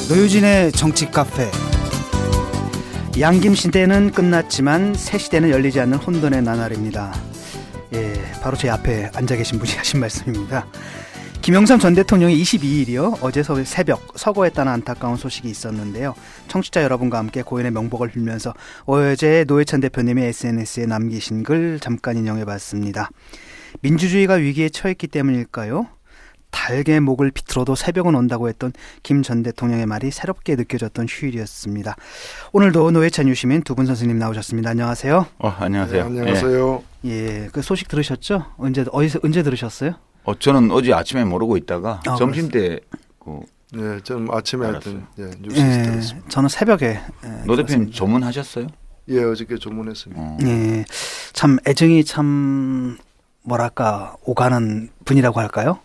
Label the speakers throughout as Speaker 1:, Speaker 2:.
Speaker 1: 노유진의 정치 카페. 양김 시대는 끝났지만 새 시대는 열리지 않는 혼돈의 나날입니다. 예, 바로 제 앞에 앉아 계신 분이 하신 말씀입니다. 김영삼 전 대통령이 22일이요 어제 새벽 서거했다는 안타까운 소식이 있었는데요. 청취자 여러분과 함께 고인의 명복을 빌면서 어제 노회찬 대표님이 SNS에 남기신 글 잠깐 인용해봤습니다. 민주주의가 위기에 처했기 때문일까요? 달개 목을 비틀어도 새벽은 온다고 했던 김 전 대통령의 말이 새롭게 느껴졌던 휴일이었습니다. 오늘도 노회찬 유시민 두 분 선생님 나오셨습니다. 안녕하세요.
Speaker 2: 안녕하세요.
Speaker 3: 네, 안녕하세요.
Speaker 1: 예, 그 소식 들으셨죠? 언제 들으셨어요?
Speaker 2: 저는 어제 아침에 모르고 있다가 점심 때
Speaker 3: 네, 저는 아침에
Speaker 2: 알았어요.
Speaker 3: 하여튼 뉴스에서 들었습니다.
Speaker 1: 저는 새벽에.
Speaker 2: 노 대표님 조문하셨어요?
Speaker 3: 예, 어저께 조문했습니다.
Speaker 1: 예, 참 애정이 참 뭐랄까 오가는 분이라고 할까요?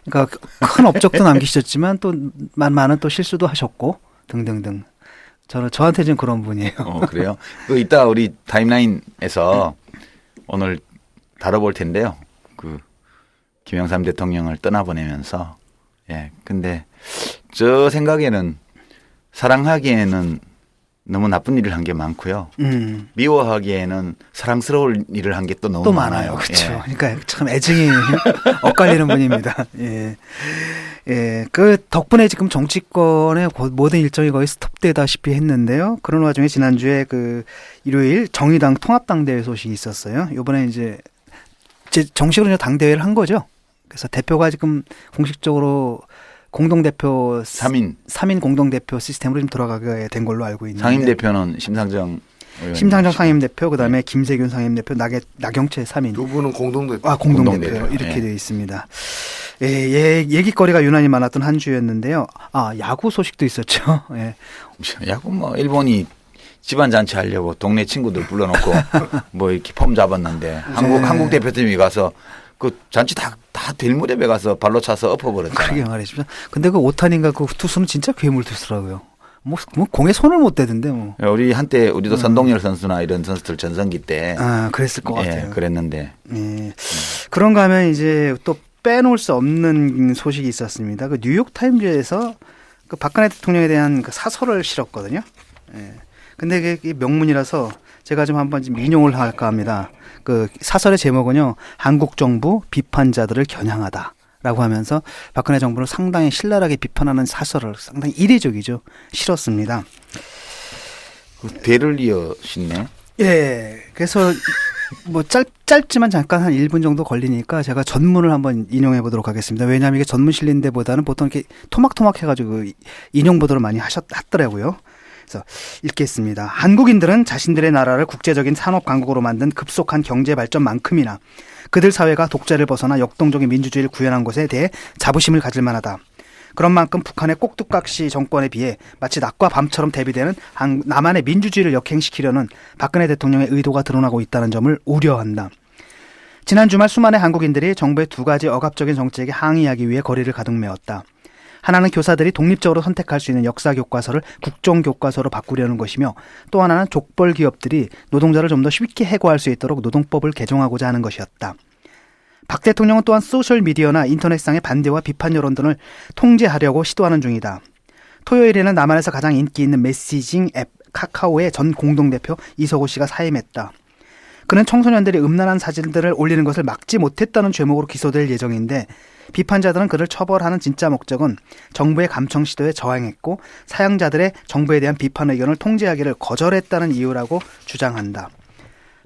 Speaker 1: 그러니까 큰 업적도 남기셨지만 또 많은 또 실수도 하셨고 등등등. 저한테 좀 그런 분이에요.
Speaker 2: 그래요? 이따 우리 타임라인에서 오늘 다뤄볼 텐데요. 김영삼 대통령을 떠나보내면서 근데 저 생각에는 사랑하기에는 너무 나쁜 일을 한 게 많고요. 미워하기에는 사랑스러울 일을 한 게 또 너무 많아요.
Speaker 1: 그렇죠. 그러니까 참 애증이 엇갈리는 분입니다. 예. 예. 그 덕분에 지금 정치권의 모든 일정이 거의 스톱되다시피 했는데요. 그런 와중에 지난주에 일요일 정의당 통합당대회 소식이 있었어요. 이번에 이제 정식으로 당대회를 한 거죠. 그래서 대표가 지금 공식적으로 공동대표 3인 공동대표 시스템으로 좀 돌아가게 된 걸로 알고 있는데
Speaker 2: 상임대표는 심상정
Speaker 1: 상임대표 그다음에 김세균 상임대표 나경채 3인
Speaker 3: 두 분은 공동대표.
Speaker 1: 공동대표 이렇게 되어 있습니다. 예, 얘기거리가 유난히 많았던 한 주였는데요. 야구 소식도 있었죠. 예.
Speaker 2: 야구 일본이 집안 잔치 하려고 동네 친구들 불러놓고 이렇게 폼 잡았는데 한국 대표팀이 가서 그 잔치 다 될 무렵에 가서 발로 차서 엎어버렸잖아요.
Speaker 1: 그러게 말이죠. 근데 오타니인가 그 투수는 진짜 괴물 투수라고요. 뭐 공에 손을 못 대던데 뭐.
Speaker 2: 우리 한때 우리도 선동열 선수나 이런 선수들 전성기 때
Speaker 1: 그랬을 것 같아요.
Speaker 2: 그랬는데.
Speaker 1: 그런가 하면 이제 또 빼놓을 수 없는 소식이 있었습니다. 뉴욕 타임즈에서 박근혜 대통령에 대한 사설을 실었거든요. 근데 그게 명문이라서 제가 좀 한번 인용을 할까 합니다. 사설의 제목은요, 한국 정부 비판자들을 겨냥하다라고 하면서 박근혜 정부를 상당히 신랄하게 비판하는 사설을 상당히 이례적이죠. 실었습니다.
Speaker 2: 대를 이어신네.
Speaker 1: 예. 그래서 짧지만 잠깐 한 1분 정도 걸리니까 제가 전문을 한번 인용해 보도록 하겠습니다. 왜냐하면 이게 전문 실린데보다는 보통 이렇게 토막토막 해가지고 인용 보도를 많이 하더라고요. 그래서 읽겠습니다. 한국인들은 자신들의 나라를 국제적인 산업 강국으로 만든 급속한 경제 발전만큼이나 그들 사회가 독재를 벗어나 역동적인 민주주의를 구현한 것에 대해 자부심을 가질 만하다. 그런 만큼 북한의 꼭두각시 정권에 비해 마치 낮과 밤처럼 대비되는 남한의 민주주의를 역행시키려는 박근혜 대통령의 의도가 드러나고 있다는 점을 우려한다. 지난 주말 수많은 한국인들이 정부의 두 가지 억압적인 정책에 항의하기 위해 거리를 가득 메웠다. 하나는 교사들이 독립적으로 선택할 수 있는 역사 교과서를 국정 교과서로 바꾸려는 것이며 또 하나는 족벌 기업들이 노동자를 좀 더 쉽게 해고할 수 있도록 노동법을 개정하고자 하는 것이었다. 박 대통령은 또한 소셜미디어나 인터넷상의 반대와 비판 여론 등을 통제하려고 시도하는 중이다. 토요일에는 남한에서 가장 인기 있는 메시징 앱 카카오의 전 공동대표 이석호 씨가 사임했다. 그는 청소년들이 음란한 사진들을 올리는 것을 막지 못했다는 죄목으로 기소될 예정인데 비판자들은 그를 처벌하는 진짜 목적은 정부의 감청 시도에 저항했고 사양자들의 정부에 대한 비판 의견을 통제하기를 거절했다는 이유라고 주장한다.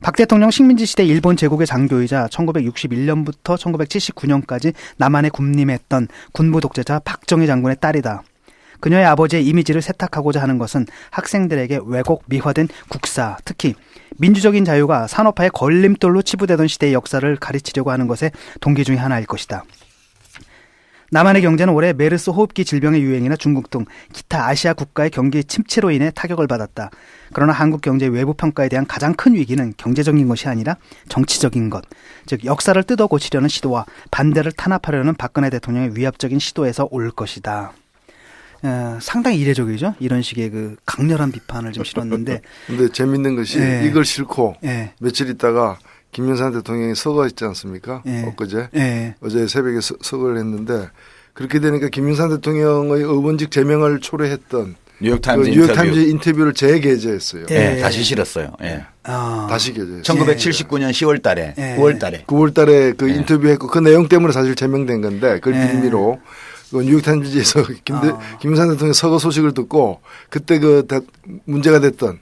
Speaker 1: 박 대통령 식민지 시대 일본 제국의 장교이자 1961년부터 1979년까지 남한에 군림했던 군부 독재자 박정희 장군의 딸이다. 그녀의 아버지의 이미지를 세탁하고자 하는 것은 학생들에게 왜곡 미화된 국사, 특히 민주적인 자유가 산업화의 걸림돌로 치부되던 시대의 역사를 가르치려고 하는 것의 동기 중에 하나일 것이다. 남한의 경제는 올해 메르스 호흡기 질병의 유행이나 중국 등 기타 아시아 국가의 경기 침체로 인해 타격을 받았다. 그러나 한국 경제 외부 평가에 대한 가장 큰 위기는 경제적인 것이 아니라 정치적인 것, 즉 역사를 뜯어 고치려는 시도와 반대를 탄압하려는 박근혜 대통령의 위압적인 시도에서 올 것이다. 상당히 이례적이죠. 이런 식의 강렬한 비판을 좀 실었는데.
Speaker 3: 근데 재밌는 것이 이걸 싣고 며칠 있다가 김영삼 대통령이 서거했지 않습니까? 엊그제 어제 새벽에 서거를 했는데 그렇게 되니까 김영삼 대통령의 의원직 제명을 초래했던
Speaker 2: 뉴욕타임즈
Speaker 3: 뉴욕타임즈 인터뷰를 재게재했어요.
Speaker 2: 예, 다시 실었어요. 예.
Speaker 3: 다시 게재했어요.
Speaker 2: 1979년 10월 달에, 9월 달에.
Speaker 3: 9월 달에 그 인터뷰했고 그 내용 때문에 사실 제명된 건데 그걸 빌미로 뉴욕타임즈에서 김영삼 대통령 서거 소식을 듣고 그때 그 문제가 됐던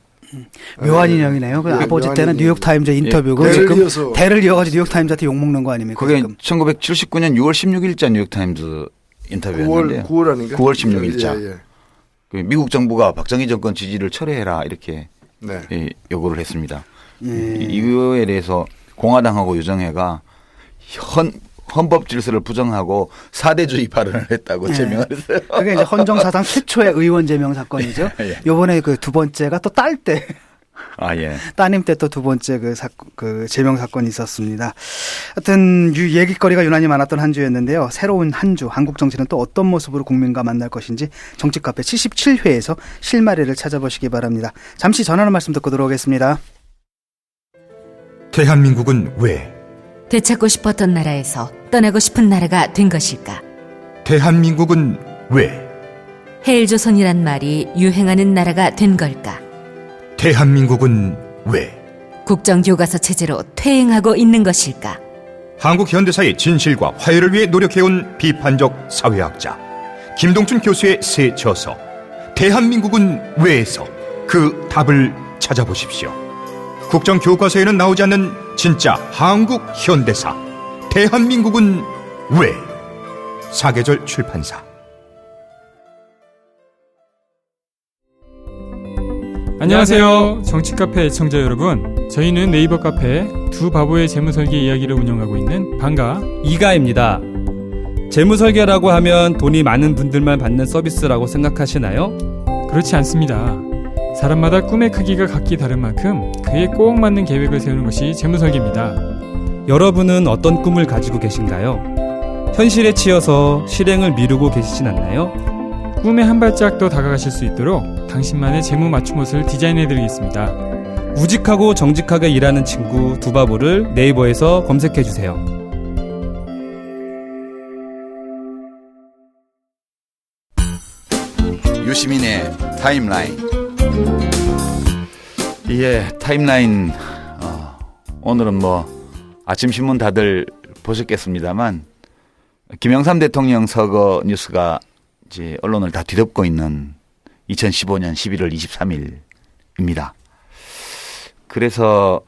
Speaker 1: 묘한 인형이네요. 그 아버지 때는 뉴욕타임즈 인터뷰고 지금 대를 이어가지고 뉴욕타임즈한테 욕먹는 거 아닙니까?
Speaker 2: 그게 1979년 6월 16일자 뉴욕타임즈 인터뷰였는데요.
Speaker 3: 9월 아닌가?
Speaker 2: 9월 16일자. 그 미국 정부가 박정희 정권 지지를 철회해라 이렇게 요구를 했습니다. 이거에 대해서 공화당하고 유정회가 헌법 질서를 부정하고 사대주의 발언을 했다고 제명을 했어요.
Speaker 1: 그게 이제 헌정 사상 최초의 의원 제명 사건이죠. 요번에 그 두 번째가 또 딸 때. 따님 때 또 두 번째 그 제명 사건이 있었습니다. 하여튼 얘기거리가 유난히 많았던 한 주였는데요. 새로운 한 주 한국 정치는 또 어떤 모습으로 국민과 만날 것인지 정치 카페 77회에서 실마리를 찾아보시기 바랍니다. 잠시 전하는 말씀 듣고 들어오겠습니다.
Speaker 4: 대한민국은 왜
Speaker 5: 되찾고 싶었던 나라에서 떠나고 싶은 나라가 된 것일까?
Speaker 4: 대한민국은 왜
Speaker 5: 헬조선이란 말이 유행하는 나라가 된 걸까?
Speaker 4: 대한민국은 왜
Speaker 5: 국정교과서 체제로 퇴행하고 있는 것일까?
Speaker 4: 한국 현대사의 진실과 화해를 위해 노력해온 비판적 사회학자 김동춘 교수의 새 저서 대한민국은 왜에서 그 답을 찾아보십시오. 국정교과서에는 나오지 않는 진짜 한국 현대사 대한민국은 왜? 사계절 출판사.
Speaker 6: 안녕하세요. 정치카페 애청자 여러분. 저희는 네이버 카페 두 바보의 재무설계 이야기를 운영하고 있는 방가
Speaker 7: 이가입니다. 재무설계라고 하면 돈이 많은 분들만 받는 서비스라고 생각하시나요?
Speaker 6: 그렇지 않습니다. 사람마다 꿈의 크기가 각기 다른 만큼 그에 꼭 맞는 계획을 세우는 것이 재무설계입니다.
Speaker 7: 여러분은 어떤 꿈을 가지고 계신가요? 현실에 치여서 실행을 미루고 계시진 않나요?
Speaker 6: 꿈에 한 발짝 더 다가가실 수 있도록 당신만의 재무 맞춤옷을 디자인해드리겠습니다.
Speaker 7: 우직하고 정직하게 일하는 친구 두바보를 네이버에서 검색해주세요.
Speaker 2: 유시민의 타임라인. 타임라인. 오늘은 뭐 아침 신문 다들 보셨겠습니다만 김영삼 대통령 서거 뉴스가 이제 언론을 다 뒤덮고 있는 2015년 11월 23일입니다. 그래서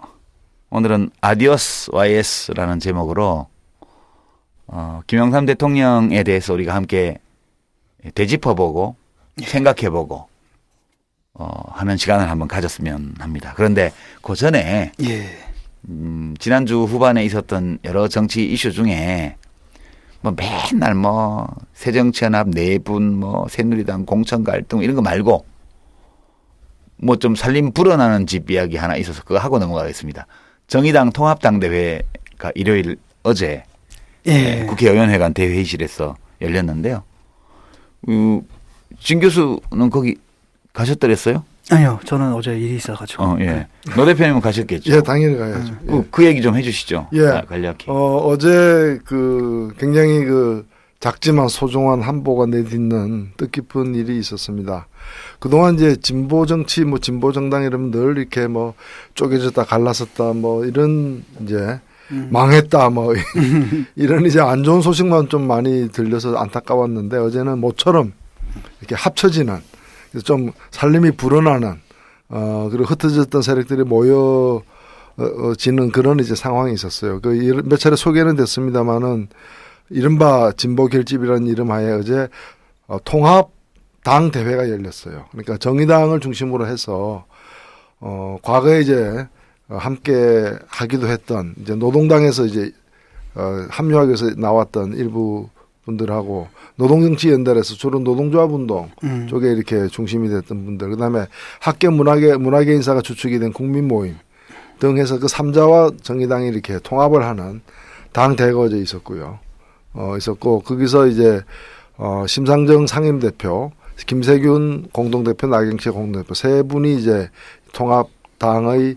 Speaker 2: 오늘은 아디오스 YS라는 제목으로 김영삼 대통령에 대해서 우리가 함께 되짚어보고 생각해보고 하는 시간을 한번 가졌으면 합니다. 그런데 그 전에 지난주 후반에 있었던 여러 정치 이슈 중에 뭐 맨날 뭐 새정치연합 내분 뭐 새누리당 공천 갈등 이런 거 말고 뭐 좀 살림 불어나는 집 이야기 하나 있어서 그거 하고 넘어가겠습니다. 정의당 통합당대회가 일요일 어제 국회의원회관 대회의실에서 열렸는데요. 진 교수는 거기 가셨더랬어요?
Speaker 1: 아니요, 저는 어제 일이 있어가지고.
Speaker 2: 노 대표님은 가셨겠죠?
Speaker 3: 당연히 가야죠.
Speaker 2: 그 얘기 좀 해주시죠. 간략히.
Speaker 3: 어제 굉장히 작지만 소중한 한보가 내딛는 뜻깊은 일이 있었습니다. 그동안 이제 진보 정치, 진보 정당 이러면 늘 이렇게 쪼개졌다 갈라섰다 이런 이제 망했다 이런 이제 안 좋은 소식만 좀 많이 들려서 안타까웠는데 어제는 모처럼 이렇게 합쳐지는 좀 살림이 불어나는 그리고 흩어졌던 세력들이 모여지는 그런 이제 상황이 있었어요. 몇 차례 소개는 됐습니다만은 이른바 진보 결집이라는 이름 하에 어제 통합당 대회가 열렸어요. 그러니까 정의당을 중심으로 해서 과거에 이제 함께 하기도 했던 이제 노동당에서 이제 합류하기 위해서 나왔던 일부 분들하고 노동정치연달에서 주로 노동조합운동 쪽에 이렇게 중심이 됐던 분들, 그다음에 학계 문화계 인사가 주축이 된 국민모임 등 해서 그 3자와 정의당이 이렇게 통합을 하는 당 대회가 어제 있었고요. 있었고 거기서 이제 심상정 상임대표, 김세균 공동대표, 나경채 공동대표 세 분이 이제 통합당의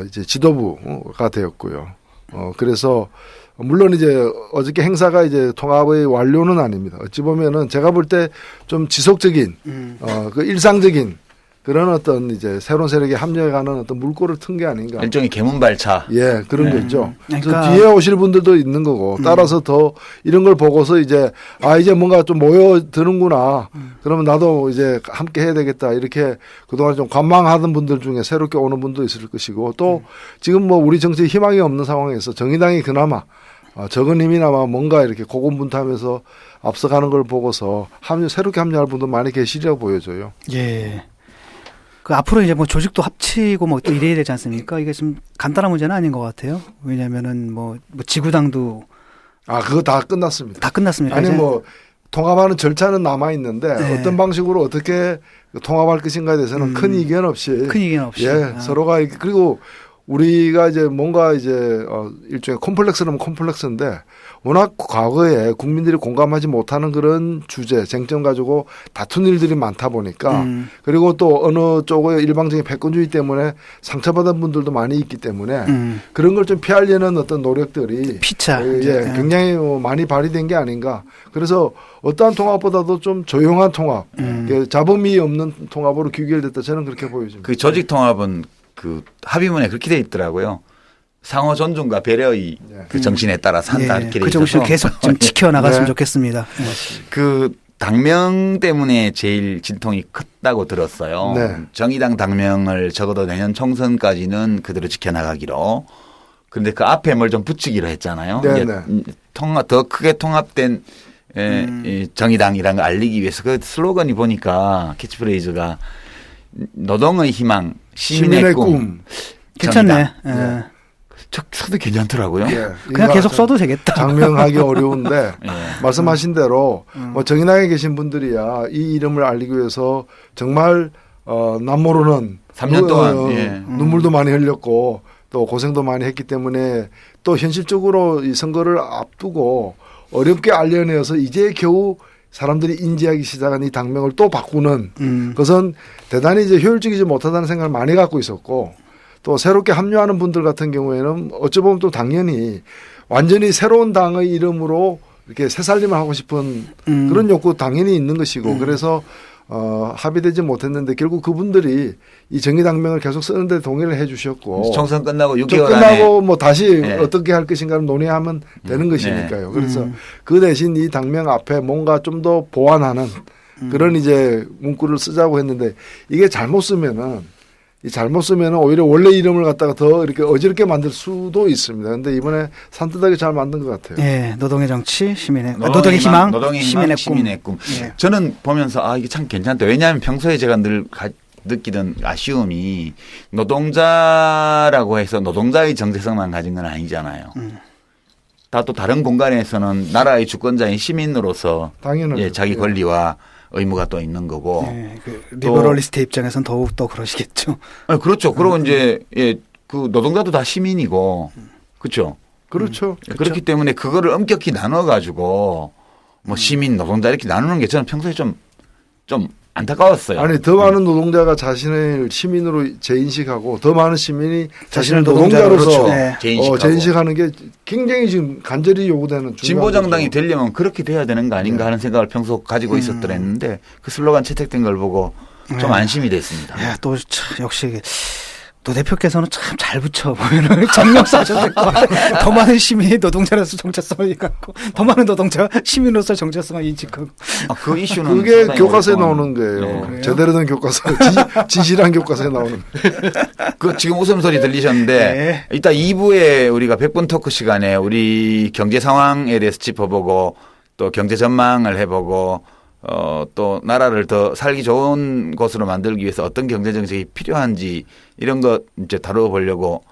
Speaker 3: 이제 지도부가 되었고요. 그래서 물론 이제 어저께 행사가 이제 통합의 완료는 아닙니다. 어찌 보면은 제가 볼 때 좀 지속적인 그 일상적인 그런 어떤 이제 새로운 세력에 합류해가는 어떤 물꼬를 튼 게 아닌가.
Speaker 2: 일종의 개문발차.
Speaker 3: 예, 그런 거죠.
Speaker 1: 그러니까
Speaker 3: 그래서 뒤에 오실 분들도 있는 거고 따라서 더 이런 걸 보고서 이제 이제 뭔가 좀 모여드는구나. 그러면 나도 이제 함께 해야 되겠다. 이렇게 그동안 좀 관망하던 분들 중에 새롭게 오는 분도 있을 것이고 또 지금 뭐 우리 정치에 희망이 없는 상황에서 정의당이 그나마 적은 힘이나마 뭔가 이렇게 고군분투하면서 앞서가는 걸 보고서 새롭게 합류할 분도 많이 계시리라고 보여져요.
Speaker 1: 예. 그 앞으로 이제 뭐 조직도 합치고 뭐 또 이래야 되지 않습니까? 이게 좀 간단한 문제는 아닌 것 같아요. 왜냐면은 뭐 지구당도
Speaker 3: 그거 다 끝났습니다.
Speaker 1: 다 끝났습니까?
Speaker 3: 아니
Speaker 1: 이제?
Speaker 3: 뭐 통합하는 절차는 남아 있는데
Speaker 1: 네.
Speaker 3: 어떤 방식으로 어떻게 통합할 것인가에 대해서는 큰 이견 없이
Speaker 1: 큰 이견 없이.
Speaker 3: 서로가 그리고 우리가 이제 뭔가 이제 일종의 콤플렉스라면 콤플렉스인데 워낙 과거에 국민들이 공감하지 못하는 그런 주제, 쟁점 가지고 다툰 일들이 많다 보니까 그리고 또 어느 쪽의 일방적인 패권주의 때문에 상처받은 분들도 많이 있기 때문에 그런 걸 좀 피하려는 어떤 노력들이
Speaker 1: 피차.
Speaker 3: 굉장히 많이 발휘된 게 아닌가. 그래서 어떠한 통합보다도 좀 조용한 통합, 잡음이 없는 통합으로 귀결됐다. 저는 그렇게 보여집니다.
Speaker 2: 그 조직 통합은 그 합의문에 그렇게 돼 있더라고요. 상호 존중과 배려의 그 정신에 따라 산다 이렇게 돼
Speaker 1: 그 정신을
Speaker 2: 있어서
Speaker 1: 계속 좀 지켜나갔으면
Speaker 3: 네.
Speaker 1: 좋겠습니다.
Speaker 2: 그 당명 때문에 제일 진통이 컸다고 들었어요.
Speaker 3: 네.
Speaker 2: 정의당 당명을 적어도 내년 총선까지는 그대로 지켜나가기로. 그런데 그 앞에 뭘 좀 붙이기로 했잖아요.
Speaker 3: 네,
Speaker 2: 이제
Speaker 3: 네.
Speaker 2: 더 크게 통합된 이 정의당이라는 걸 알리기 위해서 그 슬로건이 보니까 캐치프레이즈가 노동의 희망, 시민의 꿈.
Speaker 1: 괜찮네.
Speaker 2: 정의당.
Speaker 1: 예.
Speaker 2: 써도 괜찮더라고요.
Speaker 1: 그냥 계속 써도 되겠다.
Speaker 3: 장명하기 어려운데
Speaker 2: 예.
Speaker 3: 말씀하신 대로 뭐 정의당에 계신 분들이야 이 이름을 알리기 위해서 정말 남모르는
Speaker 2: 3년 동안 예.
Speaker 3: 눈물도 많이 흘렸고 또 고생도 많이 했기 때문에 또 현실적으로 이 선거를 앞두고 어렵게 알려내어서 이제 겨우 사람들이 인지하기 시작한 이 당명을 또 바꾸는 것은 대단히 이제 효율적이지 못하다는 생각을 많이 갖고 있었고 또 새롭게 합류하는 분들 같은 경우에는 어찌 보면 또 당연히 완전히 새로운 당의 이름으로 이렇게 새살림을 하고 싶은 그런 욕구 당연히 있는 것이고 그래서 합의되지 못했는데 결국 그분들이 이 정의당명을 계속 쓰는데 동의를 해 주셨고
Speaker 2: 총선 끝나고 6개월
Speaker 3: 끝나고 뭐 다시
Speaker 2: 네.
Speaker 3: 어떻게 할 것인가를 논의하면 되는 것이니까요. 그래서 그 대신 이 당명 앞에 뭔가 좀 더 보완하는 그런 이제 문구를 쓰자고 했는데 이게 잘못 쓰면은 오히려 원래 이름을 갖다가 더 이렇게 어지럽게 만들 수도 있습니다. 그런데 이번에 산뜻하게 잘 만든 것 같아요.
Speaker 1: 예, 노동의 정치, 노동의 희망, 시민의 꿈. 예.
Speaker 2: 저는 보면서 이게 참 괜찮다. 왜냐하면 평소에 제가 늘 느끼던 아쉬움이 노동자라고 해서 노동자의 정체성만 가진 건 아니잖아요. 다 또 다른 공간에서는 나라의 주권자인 시민으로서
Speaker 3: 당연하죠.
Speaker 2: 자기 권리와 의무가 또 있는 거고.
Speaker 1: 예, 그 리버럴리스트 입장에서는 더욱 더 그러시겠죠.
Speaker 2: 그렇죠. 그리고 이제 그 노동자도 다 시민이고, 그렇죠.
Speaker 3: 그렇죠.
Speaker 2: 그렇기 때문에 그거를 엄격히 나눠 가지고 뭐 시민, 노동자 이렇게 나누는 게 저는 평소에 좀 안타까웠어요.
Speaker 3: 아니 더 많은 노동자가 자신을 시민으로 재인식하고 더 많은 시민이 자신을 노동자로서
Speaker 1: 네.
Speaker 3: 재인식하는 게 굉장히 지금 간절히 요구되는
Speaker 2: 진보 정당이 되려면 그렇게 돼야 되는 거 아닌가 하는 생각을 평소 가지고 있었더랬는데 그 슬로건 채택된 걸 보고 좀 안심이 됐습니다.
Speaker 1: 야, 또 역시 노 대표께서는 참 잘 붙여 보면은 정력 써셔도 될 것 같아요. 더 많은 시민이 노동자로서 정체성을 갖고 더 많은 노동자가 시민으로서 정체성을 인식하고.
Speaker 2: 그 이슈는
Speaker 3: 그게 교과서에 나오는 거예요.
Speaker 2: 네.
Speaker 3: 제대로 된 교과서, 진실한 교과서에 나오는.
Speaker 2: 그 지금 웃음소리 들리셨는데
Speaker 1: 네.
Speaker 2: 이따 2부에 우리가 100분 토크 시간에 우리 경제 상황에 대해서 짚어보고 또 경제 전망을 해보고 또 나라를 더 살기 좋은 곳으로 만들기 위해서 어떤 경제 정책이 필요한지 이런 거 이제 다뤄보려고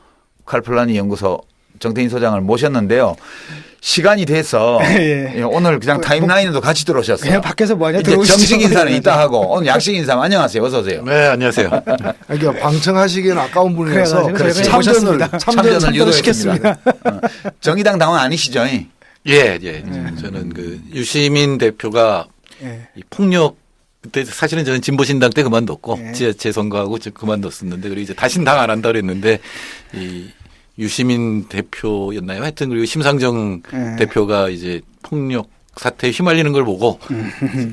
Speaker 2: 칼플라니 연구소 정태인 소장을 모셨는데요. 시간이 돼서
Speaker 1: 예.
Speaker 2: 오늘 그냥 타임라인에도 같이 들어오셨어요.
Speaker 1: 그냥 밖에서 뭐하냐
Speaker 2: 이제 정식 인사는 이따 하고 오늘 약식 인사 안녕하세요. 어서 오세요.
Speaker 8: 네, 안녕하세요.
Speaker 3: 그러니까 방청하시기엔 아까운 분이라서
Speaker 1: 그래가지고
Speaker 3: 참전을
Speaker 1: 유도시켰습니다.
Speaker 2: 정의당 당원 아니시죠?
Speaker 8: 예. 저는 그 유시민 대표가 이 폭력 그때 사실은 저는 진보신당 때 그만뒀고 재 선거하고 그만뒀었는데 그리고 이제 다시는 당 안 한다 그랬는데 이 유시민 대표였나요? 하여튼 그리고 심상정 대표가 이제 폭력 사태에 휘말리는 걸 보고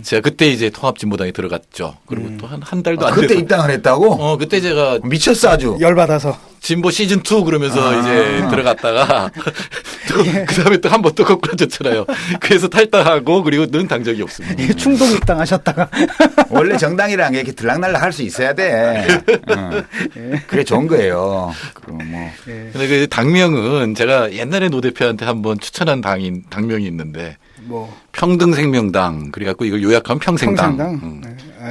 Speaker 8: 제가 그때 이제 통합진보당에 들어갔죠. 그리고 또 한 달도 안 돼서
Speaker 2: 그때 입당을 했다고?
Speaker 8: 그때 제가
Speaker 2: 미쳤어 아주.
Speaker 1: 열받아서.
Speaker 8: 진보 시즌 2 그러면서 이제 들어갔다가 또 그다음에 또 한 번 또 거꾸로졌잖아요. 그래서 탈당하고 그리고 는 당 적이 없습니다.
Speaker 1: 이게 충동 입당하셨다가
Speaker 2: 원래 정당이라는 게 이렇게 들락날락 할 수 있어야 돼. 그게 좋은 거예요.
Speaker 8: 근데 그 당명은 제가 옛날에 노 대표한테 한번 추천한 당명이 있는데
Speaker 1: 뭐
Speaker 8: 평등생명당 그래갖고 이걸 요약하면 평생당.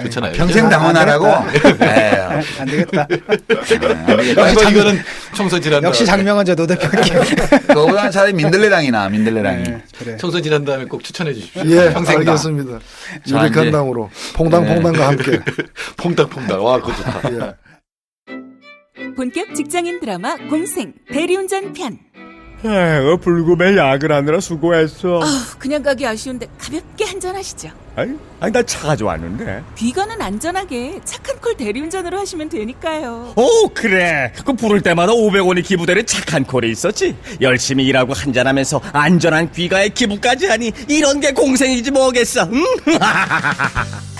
Speaker 8: 좋잖아요.
Speaker 2: 평생 당원하라고?
Speaker 1: 안 되겠다.
Speaker 8: 그래서 이거는 총선 지난
Speaker 1: 역시 장명은 저 노 대표께.
Speaker 2: 그거보다는 차라리 민들레당이나 민들레당이.
Speaker 1: 그래.
Speaker 8: 총선 지난 다음에 꼭 추천해 주십시오.
Speaker 3: 예,
Speaker 8: 평생당.
Speaker 3: 알겠습니다.
Speaker 2: 자,
Speaker 3: 유력한
Speaker 2: 이제-
Speaker 3: 당으로 퐁당퐁당과 함께.
Speaker 8: 퐁당퐁당. 와, 그거 좋다.
Speaker 3: 예.
Speaker 9: 본격 직장인 드라마 공생 대리운전 편.
Speaker 10: 불금에 야근하느라 수고했어.
Speaker 9: 그냥 가기 아쉬운데 가볍게 한잔 하시죠.
Speaker 10: 아니 나 차 가져왔는데.
Speaker 9: 귀가는 안전하게 착한 콜 대리운전으로 하시면 되니까요.
Speaker 10: 오 그래. 그 부를 때마다 500원이 기부되는 착한 콜이 있었지. 열심히 일하고 한잔하면서 안전한 귀가에 기부까지 하니 이런 게 공생이지 뭐겠어. 응?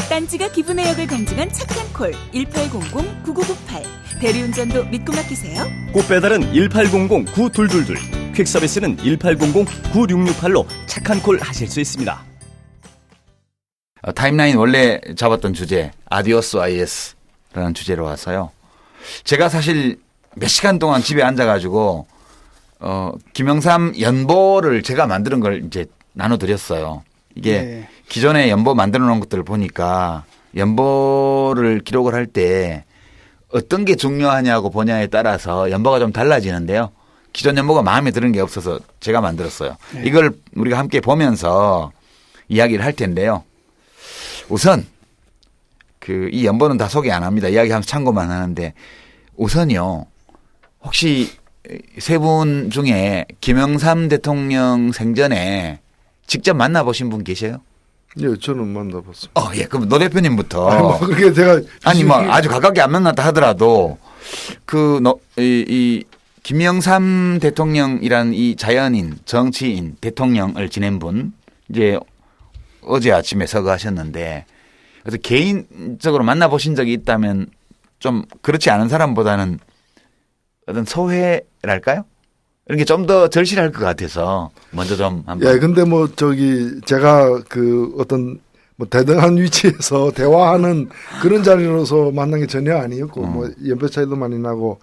Speaker 9: 딴지가 기부 내역을 검증한 착한 콜 1800-9998 대리운전도 믿고 맡기세요.
Speaker 10: 꽃배달은 1800-9222 퀵서비스는 1800-9668로 착한 콜 하실 수 있습니다.
Speaker 2: 타임라인 원래 잡았던 주제 아디오스 IS라는 주제로 와서요. 제가 사실 몇 시간 동안 집에 앉아가지고 김영삼 연보를 제가 만드는 걸 이제 나눠드렸어요. 이게
Speaker 1: 네.
Speaker 2: 기존에 연보 만들어 놓은 것들을 보니까 연보를 기록을 할 때 어떤 게 중요하냐고 보냐에 따라서 연보가 좀 달라지는데요. 기존 연보가 마음에 드는 게 없어서 제가 만들었어요.
Speaker 1: 네.
Speaker 2: 이걸 우리가 함께 보면서 이야기를 할 텐데요. 우선 이 연보는 다 소개 안 합니다. 이야기하면서 참고만 하는데 우선요. 혹시 세 분 중에 김영삼 대통령 생전에 직접 만나보신 분 계세요?
Speaker 3: 예, 저는 만나봤습니다.
Speaker 2: 예. 그럼 노 대표님부터.
Speaker 3: 아니, 뭐 그렇게 제가
Speaker 2: 아주 가깝게 안 만났다 하더라도 이 김영삼 대통령이란 이 자연인, 정치인, 대통령을 지낸 분 이제 어제 아침에 서거하셨는데 그래서 개인적으로 만나보신 적이 있다면 좀 그렇지 않은 사람보다는 어떤 소회랄까요? 이런 게 좀 더 절실할 것 같아서 먼저 좀 한번.
Speaker 3: 예, 근데 뭐 제가 그 어떤 뭐 대등한 위치에서 대화하는 그런 자리로서 만난 게 전혀 아니었고 뭐 연배 차이도 많이 나고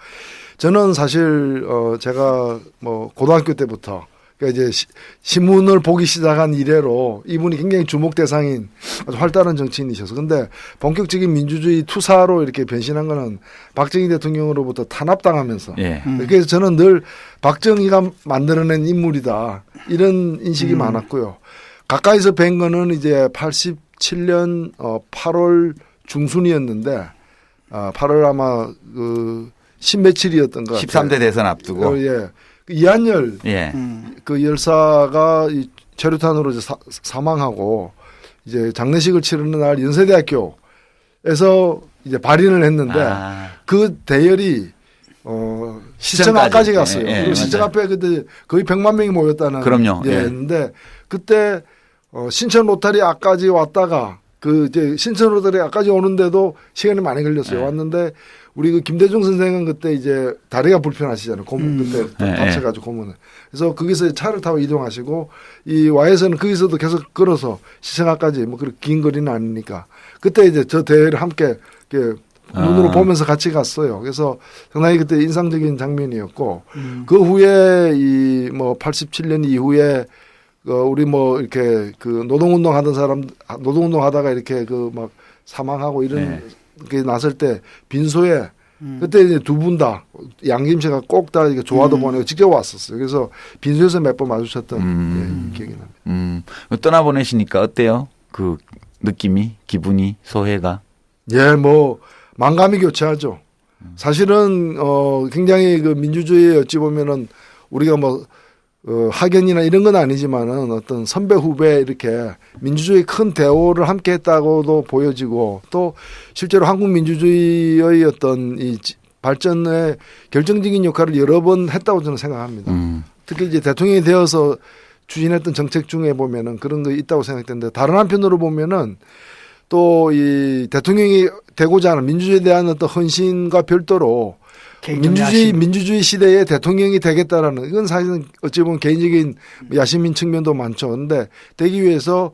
Speaker 3: 저는 사실 제가 뭐 고등학교 때부터 그러니까 이제 신문을 보기 시작한 이래로 이분이 굉장히 주목 대상인 아주 활달한 정치인이셔서 근데 본격적인 민주주의 투사로 이렇게 변신한 거는 박정희 대통령으로부터 탄압당하면서
Speaker 2: 예.
Speaker 3: 그래서 저는 늘 박정희가 만들어낸 인물이다 이런 인식이 많았고요. 가까이서 뵌 거는 이제 87년 8월 중순이었는데 8월 아마 그 십며칠이었던 것 같아요.
Speaker 2: 13대 대선 앞두고.
Speaker 3: 예. 이한열
Speaker 2: 예.
Speaker 3: 그 열사가 이 최루탄으로 이제 사망하고 이제 장례식을 치르는 날 연세대학교에서 이제 발인을 했는데 그 대열이 시청 앞까지 갔어요.
Speaker 2: 예,
Speaker 3: 그리고 시청 앞에 그때 거의 100만 명이 모였다는
Speaker 2: 그럼요. 예.
Speaker 3: 했는데 그때 신천 로타리 앞까지 왔다가 그 이제 신천 로타리 앞까지 오는데도 시간이 많이 걸렸어요.
Speaker 2: 예.
Speaker 3: 왔는데 우리 그 김대중 선생은 그때 이제 다리가 불편하시잖아요. 그때
Speaker 2: 예,
Speaker 3: 다쳐가지고 고문을. 그래서 거기서 차를 타고 이동하시고 이 Y에서는 거기서도 계속 걸어서 시청 앞까지 뭐 그렇게 긴 거리는 아니니까 그때 이제 저 대회를 함께 이렇게 눈으로 보면서 같이 갔어요. 그래서 상당히 그때 인상적인 장면이었고 그 후에 이 뭐 87년 이후에 우리 뭐 이렇게 그 노동운동 하던 사람 노동운동 하다가 이렇게 그 막 사망하고 이런 게 났을 때 빈소에 그때 이제 두 분 다 양김 씨가 꼭 다 이렇게 조화도 보내고 직접 왔었어요. 그래서 빈소에서 몇 번 마주쳤던 기억이 납니다.
Speaker 2: 떠나보내시니까 어때요? 그 느낌이, 기분이, 소회가?
Speaker 3: 예, 뭐 만감이 교차하죠. 사실은 굉장히 그 민주주의에 어찌 보면은 우리가 뭐 학연이나 이런 건 아니지만은 어떤 선배 후배 이렇게 민주주의 큰 대오를 함께 했다고도 보여지고 또 실제로 한국 민주주의의 어떤 이 발전에 결정적인 역할을 여러 번 했다고 저는 생각합니다. 특히 이제 대통령이 되어서 추진했던 정책 중에 보면은 그런 거 있다고 생각되는데 다른 한편으로 보면은 또 이 대통령이 되고자 하는 민주주의에 대한 어떤 헌신과 별도로 민주주의 시대에 대통령이 되겠다라는 이건 사실은 어찌 보면 개인적인 야심인 측면도 많죠. 그런데 되기 위해서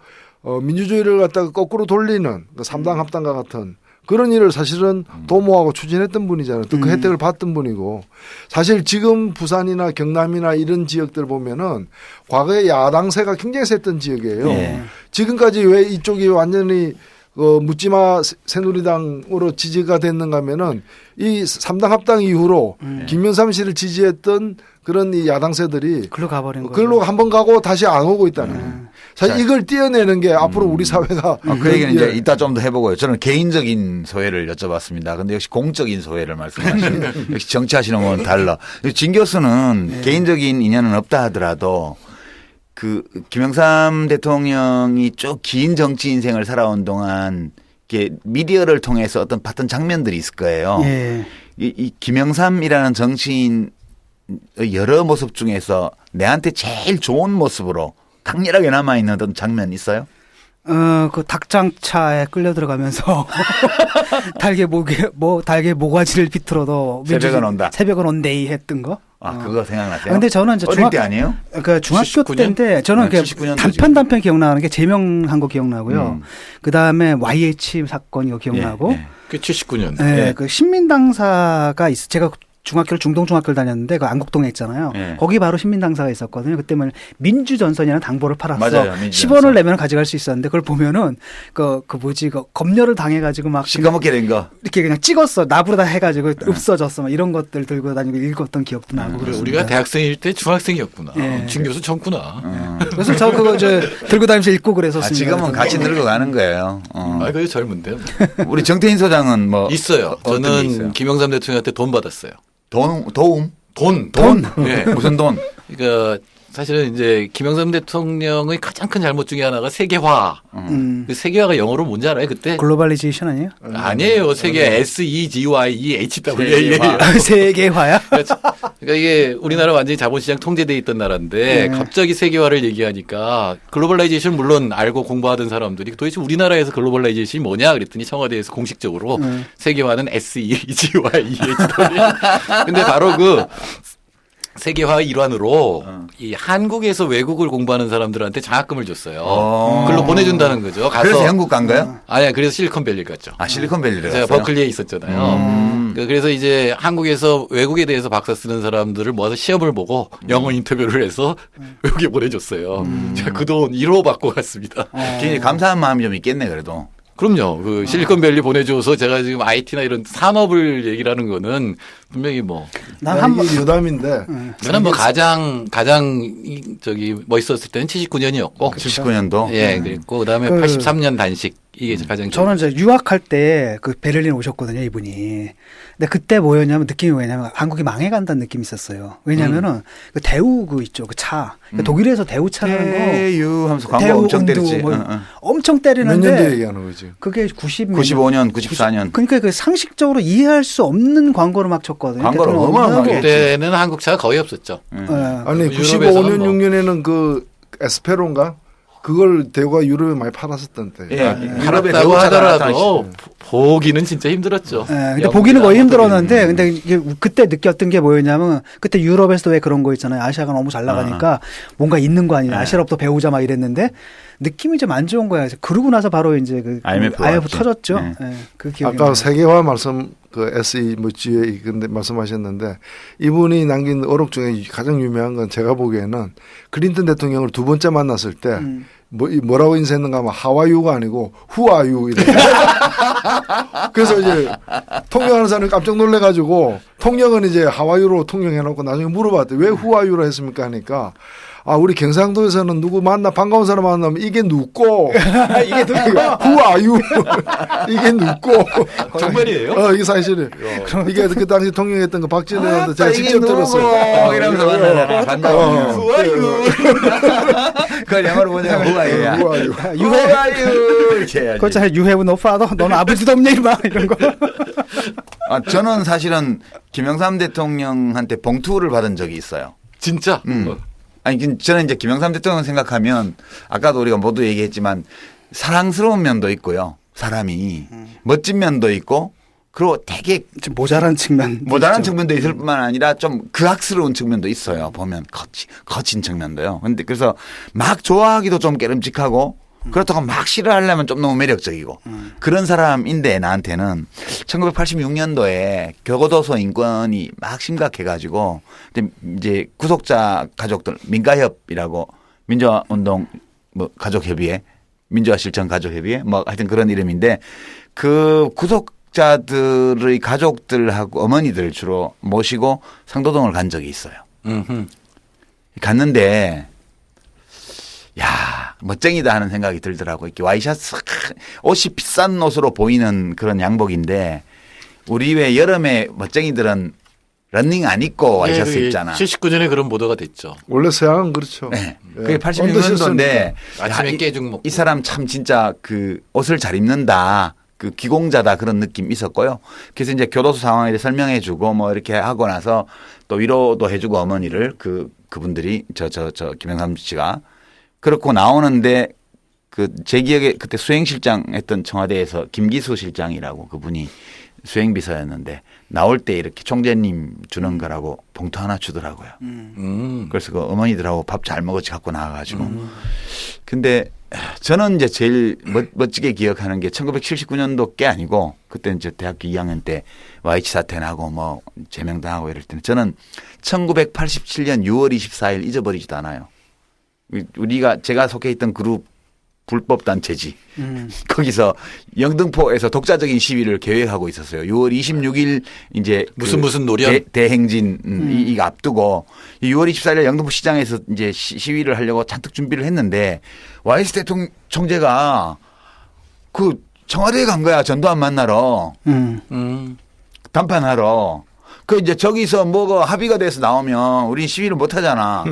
Speaker 3: 민주주의를 갖다가 거꾸로 돌리는 그 3당 합당과 같은 그런 일을 사실은 도모하고 추진했던 분이잖아요. 또 그 혜택을 받던 분이고 사실 지금 부산이나 경남이나 이런 지역들 보면은 과거에 야당세가 굉장히 셌던 지역이에요.
Speaker 1: 네.
Speaker 3: 지금까지 왜 이쪽이 완전히 묻지마 새누리당으로 지지가 됐는가 하면은 이 3당 합당 이후로 김영삼 씨를 지지했던 그런 이 야당세들이
Speaker 1: 글로 가버린 거죠.
Speaker 3: 글로 한번 가고 다시 안 오고 있다는 거예요. 사실 이걸 띄어내는 게 앞으로 우리 사회가
Speaker 2: 그 얘기는 이제 이따 좀 더 해보고요. 저는 개인적인 소회를 여쭤봤습니다. 근데 역시 공적인 소회를 말씀하시는 역시 정치하시는 건 달라. 진 교수는 개인적인 인연은 없다 하더라도 그 김영삼 대통령이 쭉 긴 정치 인생을 살아온 동안 이렇게 미디어를 통해서 어떤 봤던 장면들이 있을 거예요.
Speaker 1: 예.
Speaker 2: 이 김영삼이라는 정치인 여러 모습 중에서 내한테 제일 좋은 모습으로 강렬하게 남아있는 어떤 장면 있어요?
Speaker 1: 그 닭장차에 끌려 들어가면서 달개 모가지를 비틀어도
Speaker 2: 새벽은 온다.
Speaker 1: 새벽은 온데이 했던 거.
Speaker 2: 그거 생각나세요?
Speaker 1: 근데 저는 이제
Speaker 2: 어릴 때 아니에요?
Speaker 1: 그 중학교
Speaker 2: 79년?
Speaker 1: 때인데 저는
Speaker 2: 네,
Speaker 1: 그
Speaker 2: 79년도지.
Speaker 1: 단편 기억나는 게 제명한 거 기억나고요. 그 다음에 YH 사건 이거 기억나고.
Speaker 8: 그 79년.
Speaker 1: 네, 그 신민당사가 제가 중학교를 중동중학교를 다녔는데 그 안국동에 있잖아요. 거기 바로 신민당사가 있었거든요. 그때 뭐 민주전선이라는 당보를 팔았어.
Speaker 2: 맞아요,
Speaker 1: 10원을 내면 가져갈 수 있었는데 그걸 보면은 그 검열을 당해가지고 막
Speaker 2: 시커멓게 된 거.
Speaker 1: 이렇게 그냥 찍었어. 나부르다 해가지고 없어졌어. 막 이런 것들 들고 다니고 읽었던 기억도 나고.
Speaker 8: 그래,
Speaker 1: 그렇습니다.
Speaker 8: 우리가 대학생일 때 중학생이었구나.
Speaker 1: 예.
Speaker 8: 진 교수 젊구나.
Speaker 1: 그래서 저 그거 들고 다니면서 읽고 그랬었습니다.
Speaker 2: 지금은 같이 늙어가는 거예요.
Speaker 8: 그게 젊은데요.
Speaker 2: 우리 정태인 소장은 뭐
Speaker 8: 있어요.
Speaker 2: 어떤 게
Speaker 8: 저는
Speaker 2: 있어요?
Speaker 8: 김영삼 대통령한테 돈 받았어요.
Speaker 2: 도움?
Speaker 8: 돈. 예.
Speaker 2: 무슨 돈?
Speaker 8: 그러니까 사실은 이제 김영삼 대통령의 가장 큰 잘못 중에 하나가 세계화. 그 세계화가 영어로 뭔지 알아요? 그때?
Speaker 1: 글로벌리제이션 아니에요?
Speaker 8: 아니에요. 세계 SEGYEHW예요.
Speaker 1: 세계화야?
Speaker 8: 그러니까 이게 우리나라 완전히 자본시장 통제돼 있던 나라인데 갑자기 세계화를 얘기하니까 글로벌라이제이션 물론 알고 공부하던 사람들이 도대체 우리나라에서 글로벌라이제이션이 뭐냐 그랬더니 청와대에서 공식적으로 세계화는 SEGYEHW. 근데 바로 그 세계화의 일환으로 이 한국에서 외국을 공부하는 사람들한테 장학금을 줬어요. 글로 보내준다는 거죠. 가서
Speaker 2: 그래서 영국 간 거예요?
Speaker 8: 아니야. 그래서 실리콘밸리 갔죠.
Speaker 2: 실리콘밸리를
Speaker 8: 제가
Speaker 2: 갔어요?
Speaker 8: 버클리에 있었잖아요. 그래서 이제 한국에서 외국에 대해서 박사 쓰는 사람들을 모아서 시험을 보고 영어 인터뷰를 해서 외국에 보내줬어요. 제가 그 돈 1호 받고 갔습니다.
Speaker 2: 굉장히 감사한 마음이 좀 있겠네 그래도.
Speaker 8: 그럼요. 그 실리콘밸리 보내줘서 제가 지금 IT나 이런 산업을 얘기를 하는 거는 분명히 뭐.
Speaker 3: 이게 유담인데.
Speaker 8: 저는 뭐 가장 멋있었을 때는 79년이었고.
Speaker 2: 79년도?
Speaker 8: 예, 그랬고 그다음에 83년 단식. 이게 가장.
Speaker 1: 저는 이제 유학할 때 그 베를린 오셨거든요, 이분이. 근데 그때 뭐였냐면 느낌이 뭐냐면 한국이 망해간다는 느낌이 있었어요. 왜냐면은 그 대우 그 있죠, 그 차. 그 독일에서 대우 차라는 거.
Speaker 2: 대유 하면서 광고
Speaker 1: 대우
Speaker 2: 엄청
Speaker 1: 온두
Speaker 2: 때렸지.
Speaker 1: 뭐 엄청 때리는데.
Speaker 3: 몇 년도 얘기하는 거지?
Speaker 1: 그게
Speaker 2: 95년, 94년.
Speaker 1: 그러니까 그 상식적으로 이해할 수 없는 광고를 막 쳤거든요.
Speaker 2: 광고를
Speaker 1: 그러니까
Speaker 2: 어마어마하게 했지.
Speaker 8: 그때는 한국 차가 거의 없었죠.
Speaker 3: 아니
Speaker 8: 유럽에서는
Speaker 3: 95년
Speaker 8: 뭐.
Speaker 3: 6년에는 그 에스페로인가? 그걸 대우가 유럽에 많이 팔았었던 때.
Speaker 8: 팔았다고 하더라도 보기는 진짜 힘들었죠.
Speaker 1: 근데 보기는 거의 힘들었는데, 근데 이게 그때 느꼈던 게 뭐였냐면, 그때 유럽에서도 왜 그런 거 있잖아요. 아시아가 너무 잘 나가니까 뭔가 있는 거 아니냐. 아시아로부터 배우자 막 이랬는데, 느낌이 좀 안 좋은 거야. 그래서 그러고 나서 바로 이제 그
Speaker 2: IMF
Speaker 1: 터졌죠. 그 기억이
Speaker 3: 아까 세계화 그 SE G 근데 말씀하셨는데 이분이 남긴 어록 중에 가장 유명한 건 제가 보기에는 클린턴 대통령을 두 번째 만났을 때 뭐라고 인사했는가 하면 하와이유가 아니고 후아유 이래. 그래서 이제 통역하는 사람이 깜짝 놀래가지고 통역은 이제 하와이유로 통역해놓고 나중에 물어봤대. 왜 후아유로 했습니까 하니까 우리 경상도에서는 누구 반가운 사람 만나면 이게 누꼬 이게 후아유 이게 누꼬
Speaker 8: 정말이에요?
Speaker 3: 이게 사실이에요. 이게 그 당시 통역했던 거 박진혜한테 제가 직접 들었어요.
Speaker 2: 이러면서 만나잖아. 반가워. 후아유. 그걸 영어로 보내면 후아유야.
Speaker 3: 후아유.
Speaker 2: 후아유.
Speaker 1: 그거 잘 You have no father. 너는 아버지도 없니? 막 이런 거.
Speaker 2: 저는 사실은 김영삼 대통령한테 봉투를 받은 적이 있어요.
Speaker 8: 진짜?
Speaker 2: 아니, 저는 이제 김영삼 대통령 생각하면 아까도 우리가 모두 얘기했지만 사랑스러운 면도 있고요. 사람이 멋진 면도 있고 그리고 되게
Speaker 1: 좀 모자란
Speaker 2: 측면도 있을 뿐만 아니라 좀 극악스러운 측면도 있어요. 보면 거친 측면도요. 근데 그래서 막 좋아하기도 좀 깨름직하고 그렇다고 막 싫어하려면 좀 너무 매력적이고 그런 사람인데 나한테는 1986년도에 교도소 인권이 막 심각해가지고 이제 구속자 가족들 민가협이라고 민주화운동 뭐 가족협의회 민주화실천가족협의회 뭐 하여튼 그런 이름인데 그 구속자들의 가족들하고 어머니들 주로 모시고 상도동을 간 적이 있어요. 갔는데 야 멋쟁이다 하는 생각이 들더라고. 이렇게 와이샷 옷이 비싼 옷으로 보이는 그런 양복인데 우리 왜 여름에 멋쟁이들은 러닝 안 입고 와이셔츠 입잖아.
Speaker 8: 79년에 그런 보도가 됐죠.
Speaker 3: 원래 서양은 그렇죠.
Speaker 2: 네. 그게 86년도인데
Speaker 8: 아침에 깨죽 먹고.
Speaker 2: 이 사람 참 진짜 그 옷을 잘 입는다. 그 기공자다 그런 느낌 있었고요. 그래서 이제 교도소 상황에 설명해 주고 뭐 이렇게 하고 나서 또 위로도 해 주고 어머니를 그분들이 저 김영삼 씨가 그렇고 나오는데 그 제 기억에 그때 수행실장 했던 청와대에서 김기수 실장이라고 그분이 수행비서였는데 나올 때 이렇게 총재님 주는 거라고 봉투 하나 주더라고요. 그래서 그 어머니들하고 밥 잘 먹었지 갖고 나와가지고. 근데 저는 이제 제일 멋지게 기억하는 게 1979년도 게 아니고 그때 이제 대학교 2학년 때 YH 사태 나고 뭐 제명당하고 이럴 때는 저는 1987년 6월 24일 잊어버리지도 않아요. 제가 속해 있던 그룹 불법 단체지. 거기서 영등포에서 독자적인 시위를 계획하고 있었어요. 6월 26일 이제
Speaker 8: 무슨 노련
Speaker 2: 대행진 이거 앞두고 6월 24일 영등포 시장에서 이제 시위를 하려고 잔뜩 준비를 했는데 YS 대통령 총재가 그 청와대에 간 거야. 전두환 만나러. 담판하러. 그 이제 저기서 뭐가 합의가 돼서 나오면 우린 시위를 못 하잖아.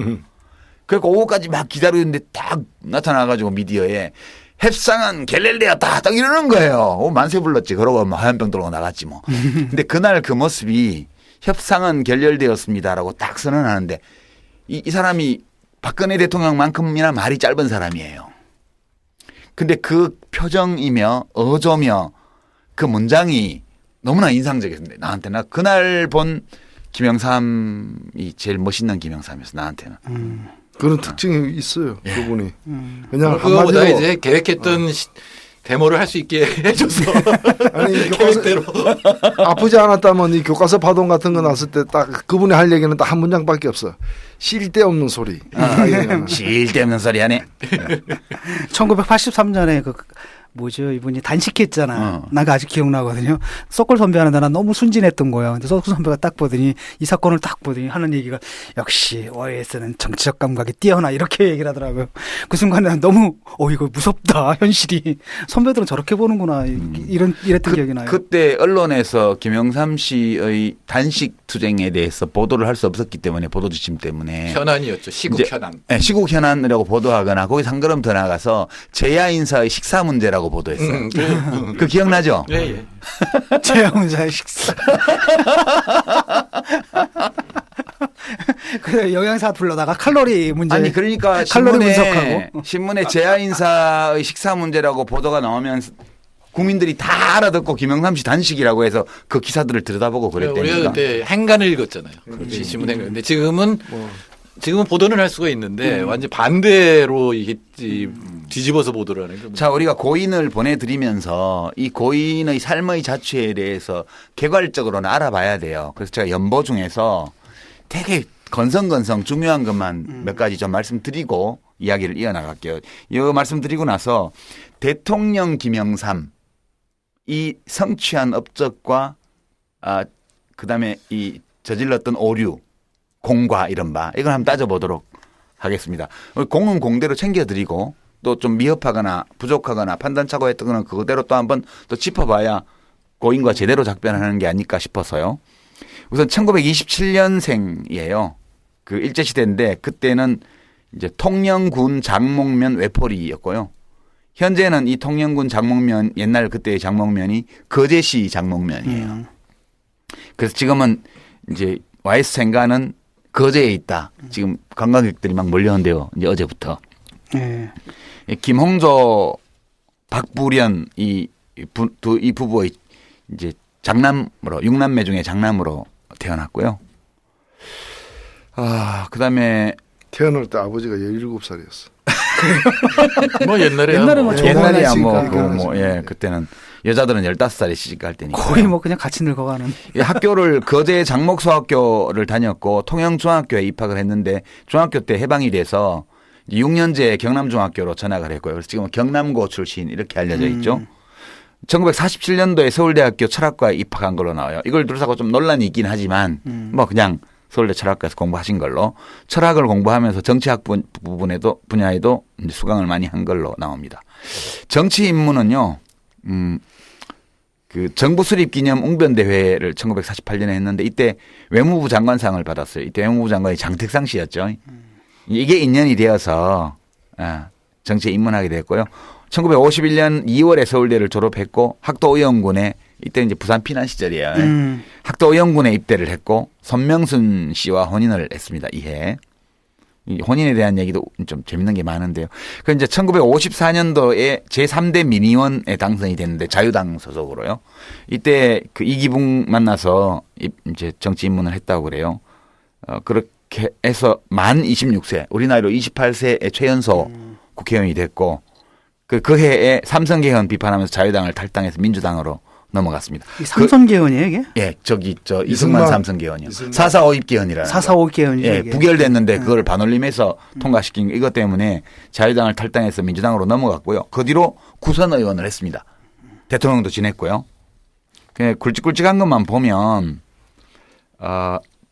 Speaker 2: 그러니까 오후까지 막 기다리는데 딱 나타나가지고 미디어에 협상은 결렬되었다 딱 이러는 거예요. 만세 불렀지. 그러고 뭐 화염병 들고 나갔지 뭐. 근데 그날 그 모습이 협상은 결렬되었습니다라고 딱 선언하는데 이 사람이 박근혜 대통령만큼이나 말이 짧은 사람이에요. 근데 그 표정이며 어조며 그 문장이 너무나 인상적이었는데 나한테 나 그날 본 김영삼이 제일 멋있는 김영삼이었어 나한테는.
Speaker 3: 그런 특징이 있어요.
Speaker 2: 예.
Speaker 3: 그분이. 그냥
Speaker 8: 그거보다
Speaker 3: 한마디로
Speaker 8: 이제 계획했던 데모를 할 수 있게 해줘서
Speaker 3: 아니 교과서 아프지 않았다면 이 교과서 파동 같은 거 났을 때 딱 그분이 할 얘기는 딱 한 문장밖에 없어. 쉴 데 없는 소리.
Speaker 2: 쉴 데 없는 소리 하네.
Speaker 1: 1983년에 이분이 단식했잖아. 나가 아직 기억나거든요. 서클 선배 하는데 난 너무 순진했던 거야. 근데 서클 선배가 딱 보더니 이 사건을 딱 보더니 하는 얘기가 역시 OS는 정치적 감각이 뛰어나 이렇게 얘기를 하더라고요. 그 순간에 난 너무 이거 무섭다 현실이. 선배들은 저렇게 보는구나 이랬던 기억이 나요.
Speaker 2: 그때 언론에서 김영삼 씨의 단식 투쟁에 대해서 보도를 할 수 없었기 때문에 보도 지침 때문에
Speaker 8: 현안이었죠. 시국 현안.
Speaker 2: 네, 시국 현안이라고 보도하거나 거기서 한 걸음 더 나가서 재야 인사의 식사 문제라고 보도했어요. 그 기억나죠?
Speaker 8: 예, 예.
Speaker 1: 재야문사의 식사. 그래 영양사 불러다가 칼로리 문제.
Speaker 2: 아니 그러니까
Speaker 1: 칼로리 분석하고
Speaker 2: 신문에 재야 인사의 식사 문제라고 보도가 나오면 국민들이 다 알아듣고 김영삼 씨 단식이라고 해서 그 기사들을 들여다보고 그랬대니까.
Speaker 8: 우리가 그때 행간을 읽었잖아요. 신문 행간. 근데 지금은 보도는 할 수가 있는데 완전 반대로 이게 뒤집어서 보도를 하는 거죠.
Speaker 2: 자, 우리가 고인을 보내드리면서 이 고인의 삶의 자취에 대해서 개괄적으로는 알아봐야 돼요. 그래서 제가 연보 중에서 되게 건성건성 중요한 것만 몇 가지 좀 말씀드리고 이야기를 이어나갈게요. 이거 말씀드리고 나서 대통령 김영삼 이 성취한 업적과 그다음에 이 저질렀던 오류 공과 이른바 이걸 한번 따져보도록 하겠습니다. 공은 공대로 챙겨드리고 또 좀 미흡하거나 부족하거나 판단착오 했던 거는 그대로 또 한번 또 짚어봐야 고인과 제대로 작변하는 게 아닐까 싶어서요. 우선 1927년생이에요. 그 일제시대인데 그때는 이제 통영군 장목면 외포리였고요. 현재는 이 통영군 장목면 옛날 그때의 장목면이 거제시 장목면이에요. 그래서 지금은 이제 YS 생가는 거제에 있다. 지금 관광객들이 막 몰려온대요. 이제 어제부터.
Speaker 1: 네.
Speaker 2: 김홍조, 박부련 이 부부의 이제 장남으로 6남매 중에 장남으로 태어났고요. 그다음에
Speaker 3: 태어날 때 아버지가 17살이었어.
Speaker 8: 뭐 옛날에
Speaker 1: 옛날에
Speaker 2: 옛날이야
Speaker 3: 결혼하시니까.
Speaker 2: 예, 그때는 여자들은 15살에 시집갈 때니까.
Speaker 1: 거의 뭐 그냥 같이 늙어가는.
Speaker 2: 예, 학교를 거제 장목소학교를 다녔고 통영중학교에 입학을 했는데 중학교 때 해방이 돼서 6년제 경남중학교로 전학을 했고요. 그래서 지금 경남고 출신 이렇게 알려져 있죠. 1947년도에 서울대학교 철학과에 입학한 걸로 나와요. 이걸 둘러싸고 좀 논란이 있긴 하지만 뭐 그냥 서울대 철학과에서 공부하신 걸로 철학을 공부하면서 정치학 분야에도 이제 수강을 많이 한 걸로 나옵니다. 정치 입문은요. 그 정부 수립 기념 웅변대회를 1948년에 했는데 이때 외무부 장관상을 받았어요. 이때 외무부 장관이 장택상 씨였죠. 이게 인연이 되어서 정치에 입문하게 됐고요. 1951년 2월에 서울대를 졸업했고 학도의원군에 이때 이제 부산 피난 시절이에요. 학도의원군에 입대를 했고 손명순 씨와 혼인을 했습니다. 이해. 이 혼인에 대한 얘기도 좀 재밌는 게 많은데요. 그 이제 1954년도에 제3대 민의원에 당선이 됐는데 자유당 소속으로요. 이때 그 이기붕 만나서 이제 정치 입문을 했다고 그래요. 그렇게 해서 만 26세, 우리 나이로 28세의 최연소 국회의원이 됐고 그 해에 삼성개헌 비판하면서 자유당을 탈당해서 민주당으로 넘어갔습니다.
Speaker 1: 삼성개헌이에요 이게?
Speaker 2: 예, 이승만 삼성개헌이요. 4.4.5입 개헌이라는
Speaker 1: 4.4.5입 개헌이죠.
Speaker 2: 예, 부결됐는데 그걸 반올림해서 통과시킨 이것 때문에 자유당을 탈당해서 민주당으로 넘어갔고요. 그 뒤로 구선 의원을 했습니다. 대통령도 지냈고요. 그냥 굵직굵직한 것만 보면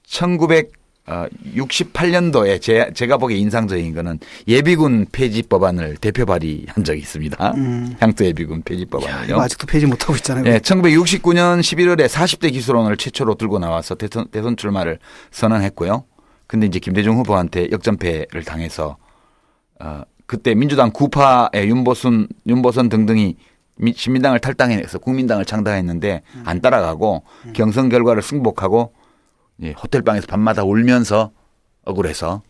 Speaker 2: 1968년도에 제가 보기에 인상적인 거는 예비군 폐지 법안을 대표 발의한 적이 있습니다. 향토 예비군 폐지 법안을요.
Speaker 1: 아직도 폐지 못하고 있잖아요.
Speaker 2: 예, 1969년 11월에 40대 기술론을 최초로 들고 나와서 대선 출마를 선언했고요. 근데 이제 김대중 후보한테 역전패를 당해서 그때 민주당 구파의 윤보선 등등이 신민당을 탈당해서 국민당을 창당했는데 안 따라가고 경선 결과를 승복하고 예, 호텔방에서 밤마다 울면서 억울해서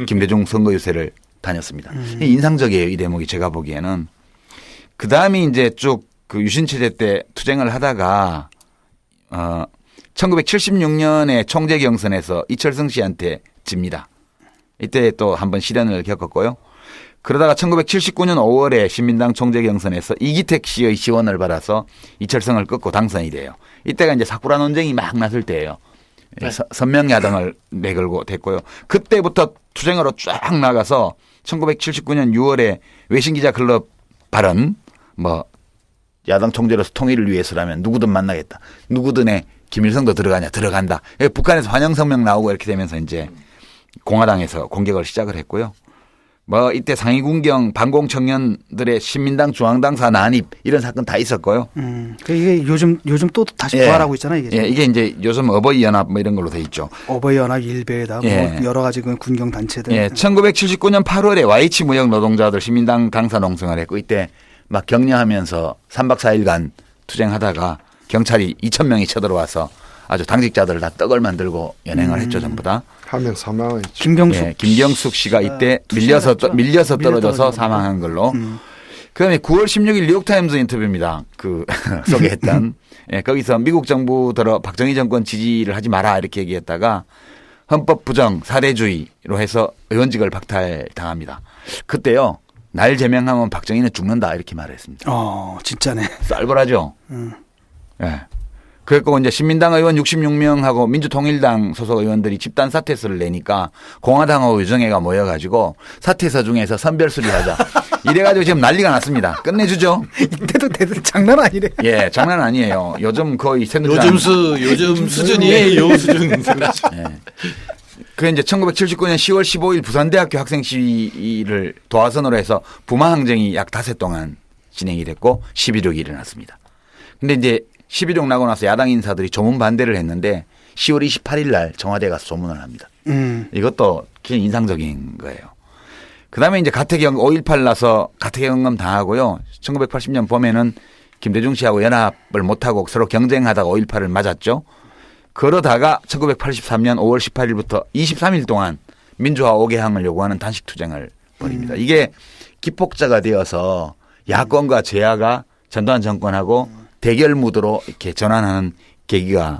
Speaker 2: 김대중 선거 유세를 다녔습니다. 인상적이에요. 이 대목이 제가 보기에는. 그 다음이 이제 쭉 그 유신체제 때 투쟁을 하다가 1976년에 총재 경선에서 이철성 씨한테 집니다. 이때 또 한번 시련을 겪었고요. 그러다가 1979년 5월에 신민당 총재 경선에서 이기택 씨의 지원을 받아서 이철성을 꺾고 당선이 돼요. 이때가 이제 사쿠라 논쟁이 막 났을 때예요. 네. 선명야당을 내걸고 됐고요. 그때부터 투쟁으로 쫙 나가서 1979년 6월에 외신기자 클럽 발언 뭐 야당 총재로서 통일을 위해서라면 누구든 만나겠다. 누구든에 김일성도 들어간다. 북한에서 환영성명 나오고 이렇게 되면서 이제 공화당에서 공격을 시작을 했고요. 뭐 이때 상위군경 반공 청년들의 신민당 중앙당사 난입 이런 사건 다 있었고요.
Speaker 1: 이게 요즘 또 다시 부활하고 있잖아요. 이게.
Speaker 2: 예, 이게 이제 요즘 어버이 연합 뭐 이런 걸로 돼 있죠.
Speaker 1: 어버이 연합 일베다 뭐 여러 가지 군경 단체들.
Speaker 2: 예, 1979년 8월에 YH 무역 노동자들 신민당 당사 농성을 했고 이때 막 격려하면서 3박 4일간 투쟁하다가 경찰이 2,000명이 쳐들어와서 아주 당직자들 다 떡을 만들고 연행을 했죠, 전부 다.
Speaker 3: 한 명 사망했죠.
Speaker 2: 김경숙 씨가 이때 밀려서 떨어져서 사망한 걸로. 그다음에 9월 16일 뉴욕타임즈 인터뷰입니다. 그 소개했던. 예, 거기서 미국 정부 들어 박정희 정권 지지를 하지 마라 이렇게 얘기했다가 헌법 부정 사대주의로 해서 의원직을 박탈당합니다. 그때요. 날 제명하면 박정희는 죽는다 이렇게 말했습니다.
Speaker 1: 진짜네.
Speaker 2: 쌀벌하죠. 예. 그랬고 이제 신민당 의원 66명하고 민주통일당 소속 의원들이 집단 사퇴서를 내니까 공화당하고 유정회가 모여가지고 사퇴서 중에서 선별 수리하자. 이래가지고 지금 난리가 났습니다. 끝내주죠.
Speaker 1: 이때도 장난 아니래.
Speaker 2: 예, 장난 아니에요. 요즘 거의
Speaker 8: 요즘 수준이에요. 수준.
Speaker 2: 예. 그 이제 1979년 10월 15일 부산대학교 학생 시위를 도화선으로 해서 부마항쟁이 약 닷새 동안 진행이 됐고 11.6이 일어났습니다. 근데 이제 11.6 나고 나서 야당 인사들이 조문 반대를 했는데 10월 28일 날 청와대에 가서 조문을 합니다. 이것도 굉장히 인상적인 거예요. 그다음에 이제 가택경 5.18 나서 가택경감 당하고요. 1980년 봄에는 김대중 씨하고 연합을 못하고 서로 경쟁하다가 5.18을 맞았죠. 그러다가 1983년 5월 18일부터 23일 동안 민주화 5개항을 요구하는 단식 투쟁을 벌입니다. 이게 기폭자가 되어서 야권과 제야가 전두환 정권하고 대결 무드로 이렇게 전환하는 계기가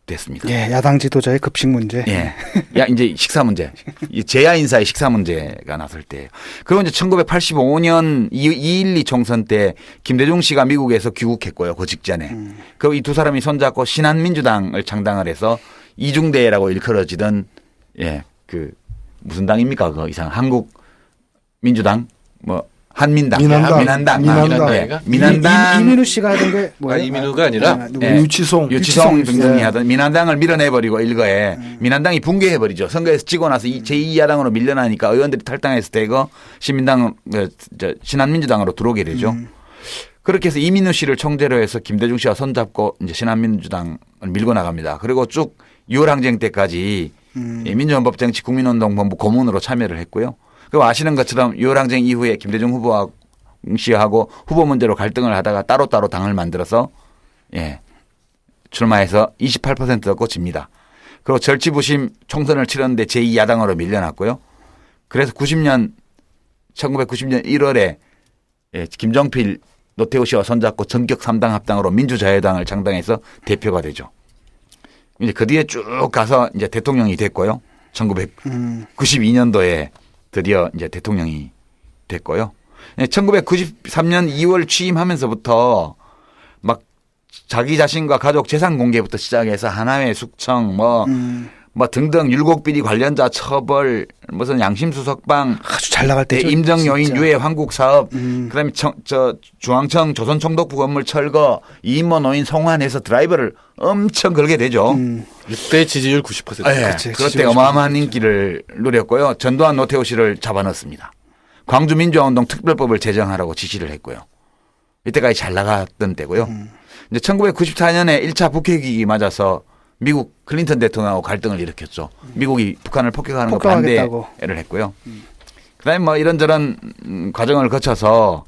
Speaker 2: 됐습니다.
Speaker 1: 예, 야당 지도자의 급식 문제.
Speaker 2: 예. 야, 이제 식사 문제. 이 제야 인사의 식사 문제가 나설 때예요. 그리고 이제 1985년 2.12 총선 때 김대중 씨가 미국에서 귀국했고요. 그 직전에. 그리고 이 두 사람이 손잡고 신한민주당을 창당을 해서 이중대라고 일컬어지던 예, 그 무슨 당입니까? 그 이상 한국민주당 뭐 한민당,
Speaker 3: 민한당.
Speaker 2: 민한당.
Speaker 1: 이민우 씨가 하던 게 뭐예요?
Speaker 8: 이민우가 아니라
Speaker 1: 누구?
Speaker 2: 예.
Speaker 3: 유치송
Speaker 2: 등등이
Speaker 3: 예.
Speaker 2: 하던 민한당을 밀어내버리고 일거에 민한당이 붕괴해버리죠. 선거에서 지고 나서 제2야당으로 밀려나니까 의원들이 탈당해서 대거 신한민주당으로 들어오게 되죠. 그렇게 해서 이민우 씨를 총재로 해서 김대중 씨와 손잡고 이제 신한민주당을 밀고 나갑니다. 그리고 쭉 6월 항쟁 때까지 민주헌법정치 국민운동본부 고문으로 참여를 했고요. 그리고 아시는 것처럼 6월 항쟁 이후에 김대중 후보와 씨하고 후보 문제로 갈등을 하다가 따로따로 당을 만들어서 예, 출마해서 28% 얻고 집니다. 그리고 절치부심 총선을 치렀는데 제2야당으로 밀려났고요. 그래서 1990년 1월에 예, 김정필 노태우 씨와 손잡고 전격 3당 합당으로 민주자유당을 창당해서 대표가 되죠. 이제 그 뒤에 쭉 가서 이제 대통령이 됐고요. 1992년도에 드디어 이제 대통령이 됐고요. 1993년 2월 취임하면서부터 막 자기 자신과 가족 재산 공개부터 시작해서 하나회 숙청 뭐 등등 율곡비리 관련자 처벌 무슨 양심수석방
Speaker 1: 아주 잘 나갈 때죠.
Speaker 2: 임정요인
Speaker 1: 진짜.
Speaker 2: 유해 환국 사업 그다음에 중앙청 조선총독부 건물 철거 이인모 노인 송환해서 드라이버를 엄청 걸게 되죠.
Speaker 8: 이때 지지율 90%.
Speaker 2: 네, 그럴 때 어마어마한 인기를 누렸고요. 전두환 노태우 씨를 잡아넣었습니다. 광주 민주화운동 특별법을 제정하라고 지시를 했고요. 이때까지 잘 나갔던 때고요. 이제 1994년에 1차 북핵위기 맞아서 미국 클린턴 대통령하고 갈등을 일으켰죠. 미국이 북한을 폭격하는 거 반대를 했고요. 그다음에 뭐 이런저런 과정을 거쳐서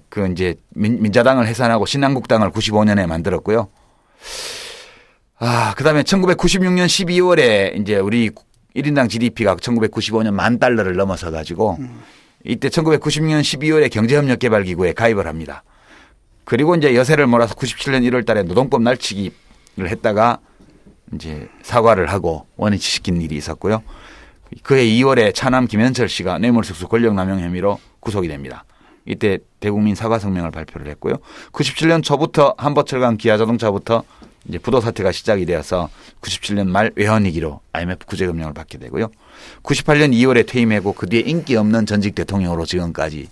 Speaker 2: 그 이제 민자당을 해산하고 신한국당을 95년에 만들었고요. 그다음에 1996년 12월에 이제 우리 1인당 GDP가 1995년 $10,000를 넘어서 가지고 이때 1996년 12월에 경제협력개발기구에 가입을 합니다. 그리고 이제 여세를 몰아서 97년 1월 달에 노동법 날치기를 했다가 이제 사과를 하고 원위치시킨 일이 있었고요. 그해 2월에 차남 김현철 씨가 뇌물수수 권력남용 혐의로 구속이 됩니다. 이때 대국민 사과 성명을 발표를 했고요. 97년 초부터 한보철강 기아자동차부터 이제 부도 사태가 시작이 되어서 97년 말 외환위기로 IMF 구제금융을 받게 되고요. 98년 2월에 퇴임하고 그 뒤에 인기 없는 전직 대통령으로 지금까지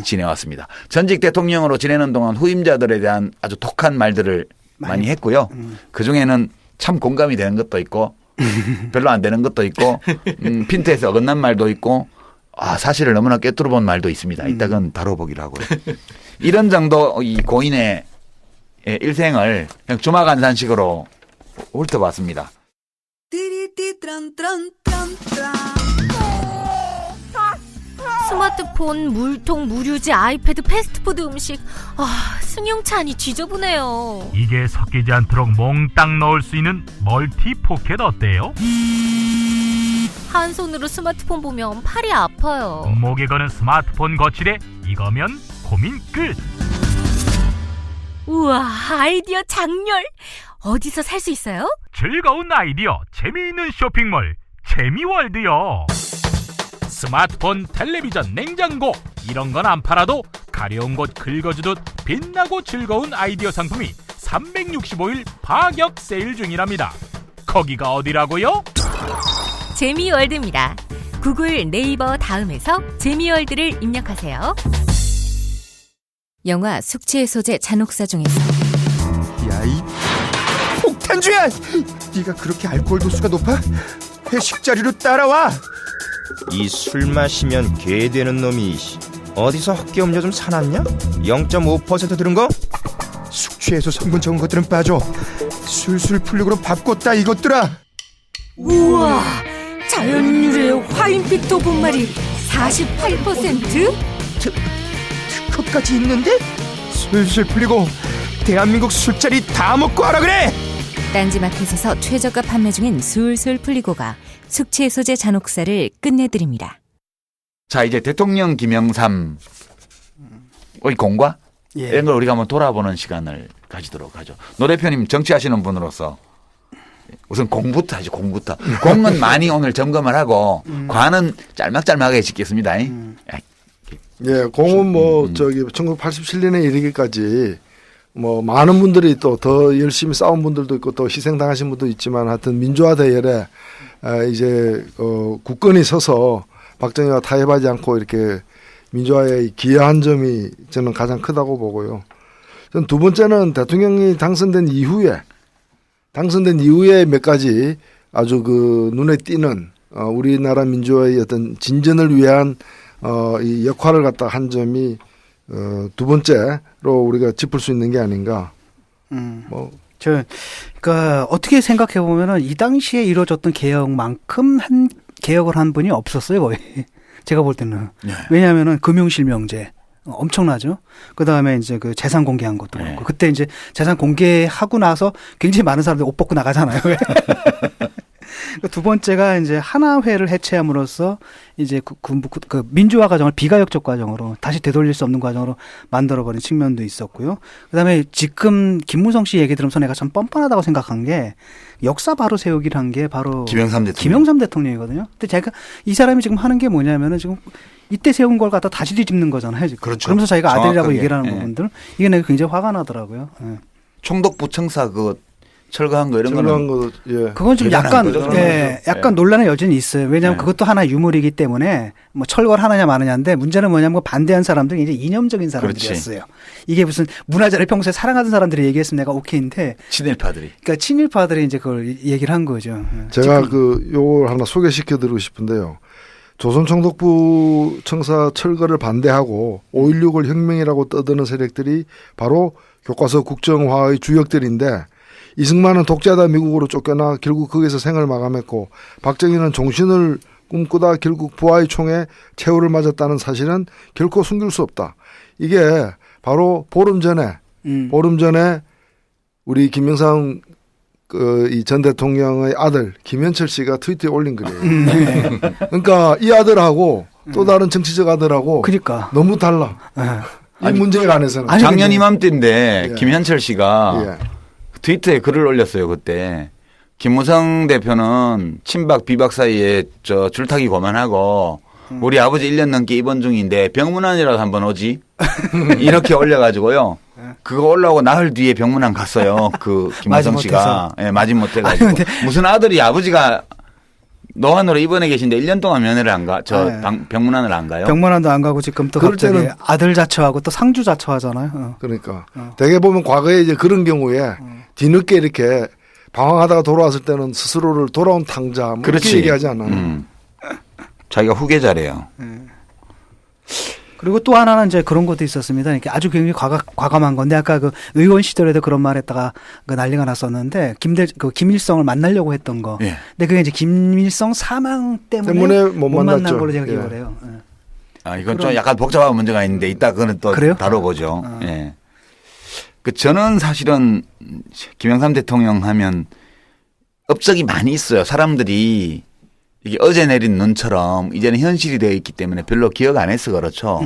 Speaker 2: 지내왔습니다. 전직 대통령으로 지내는 동안 후임자들에 대한 아주 독한 말들을 많이 했고요. 그중에는 참 공감이 되는 것도 있고 별로 안 되는 것도 있고 핀트에서 어긋난 말도 있고 사실을 너무나 꿰뚫어 본 말도 있습니다. 이따건 다뤄보기로 하고요. 이런 정도 이 고인의 일생을 그냥 주마간산식으로 훑어봤습니다.
Speaker 5: 스마트폰, 물통, 무료지, 아이패드, 패스트푸드 음식. 승용차니 지저분해요.
Speaker 11: 이게 섞이지 않도록 몽땅 넣을 수 있는 멀티 포켓 어때요?
Speaker 5: 한 손으로 스마트폰 보면 팔이 아파요.
Speaker 11: 목에 거는 스마트폰 거치대 이거면 고민 끝.
Speaker 5: 우와, 아이디어 장렬. 어디서 살 수 있어요?
Speaker 11: 즐거운 아이디어, 재미있는 쇼핑몰 재미월드요. 스마트폰, 텔레비전, 냉장고 이런 건 안 팔아도 가려운 곳 긁어주듯 빛나고 즐거운 아이디어 상품이 365일 파격 세일 중이랍니다. 거기가 어디라고요?
Speaker 5: 재미월드입니다. 구글, 네이버 다음에서 재미월드를 입력하세요. 영화 숙취해소제 잔혹사 중에서
Speaker 12: 야이 폭탄주야! 네가 그렇게 알코올 도수가 높아? 회식 자리로 따라와! 이 술 마시면 개 되는 놈이 어디서 헛개 음료 좀 사놨냐? 0.5% 들은 거? 숙취해소 성분 적은 것들은 빠져. 술술 풀리고로 바꿨다 이것들아.
Speaker 5: 우와, 자연 유래 화인빛 도분말이 48%?
Speaker 12: 특허까지 있는데? 술술 풀리고 대한민국 술자리 다 먹고 하라 그래.
Speaker 5: 딴지마켓에서 최저가 판매 중인 술술 풀리고가 숙취 소재 잔혹사를 끝내드립니다.
Speaker 2: 자, 이제 대통령 김영삼의 공과
Speaker 1: 예.
Speaker 2: 이런 걸 우리가 한번 돌아보는 시간을 가지도록 하죠. 노 대표님 정치하시는 분으로서 우선 공부터 하죠. 공부터. 공은 많이 오늘 점검을 하고 관은 짤막짤막하게 짓겠습니다.
Speaker 3: 예, 공은 뭐 저기 1987년에 이르기까지 뭐 많은 분들이 또 더 열심히 싸운 분들도 있고 또 희생당하신 분도 있지만 하여튼 민주화 대열에 이제 굳건히 서서 박정희와 타협하지 않고 이렇게 민주화에 기여한 점이 저는 가장 크다고 보고요. 전 두 번째는 대통령이 당선된 이후에 몇 가지 아주 그 눈에 띄는 우리나라 민주화의 어떤 진전을 위한 이 역할을 갖다 한 점이 두 번째로 우리가 짚을 수 있는 게 아닌가.
Speaker 1: 그러니까 어떻게 생각해 보면은 이 당시에 이루어졌던 개혁만큼 개혁을 한 분이 없었어요, 거의. 제가 볼 때는.
Speaker 2: 네.
Speaker 1: 왜냐하면은 금융실명제 엄청나죠. 그 다음에 이제 그 재산 공개한 것도 그렇고. 그때 이제 재산 공개하고 나서 굉장히 많은 사람들이 옷 벗고 나가잖아요. 두 번째가 이제 하나회를 해체함으로써 이제 그 민주화 과정을 비가역적 과정으로 다시 되돌릴 수 없는 과정으로 만들어버린 측면도 있었고요. 그다음에 지금 김무성 씨 얘기 들으면서 내가 참 뻔뻔하다고 생각한 게 역사 바로 세우기란 게 바로 김영삼 대통령이거든요. 근데 제가 이 사람이 지금 하는 게 뭐냐면은 지금 이때 세운 걸 갖다 다시 뒤집는 거잖아요. 지금.
Speaker 2: 그렇죠.
Speaker 1: 그러면서 자기가 아들이라고
Speaker 2: 정확하게.
Speaker 1: 얘기를 하는 부분들 이게 내가 굉장히 화가 나더라고요.
Speaker 2: 총독부 청사 그 철거한 거 이런 거는
Speaker 3: 예.
Speaker 1: 그건 좀 약간 약간 논란의 여지는 있어요. 왜냐하면 그것도 하나 유물이기 때문에 뭐 철거를 하느냐 마느냐인데 문제는 뭐냐면 반대한 사람들이 이제 이념적인 사람들이었어요. 이게 무슨 문화재를 평소에 사랑하던 사람들이 얘기했으면 내가 오케이인데
Speaker 2: 친일파들이.
Speaker 1: 그러니까 친일파들이 이제 그걸 얘기를 한 거죠.
Speaker 3: 제가 요걸 하나 소개시켜드리고 싶은데요. 조선 총독부 청사 철거를 반대하고 5.16을 혁명이라고 떠드는 세력들이 바로 교과서 국정화의 주역들인데 이승만은 독재하다 미국으로 쫓겨나 결국 거기서 생을 마감했고 박정희는 종신을 꿈꾸다 결국 부하의 총에 최후를 맞았다는 사실은 결코 숨길 수 없다. 이게 바로 보름 전에 우리 김영삼 이 전 대통령의 아들 김현철 씨가 트위터에 올린 글이에요. 그러니까 이 아들하고 또 다른 정치적 아들하고 너무 달라. 이 문제에 관해서는.
Speaker 2: 작년 이맘때인데 김현철 씨가 트위터에 글을 올렸어요. 그때 김무성 대표는 친박 비박 사이에 저 줄타기 그만하고 우리 아버지 1년 넘게 입원 중인데 병문안이라도 한번 오지 이렇게 올려가지고요. 그거 올라오고 나흘 뒤에 병문안 갔어요. 그 김무성 씨가 마지못해가지고 무슨 아들이 아버지가 노안으로 입원해 계신데 1년 동안 면회를 안 가. 병문안을 안 가요.
Speaker 1: 병문안도 안 가고 지금 또 갑자기 아들 자처하고 또 상주 자처하잖아요.
Speaker 3: 그러니까 대개 보면 과거에 이제 그런 경우에 뒤늦게 이렇게 방황하다가 돌아왔을 때는 스스로를 돌아온 탕자 뭐 이렇게 얘기하지 않아요.
Speaker 2: 자기가 후계자래요.
Speaker 1: 그리고 또 하나는 이제 그런 것도 있었습니다. 이렇게 아주 굉장히 과감한 건데 아까 그 의원 시절에도 그런 말했다가 그 난리가 났었는데 김일성을 만나려고 했던 거. 근데 그게 이제 김일성 사망 때문에 못 만난 걸로 제가 기억을 해요.
Speaker 2: 이건 좀 약간 복잡한 문제가 있는데 이따 그거는 또 다뤄보죠. 저는 사실은 김영삼 대통령 하면 업적이 많이 있어요. 사람들이 이게 어제 내린 눈처럼 이제는 현실이 되어 있기 때문에 별로 기억 안 해서 그렇죠.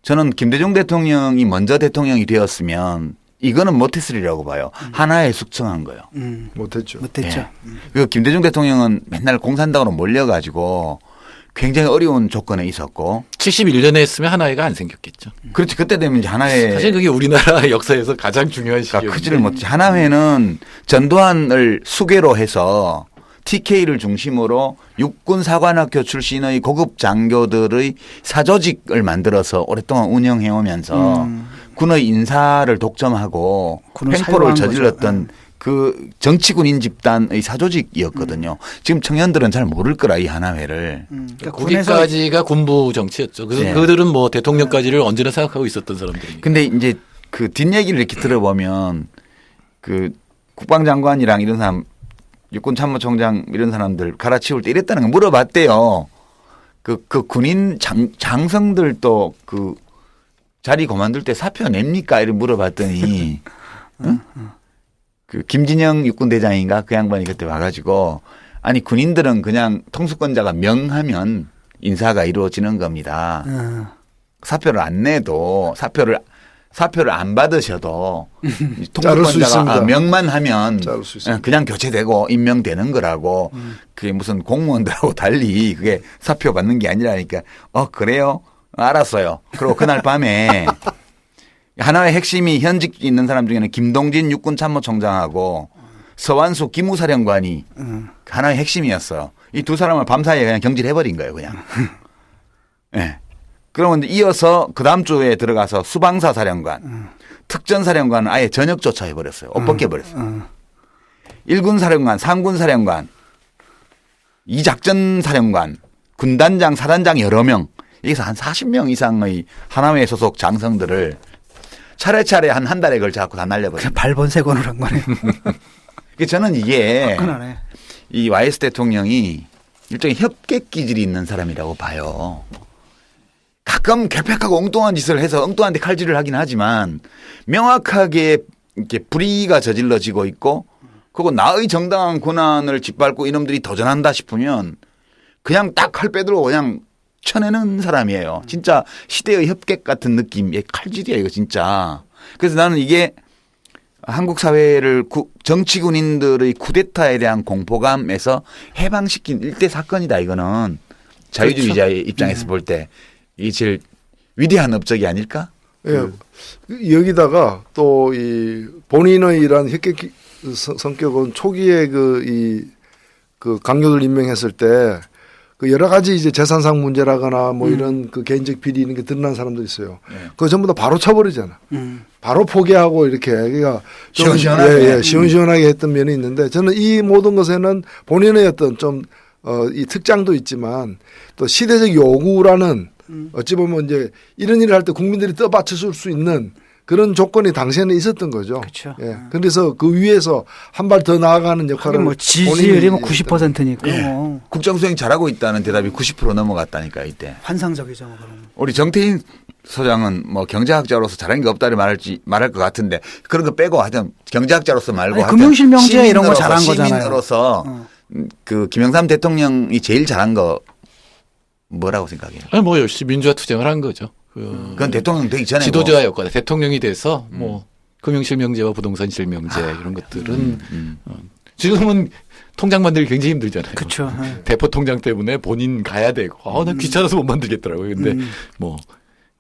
Speaker 2: 저는 김대중 대통령이 먼저 대통령이 되었으면 이거는 못했으리라고 봐요. 하나에 숙청한 거예요.
Speaker 3: 못했죠.
Speaker 2: 그 김대중 대통령은 맨날 공산당으로 몰려가지고 굉장히 어려운 조건에 있었고
Speaker 8: 71년에 했으면 하나회가 안 생겼겠죠.
Speaker 2: 그렇지. 그때 되면 이제 하나회
Speaker 8: 사실 그게 우리나라 역사에서 가장 중요한 시기였는데
Speaker 2: 크지를 못해. 하나회는 전두환을 수괴로 해서 TK를 중심으로 육군 사관학교 출신의 고급 장교들의 사조직을 만들어서 오랫동안 운영해 오면서 군의 인사를 독점하고 횡포를 저질렀던 그 정치군인 집단의 사조직이었거든요. 지금 청년들은 잘 모를 거라 이 하나회를.
Speaker 8: 거기까지가 군부 정치였죠. 그래서 그들은 뭐 대통령까지를 언제나 생각하고 있었던 사람들이니까.
Speaker 2: 근데 이제 그 뒷얘기를 이렇게 들어보면 그 국방장관이랑 이런 사람 육군참모총장 이런 사람들 갈아치울 때 이랬다는 거 물어봤대요. 그 군인 장성들도 그 자리 그만둘 때 사표 냅니까? 이렇게 물어봤더니 그 김진영 육군대장인가 그 양반이 그때 와가지고 아니 군인들은 그냥 통수권자가 명하면 인사가 이루어지는 겁니다. 사표를 안 내도 사표를 안 받으셔도 통수권자가 명만 하면 그냥 교체되고 임명되는 거라고 그게 무슨 공무원들하고 달리 그게 사표 받는 게 아니라니까 그래요? 알았어요. 그리고 그날 밤에 하나의 핵심이 현직 있는 사람 중에는 김동진 육군참모총장하고 서완수 기무사령관이 하나의 핵심이었어요. 이 두 사람을 밤사이에 그냥 경질해버린 거예요. 그냥. 네. 그러면 이어서 그 다음 주에 들어가서 수방사 사령관, 특전사령관은 아예 전역조차 해버렸어요. 옷 벗겨버렸어요. 1군 사령관, 3군 사령관, 2작전 사령관, 군단장, 사단장 여러 명, 여기서 한 40명 이상의 하나회 소속 장성들을 차례차례 한 달에 걸쳐 갖고 다 날려버려요.
Speaker 1: 발본색원을 한 거네요.
Speaker 2: 저는 이게
Speaker 1: 화끈하네.
Speaker 2: 이 YS 대통령이 일종의 협객 기질이 있는 사람이라고 봐요. 가끔 개팩하고 엉뚱한 짓을 해서 엉뚱한 데 칼질을 하긴 하지만 명확하게 이렇게 불의가 저질러지고 있고 그리고 나의 정당한 권한을 짓밟고 이놈들이 도전한다 싶으면 그냥 딱 칼 빼들고 그냥 쳐내는 사람이에요. 진짜 시대의 협객 같은 느낌의 칼질이에요, 이거 진짜. 그래서 나는 이게 한국 사회를 정치군인들의 쿠데타에 대한 공포감에서 해방시킨 일대 사건이다, 이거는. 자유주의자의
Speaker 3: 그렇죠.
Speaker 2: 입장에서 볼 때 이게 제일 위대한 업적이 아닐까?
Speaker 3: 예. 여기다가 또 이 본인의 이런 협객 성격은 초기에 그 강요들 임명했을 때 그 여러 가지 이제 재산상 문제라거나 뭐 이런 그 개인적 비리 이런 게 드러난 사람도 있어요. 그거 전부 다 바로 쳐버리잖아. 바로 포기하고 이렇게 그러니까
Speaker 2: 시원시원하게
Speaker 3: 시원시원하게 했던 면이 있는데 저는 이 모든 것에는 본인의 어떤 좀 이 특장도 있지만 또 시대적 요구라는 어찌 보면 이제 이런 일을 할 때 국민들이 떠받칠 수 있는 그런 조건이 당시에는 있었던 거죠.
Speaker 1: 그렇죠.
Speaker 3: 예. 그래서 그 위에서 한 발 더 나아가는 역할을
Speaker 1: 뭐 지지율이 뭐 90%니까
Speaker 2: 예.
Speaker 1: 뭐.
Speaker 2: 국정수행 잘하고 있다는 대답이 90% 넘어갔다니까 이때.
Speaker 1: 환상적이죠. 뭐 그럼.
Speaker 2: 우리 정태인 소장은 뭐 경제학자로서 잘한 게 없다를 말할 것 같은데 그런 거 빼고 하여튼 경제학자로서 말고
Speaker 1: 금융실명제 이런 거 잘한 거잖아요.
Speaker 2: 시민으로서 그 김영삼 대통령이 제일 잘한 거 뭐라고 생각해요?
Speaker 8: 아니 뭐 열심히 민주화 투쟁을 한 거죠.
Speaker 2: 그건 대통령 되기 전에
Speaker 8: 지도자 여건 대통령이 돼서 뭐 금융실명제와 부동산 실명제 이런 것들은 지금은 통장 만들기 굉장히 힘들잖아요.
Speaker 1: 그렇죠.
Speaker 8: 대포 통장 때문에 본인 가야 되고 나 귀찮아서 못 만들겠더라고요. 근데 뭐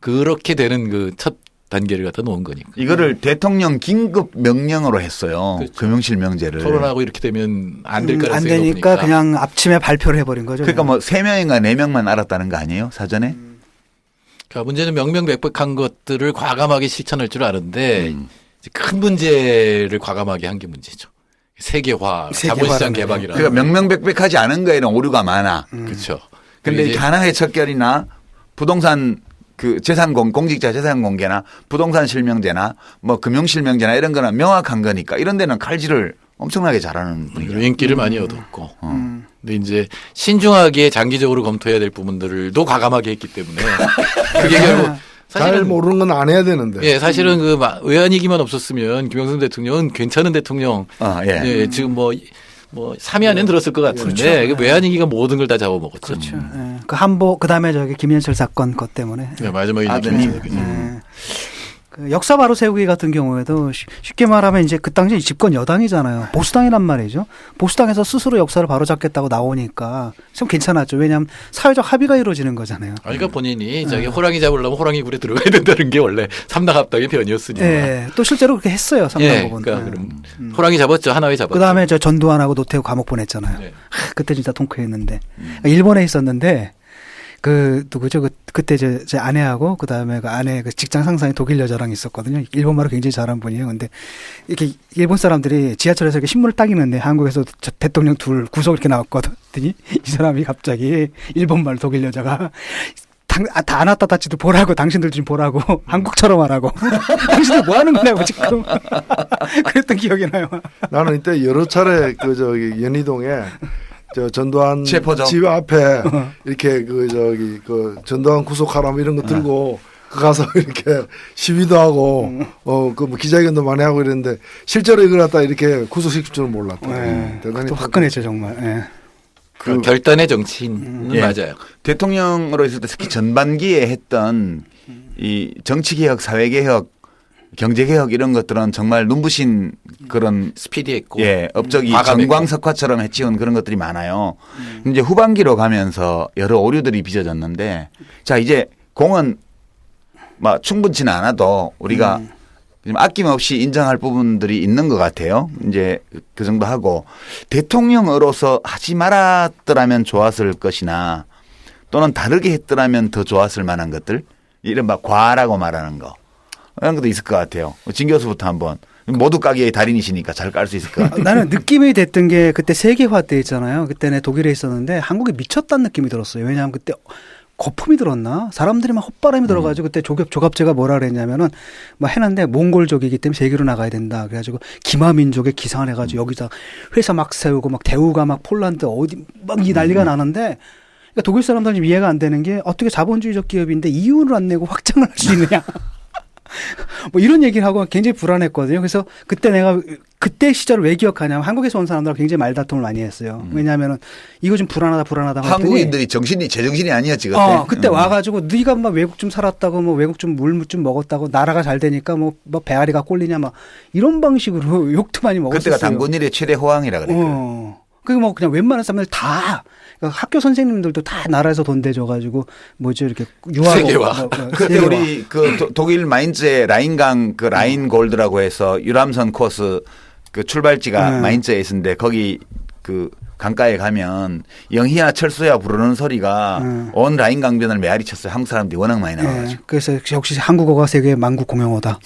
Speaker 8: 그렇게 되는 그 첫 단계를 갖다 놓은 거니까.
Speaker 2: 이거를 대통령 긴급 명령으로 했어요.
Speaker 8: 그렇죠.
Speaker 2: 금융실명제를.
Speaker 8: 토론하고 이렇게 되면 안 될 거라는
Speaker 1: 안
Speaker 8: 생각이
Speaker 1: 되니까
Speaker 8: 보니까.
Speaker 1: 그냥 앞침에 발표를 해버린 거죠.
Speaker 2: 그러니까 뭐 3명인가 4명만 알았다는 거 아니에요? 사전에?
Speaker 8: 그러니까 문제는 명명백백한 것들을 과감하게 실천할 줄 아는데 이제 큰 문제를 과감하게 한 게 문제죠. 세계화, 자본시장 개방이라.
Speaker 2: 그러니까 명명백백하지 않은 거에는 오류가 많아.
Speaker 8: 그렇죠.
Speaker 2: 근데 하나의 척결이나 부동산 그 공직자 재산 공개나 부동산 실명제나 뭐 금융 실명제나 이런 거는 명확한 거니까 이런 데는 칼질을 엄청나게 잘하는 분이에요.
Speaker 8: 인기를 많이 얻었고. 근데 이제 신중하게 장기적으로 검토해야 될 부분들도 과감하게 했기 때문에 그게 결국
Speaker 3: 잘 모르는 건 안 해야 되는데.
Speaker 8: 예, 사실은 그 외환위기만 없었으면 김영삼 대통령은 괜찮은 대통령. 예, 지금 뭐 3위 안에 들었을 것 같은데
Speaker 1: 그렇죠.
Speaker 8: 외환위기가 모든 걸 다 잡아먹었죠.
Speaker 1: 그렇죠. 예. 그 한보 그다음에 저기 김현철 사건 것 때문에.
Speaker 8: 네, 마지막에
Speaker 1: 아드님. 그 역사 바로 세우기 같은 경우에도 쉽게 말하면 이제 그 당시 집권 여당이잖아요. 보수당이란 말이죠. 보수당에서 스스로 역사를 바로 잡겠다고 나오니까 좀 괜찮았죠. 왜냐하면 사회적 합의가 이루어지는 거잖아요.
Speaker 8: 그러니까 본인이 저기 호랑이 잡으려면 호랑이 굴에 들어가야 된다는 게 원래 삼당합당의 변이었으니까.
Speaker 1: 네, 또 실제로 그렇게 했어요. 상당부분.
Speaker 8: 그러니까 그럼 호랑이 잡았죠. 하나회 잡았죠.
Speaker 1: 그다음에 저 전두환하고 노태우 감옥 보냈잖아요.
Speaker 8: 네.
Speaker 1: 그때 진짜 통쾌했는데 일본에 있었는데 그 누구죠? 그때 제 아내하고 그다음에 그 아내 그 직장 상사인 독일 여자랑 있었거든요. 일본말을 굉장히 잘하는 분이에요. 근데 이렇게 일본 사람들이 지하철에서 이렇게 신문을 딱 읽는데 한국에서 저 대통령 둘 구속 이렇게 나왔거든요. 이 사람이 갑자기 일본말 독일 여자가 다 안 왔다 다치도 보라고 당신들 좀 보라고 한국처럼 하라고 당신들 뭐 하는 거냐고 지금 그랬던 기억이 나요.
Speaker 3: 나는 이때 여러 차례 그 저기 연희동에 저 전두환
Speaker 2: 체포죠.
Speaker 3: 집 앞에 이렇게 그 전두환 구속하라 뭐 이런 거 들고 가서 이렇게 시위도 하고 그 뭐 기자회견도 많이 하고 이랬는데 실제로 이걸 갖다 이렇게 구속시킬 줄은 몰랐다.
Speaker 1: 네.
Speaker 3: 대단히
Speaker 1: 또 화끈했죠 정말. 네.
Speaker 8: 그 결단의 정치인
Speaker 2: 예.
Speaker 8: 맞아요.
Speaker 2: 대통령으로 있을 때 특히 전반기에 했던 이 정치개혁, 사회개혁, 경제개혁 이런 것들은 정말 눈부신 그런
Speaker 8: 스피디했고
Speaker 2: 예, 업적이
Speaker 8: 과감했고.
Speaker 2: 전광석화처럼 해치운 그런 것들이 많아요. 이제 후반기로 가면서 여러 오류들이 빚어졌는데 자 이제 공은 막 충분치는 않아도 우리가 좀 아낌없이 인정할 부분들이 있는 것 같아요. 이제 그 정도 하고 대통령으로서 하지 말았더라면 좋았을 것이나 또는 다르게 했더라면 더 좋았을 만한 것들 이른바 과라고 말하는 거 이런 것도 있을 것 같아요. 진 교수부터 한번 모두 까기의 달인이시니까 잘 깔 수 있을 것 같아요.
Speaker 1: 나는 느낌이 됐던 게 그때 세계화 때 있잖아요. 그때는 독일에 있었는데 한국에 미쳤다는 느낌이 들었어요. 왜냐하면 그때 거품이 들었나? 사람들이 막 헛바람이 들어가지고 그때 조갑제가 뭐라 그랬냐면은 막 해놨는데 몽골족이기 때문에 세계로 나가야 된다. 그래가지고 기마민족의 기상을 해가지고 여기다 회사 막 세우고 막 대우가 막 폴란드 어디 막 이 난리가 나는데 그러니까 독일 사람들은 이해가 안 되는 게 어떻게 자본주의적 기업인데 이윤을 안 내고 확장을 할 수 있느냐. 뭐 이런 얘기를 하고 굉장히 불안했거든요. 그래서 그때 내가 그때 시절을 왜 기억하냐면 한국에서 온 사람들하고 굉장히 말다툼을 많이 했어요. 왜냐하면은 이거 좀 불안하다.
Speaker 2: 한국인들이 제정신이 아니었지 그때.
Speaker 1: 그때 와가지고 네가 막 외국 좀 살았다고 뭐 외국 좀 물 좀 먹었다고 나라가 잘 되니까 뭐 배앓이가 꼴리냐 막 이런 방식으로 욕도 많이 먹었어요.
Speaker 2: 그때가 단군일의 최대 호황이라 그랬거든요.
Speaker 1: 그게 뭐 그냥 웬만한 사람들 다 그러니까 학교 선생님들도 다 나라에서 돈 대줘가지고 뭐죠 이렇게 유학을
Speaker 8: 세계화.
Speaker 2: 그때 우리 그 독일 마인츠의 라인강 그 라인 골드라고 해서 유람선 코스 그 출발지가 마인츠에 있는데 거기 그 강가에 가면 영희야 철수야 부르는 소리가 온 라인 강변을 메아리 쳤어요. 한국 사람들이 워낙 많이 나와가지고.
Speaker 1: 그래서 역시 한국어가 세계의 만국 공용어다.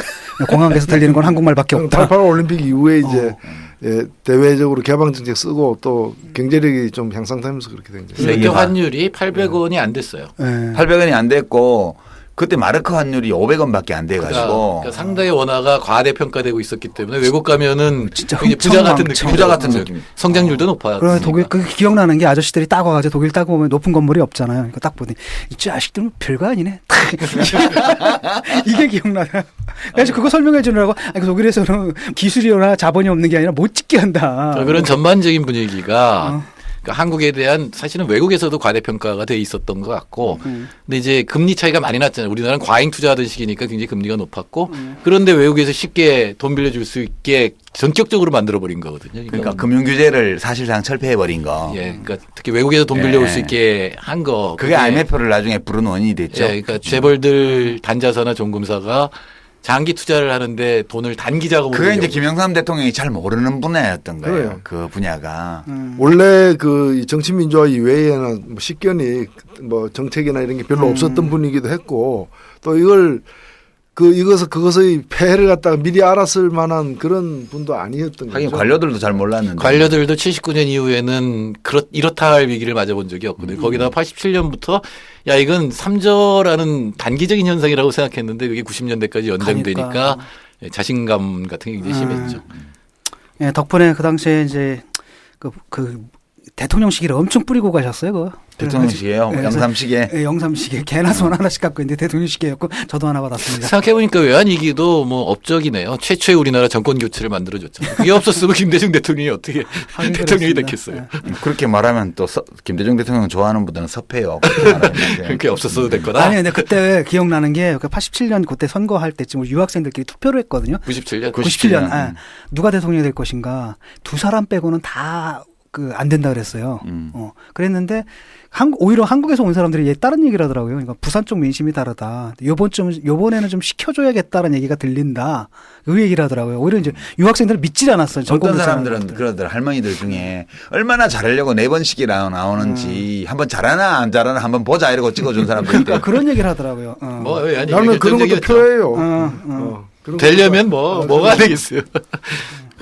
Speaker 1: 공항에서 들리는 건 한국말밖에 없다.
Speaker 3: 88 올림픽 이후에 이제 예, 대외적으로 개방 정책 쓰고 또 경제력이 좀 향상되면서 그렇게 된 거죠.
Speaker 8: 세계 환율이 800원이 안 됐어요.
Speaker 2: 800원이 안 됐고 그때 마르크 환율이 500원밖에 안 돼가지고
Speaker 8: 그러니까 상당히 원화가 과대평가되고 있었기 때문에 외국 가면은
Speaker 1: 진짜
Speaker 8: 굉장히 부자 같은 느낌. 성장률도 높아요.
Speaker 1: 그래 독일 그 기억나는 게 아저씨들이 따고 와가지고 독일 따고 보면 높은 건물이 없잖아요. 그러니까 딱 보니 이 자식들은 별거 아니네. 이게 기억나요. 그래서 그거 설명해 주느라고 그 독일에서는 기술이나 자본이 없는 게 아니라 못 짓게 한다.
Speaker 8: 그런 전반적인 분위기가 그러니까 한국에 대한 사실은 외국에서도 과대평가가 돼 있었던 것 같고 근데 이제 금리 차이가 많이 났잖아요. 우리나라는 과잉 투자하던 시기니까 굉장히 금리가 높았고 그런데 외국에서 쉽게 돈 빌려줄 수 있게 전격적으로 만들어버린 거거든요.
Speaker 2: 그러니까 금융규제를 사실상 철폐해버린 거.
Speaker 8: 예, 그러니까 특히 외국에서 돈 빌려올 수 있게 한 거.
Speaker 2: 그게 IMF를 나중에 부른 원인이 됐죠.
Speaker 8: 예, 그러니까 재벌들 단자사나 종금사가 장기 투자를 하는데 돈을 단기 자금으로.
Speaker 2: 그게 이제 김영삼 대통령이 잘 모르는 분야였던 거예요. 그래요. 그 분야가.
Speaker 3: 원래 그 정치민주화 이외에는 뭐 식견이 뭐 정책이나 이런 게 별로 없었던 분이기도 했고 또 그것의 폐해를 갖다가 미리 알았을 만한 그런 분도 아니었던 거죠.
Speaker 2: 하긴 관료들도 잘 몰랐는데.
Speaker 8: 관료들도 79년 이후에는 이렇다 할 위기를 맞아본 적이 없거든요. 거기다가 87년부터 야 이건 삼저라는 단기적인 현상이라고 생각했는데 그게 90년대까지 연장되니까 자신감 같은 게 굉장히 심했죠.
Speaker 1: 예, 덕분에 그 당시에 이제 그 대통령 시계를 엄청 뿌리고 가셨어요. 그거.
Speaker 2: 대통령 시계요? 영삼시계?
Speaker 1: 네, 영삼시계. 개나 손 하나씩 갖고 있는데 대통령 시계였고 저도 하나 받았습니다.
Speaker 8: 생각해보니까 외환위기도 뭐 업적이네요. 최초의 우리나라 정권 교체를 만들어줬잖아요. 그게 없었으면 김대중 대통령이 어떻게 대통령이 됐겠어요.
Speaker 2: 그렇게 말하면 또 김대중 대통령 좋아하는 분들은 섭해요.
Speaker 8: 그렇게 없었어도 됐거나.
Speaker 1: 아니 근데 그때 기억나는 게 87년 그때 선거할 때쯤 우리 유학생들끼리 투표를 했거든요.
Speaker 8: 97년.
Speaker 1: 누가 대통령이 될 것인가. 두 사람 빼고는 다 안 된다 그랬어요. 그랬는데 오히려 한국에서 온 사람들이 다른 얘기를 하더라고요. 그러니까 부산 쪽 민심이 다르다. 요번에는 좀 시켜줘야겠다는 얘기가 들린다. 그 얘기를 하더라고요. 오히려 이제 유학생들은 믿질 않았어요.
Speaker 2: 어떤 사람들은 그러더라. 할머니들 중에 얼마나 잘하려고 4번씩이 나오는지 한번 잘하나 안 잘하나 한번 보자 이러고 찍어준 사람들.
Speaker 1: 그러니까 그런 얘기를 하더라고요.
Speaker 3: 나는 그런 것도 표해요.
Speaker 8: 되려면 뭐가 되겠어요.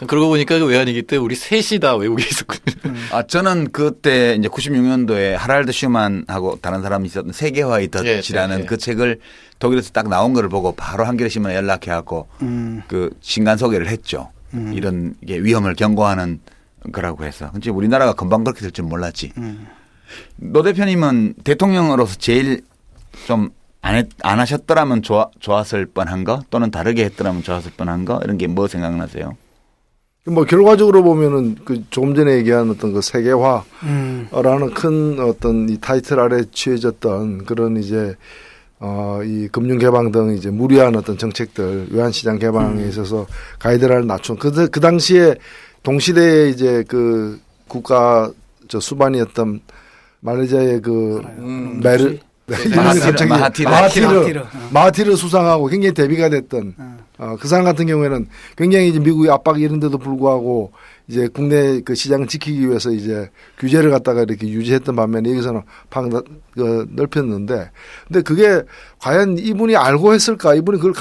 Speaker 8: 그러고 보니까 그 외환위기 때 우리 셋이 다 외국에 있었거든요.
Speaker 2: 저는 그때 이제 96년도에 하랄드 슈만하고 다른 사람이 있었던 세계화의 덫이라는 그 책을 독일에서 딱 나온 거를 보고 바로 한겨레신문에 연락해갖고 그 신간 소개를 했죠. 이런 게 위험을 경고하는 거라고 해서. 근데 우리나라가 금방 그렇게 될 줄 몰랐지. 노 대표님은 대통령으로서 제일 좀 안 하셨더라면 좋았을 뻔한 거 또는 다르게 했더라면 좋았을 뻔한 거 이런 게 뭐 생각나세요?
Speaker 3: 뭐 결과적으로 보면은 그 조금 전에 얘기한 어떤 그 세계화라는 큰 어떤 이 타이틀 아래 취해졌던 그런 이제 이 금융 개방 등 이제 무리한 어떤 정책들 외환시장 개방에 있어서 가이드라인을 낮춘 그 당시에 동시대에 이제 그 국가 수반이었던 말레이시아의 그 마하티르 수상하고 굉장히 대비가 됐던 그 사람 같은 경우에는 굉장히 이제 미국의 압박이 이런데도 불구하고 이제 국내 그 시장을 지키기 위해서 이제 규제를 갖다가 이렇게 유지했던 반면에 여기서는 넓혔는데 근데 그게 과연 이분이 알고 했을까? 이분이 그걸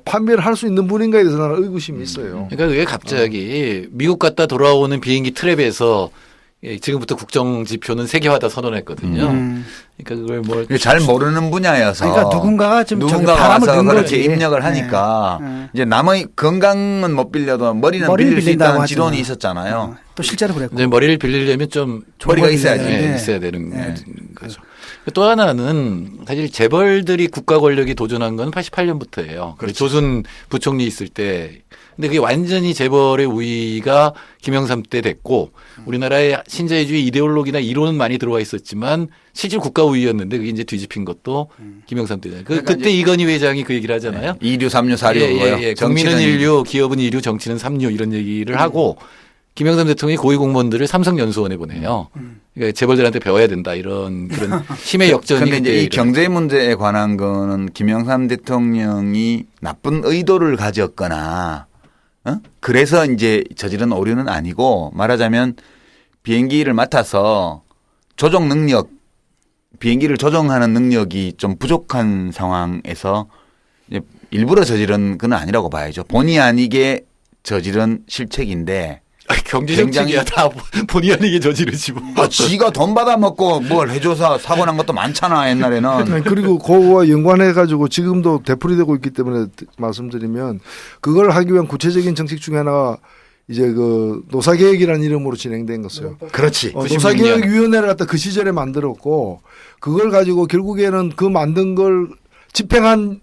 Speaker 3: 판별을 할 수 있는 분인가에 대해서 나는 의구심이 있어요.
Speaker 8: 그러니까 그게 갑자기 미국 갔다 돌아오는 비행기 트랩에서 지금부터 국정 지표는 세계화다 선언했거든요. 그러니까 그걸
Speaker 2: 잘 모르는 분야여서
Speaker 1: 그러니까 누군가가
Speaker 2: 바람을 넣은 그렇게 입력을 하니까 이제 남의 건강은 못 빌려도 머리는 빌릴 수 있다는 지론이 있었잖아요.
Speaker 1: 또 실제로 그랬고.
Speaker 8: 근데 머리를 빌리려면 좀
Speaker 2: 머리가 있어야지.
Speaker 8: 있어야 되는 거죠. 또 하나는 사실 재벌들이 국가 권력이 도전한 건 88년부터예요. 그렇죠. 조순 부총리 있을 때. 근데 그게 완전히 재벌의 우위가 김영삼 때 됐고 우리나라의 신자유주의 이데올로기나 이론은 많이 들어와 있었지만 실질 국가 우위였는데 그게 이제 뒤집힌 것도 김영삼 때잖아요. 그때 이건희 회장이 그 얘기를 하잖아요.
Speaker 2: 2류, 3류, 4류.
Speaker 8: 국민은 1류, 기업은 2류, 정치는 3류 이런 얘기를 하고 김영삼 대통령이 고위공무원들을 삼성연수원에 보내요. 그러니까 재벌들한테 배워야 된다 이런 그런 힘의 역전이.
Speaker 2: 그런데 이제 이 경제 문제에 관한 거는 김영삼 대통령이 나쁜 의도를 가졌거나 그래서 이제 저지른 오류는 아니고 말하자면 비행기를 맡아서 조종 능력, 비행기를 조종하는 능력이 좀 부족한 상황에서 이제 일부러 저지른 건 아니라고 봐야죠. 본의 아니게 저지른 실책인데.
Speaker 8: 경제 정책이야 다 본의 아니게 저지르지 뭐.
Speaker 2: 지가 돈 받아 먹고 뭘 해줘서 사고 난 것도 많잖아 옛날에는.
Speaker 3: 그리고 그거와 연관해 가지고 지금도 되풀이되고 있기 때문에 말씀드리면 그걸 하기 위한 구체적인 정책 중에 하나가 이제 그 노사개혁이라는 이름으로 진행된 것이요.
Speaker 2: 그렇지.
Speaker 3: 노사개혁위원회를 갖다 그 시절에 만들었고 그걸 가지고 결국에는 그 만든 걸 집행한.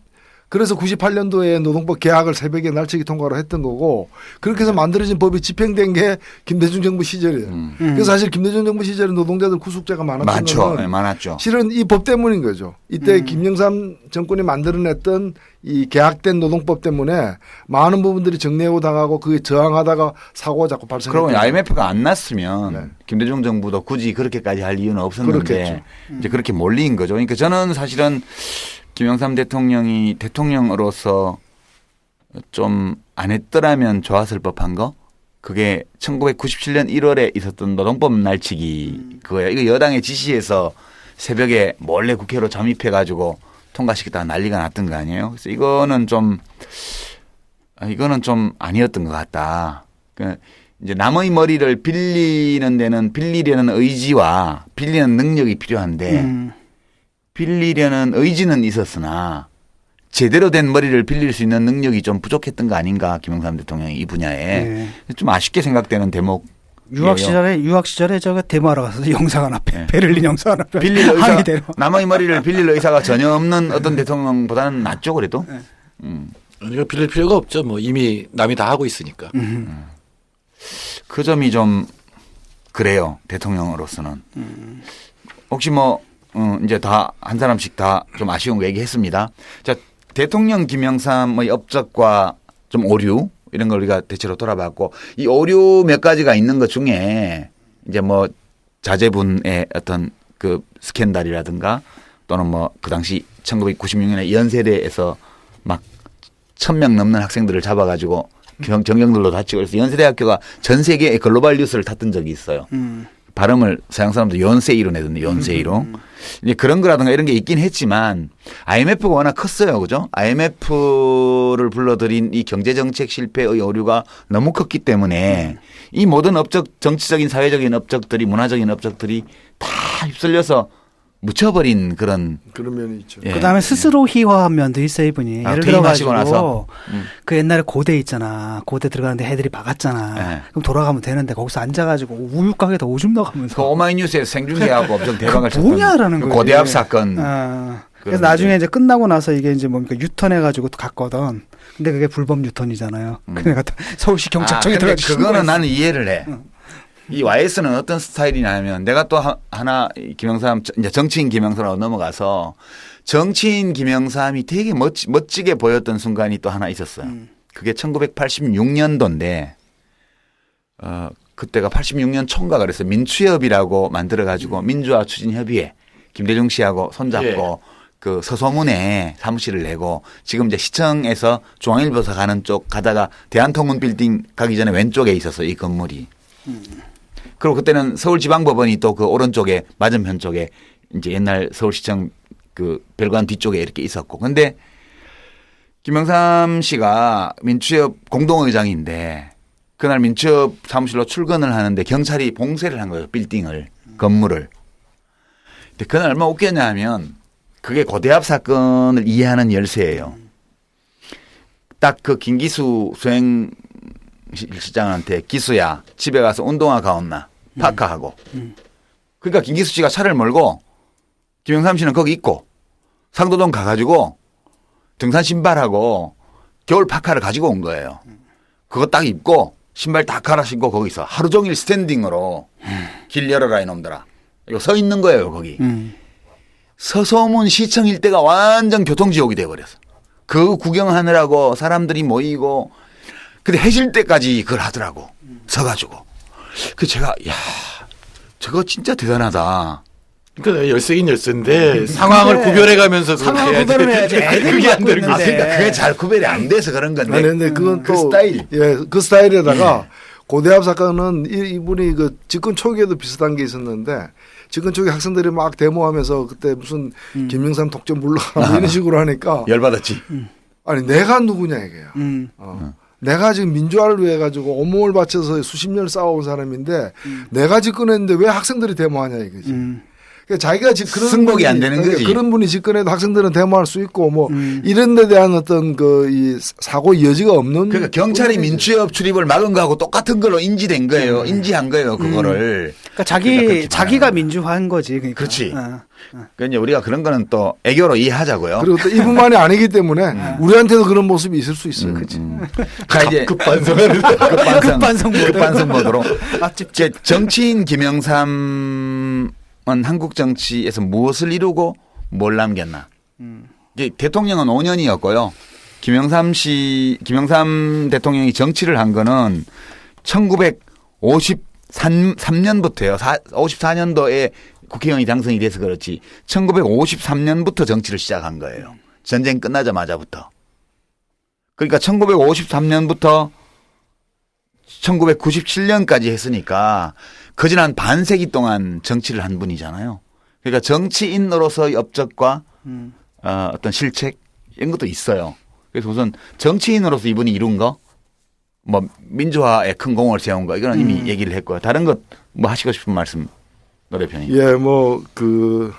Speaker 3: 그래서 98년도에 노동법 개혁을 새벽에 날치기 통과로 했던 거고 그렇게 해서 만들어진 법이 집행된 게 김대중 정부 시절이에요. 그래서 사실 김대중 정부 시절에 노동자들 구속자가 많았던
Speaker 2: 많았죠.
Speaker 3: 실은 이 법 때문인 거죠. 이때 김영삼 정권이 만들어냈던 이 개혁된 노동법 때문에 많은 부분들이 정리해고 당하고 그게 저항하다가 사고가 자꾸 발생했죠.
Speaker 2: 그럼 IMF가 안 났으면 김대중 정부도 굳이 그렇게까지 할 이유는 없었는데 이제 그렇게 몰린 거죠. 그러니까 저는 사실은 김영삼 대통령이 대통령으로서 좀 안 했더라면 좋았을 법한 거 그게 1997년 1월에 있었던 노동법 날치기 그거예요. 이거 여당의 지시에서 새벽에 몰래 국회로 잠입해 가지고 통과시켰다가 난리가 났던 거 아니에요. 그래서 이거는 좀 아니었던 것 같다. 그러니까 이제 남의 머리를 빌리는 데는 빌리려는 의지와 빌리는 능력이 필요한데 빌리려는 의지는 있었으나 제대로 된 머리를 빌릴 수 있는 능력이 좀 부족했던 거 아닌가 김영삼 대통령이 이 분야에 좀 아쉽게 생각되는 대목.
Speaker 1: 유학 시절에 제가 데모하러 가서 영사관 앞에 베를린 영사관 앞에
Speaker 2: 빌릴 의사 남의 머리를 빌릴 의사가 전혀 없는 어떤 대통령보다는 낫죠 그래도.
Speaker 8: 이거 빌릴 필요가 없죠. 뭐 이미 남이 다 하고 있으니까.
Speaker 2: 그 점이 좀 그래요 대통령으로서는. 혹시 뭐 이제 다 한 사람씩 다 좀 아쉬운 거 얘기했습니다. 자 대통령 김영삼의 업적과 좀 오류 이런 걸 우리가 대체로 돌아봤고 이 오류 몇 가지가 있는 것 중에 이제 뭐 자제분의 어떤 그 스캔들이라든가 또는 뭐 그 당시 1996년에 연세대에서 막 1,000명 넘는 학생들을 잡아가지고 정경들로 다치고 그래서 연세대학교가 전 세계의 글로벌 뉴스를 탔던 적이 있어요. 발음을 서양 사람들 연세이로 내던데 연세이로. 이제 그런 거라든가 이런 게 있긴 했지만 IMF가 워낙 컸어요. 그죠? IMF를 불러들인 이 경제정책 실패의 오류가 너무 컸기 때문에 이 모든 업적, 정치적인 사회적인 업적들이 문화적인 업적들이 다 휩쓸려서 묻혀버린 그런
Speaker 3: 면이 있죠.
Speaker 1: 그다음에 스스로 희화한 면도 있어요 이분이. 예를 들어가지고 나서 그 옛날에 고대 있잖아. 고대 들어가는데 애들이 막았잖아. 그럼 돌아가면 되는데 거기서 앉아가지고 우유 가게에다 오줌 넣어가면서.
Speaker 2: 그 오마이뉴스에서 생중계하고 엄청 대박을
Speaker 1: 쳤던. 뭐냐라는 거예요.
Speaker 2: 고대압 사건.
Speaker 1: 그래서 나중에 이제 끝나고 나서 이게 이제 뭡니까 유턴해가지고 갔거든. 근데 그게 불법 유턴이잖아요. 그래가 서울시 경찰청에
Speaker 2: 근데
Speaker 1: 들어가서
Speaker 2: 그거는 나는 이해를 해. 이 YS는 어떤 스타일이냐면 내가 또 하나 김영삼 이제 정치인 김영삼으로 넘어가서 정치인 김영삼이 되게 멋지게 보였던 순간이 또 하나 있었어요. 그게 1986년도인데 그때가 86년 총각 그래서 민추협이라고 만들어가지고 민주화 추진협의회 김대중 씨하고 손잡고 그 서소문에 사무실을 내고 지금 이제 시청에서 중앙일보사 가는 쪽 가다가 대한통운 빌딩 가기 전에 왼쪽에 있었어요. 이 건물이. 그리고 그때는 서울지방법원이 또 그 오른쪽에 맞은편 쪽에 이제 옛날 서울시청 그 별관 뒤쪽에 이렇게 있었고. 근데 김영삼 씨가 민추협 공동의장인데 그날 민추협 사무실로 출근을 하는데 경찰이 봉쇄를 한 거예요. 빌딩을, 건물을. 근데 그날 얼마나 웃겼냐 하면 그게 고대합 사건을 이해하는 열쇠예요. 딱 그 김기수 수행실장한테 기수야 집에 가서 운동화 가온나 파카하고. 그러니까 김기수 씨가 차를 몰고 김영삼 씨는 거기 있고 상도동 가가지고 등산 신발하고 겨울 파카를 가지고 온 거예요. 그거 딱 입고 신발 다 갈아 신고 거기서 하루 종일 스탠딩으로 길 열어라 이놈들아. 이거 서 있는 거예요 거기. 서소문 시청 일대가 완전 교통지옥이 돼버렸어. 그 구경하느라고 사람들이 모이고 근데 해질 때까지 그걸 하더라고. 서가지고. 그 제가 야 저거 진짜 대단하다.
Speaker 8: 그러니까 열쇠긴 열쇠인데 상황을 구별해가면서
Speaker 1: 상황을 구별해야지.
Speaker 8: 그게 안 되는 거지.
Speaker 2: 그러니까 그게 잘 구별이 안 돼서 그런 건데.
Speaker 3: 아니, 근데 그건 또
Speaker 2: 그 스타일.
Speaker 3: 예, 그 스타일에다가 고대합 사건은 이분이 그 집권 초기에도 비슷한 게 있었는데 집권 초기 학생들이 막 데모하면서 그때 무슨 김영삼 독점 물러가라 이런 식으로 하니까
Speaker 2: 열받았지.
Speaker 3: 아니 내가 누구냐 이게요. 내가 지금 민주화를 위해 가지고 온몸을 바쳐서 수십 년을 싸워온 사람인데 내가 집권했는데 왜 학생들이 데모하냐 이거지. 그러니까 자기가 그런
Speaker 2: 승복이
Speaker 3: 분이,
Speaker 2: 안 되는 거지.
Speaker 3: 그런 분이 집권해도 학생들은 데모할 수 있고 뭐 이런 데 대한 어떤 그 이 사고 여지가 없는.
Speaker 2: 그러니까 경찰이 민주협 출입을 막은 거하고 똑같은 걸로 인지된 거예요. 인지한 거예요. 그거를.
Speaker 1: 그러니까 자기가 민주화한 거지. 그러니까.
Speaker 2: 그렇지. 그러니까 이제 우리가 그런 거는 또 애교로 이해하자고요.
Speaker 3: 그리고 또 이분만이 아니기 때문에 우리한테도 그런 모습이 있을 수 있어요. 그렇지.
Speaker 2: 자 이제 급반성 모드로. 이제 정치인 김영삼은 한국 정치에서 무엇을 이루고 뭘 남겼나. 이게 대통령은 5년이었고요. 김영삼 대통령이 정치를 한 거는 1953년부터요. 54년도에 국회의원이 당선이 돼서 그렇지 1953년부터 정치를 시작한 거예요. 전쟁 끝나자마자부터. 그러니까 1953년부터 1997년까지 했으니까 거진 한 반세기 동안 정치를 한 분이잖아요. 그러니까 정치인으로서의 업적과 어떤 실책 이런 것도 있어요. 그래서 우선 정치인으로서 이분이 이룬 거, 뭐 민주화에 큰 공을 세운 거 이거는 이미 얘기를 했고요. 다른 것 뭐 하시고 싶은 말씀 노 대표님.
Speaker 3: 예, 뭐 그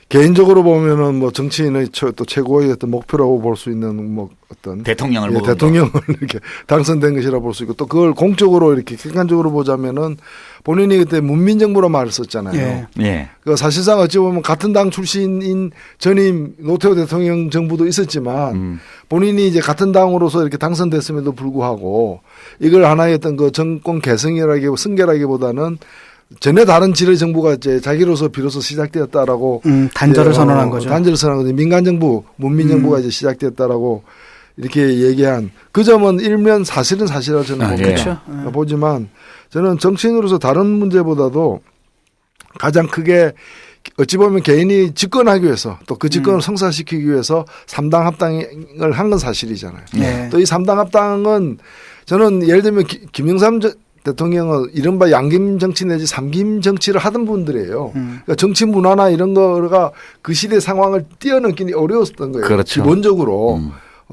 Speaker 3: 개인적으로 보면은 뭐 정치인의 또 최고의 어떤 목표라고 볼 수 있는 뭐 어떤
Speaker 2: 대통령을
Speaker 3: 대통령을 이렇게 당선된 것이라 볼 수 있고 또 그걸 공적으로 이렇게 객관적으로 보자면은 본인이 그때 문민정부로 말을 썼잖아요.
Speaker 2: 예.
Speaker 3: 그 사실상 어찌 보면 같은 당 출신인 전임 노태우 대통령 정부도 있었지만 본인이 이제 같은 당으로서 이렇게 당선됐음에도 불구하고 이걸 하나의 어떤 그 정권 승계라기보다는 전혀 다른 질의 정부가 이제 자기로서 비로소 시작되었다라고
Speaker 1: 단절을 선언한 거죠.
Speaker 3: 단절을 선언한 거죠. 민간 정부, 문민정부가 이제 시작되었다라고 이렇게 얘기한 그 점은 일면 사실은 사실이라고 저는 봅니다.
Speaker 1: 그렇죠.
Speaker 3: 보지만 저는 정치인으로서 다른 문제보다도 가장 크게 어찌 보면 개인이 집권하기 위해서 또 그 집권을 성사시키기 위해서 3당 합당을 한 건 사실이잖아요.
Speaker 1: 네.
Speaker 3: 또 이 3당 합당은 저는 예를 들면 김영삼 대통령은 이른바 양김 정치 내지 삼김 정치를 하던 분들이에요. 그러니까 정치 문화나 이런 거가 그 시대 상황을 뛰어넘기니 어려웠던 거예요.
Speaker 2: 그렇죠.
Speaker 3: 기본적으로.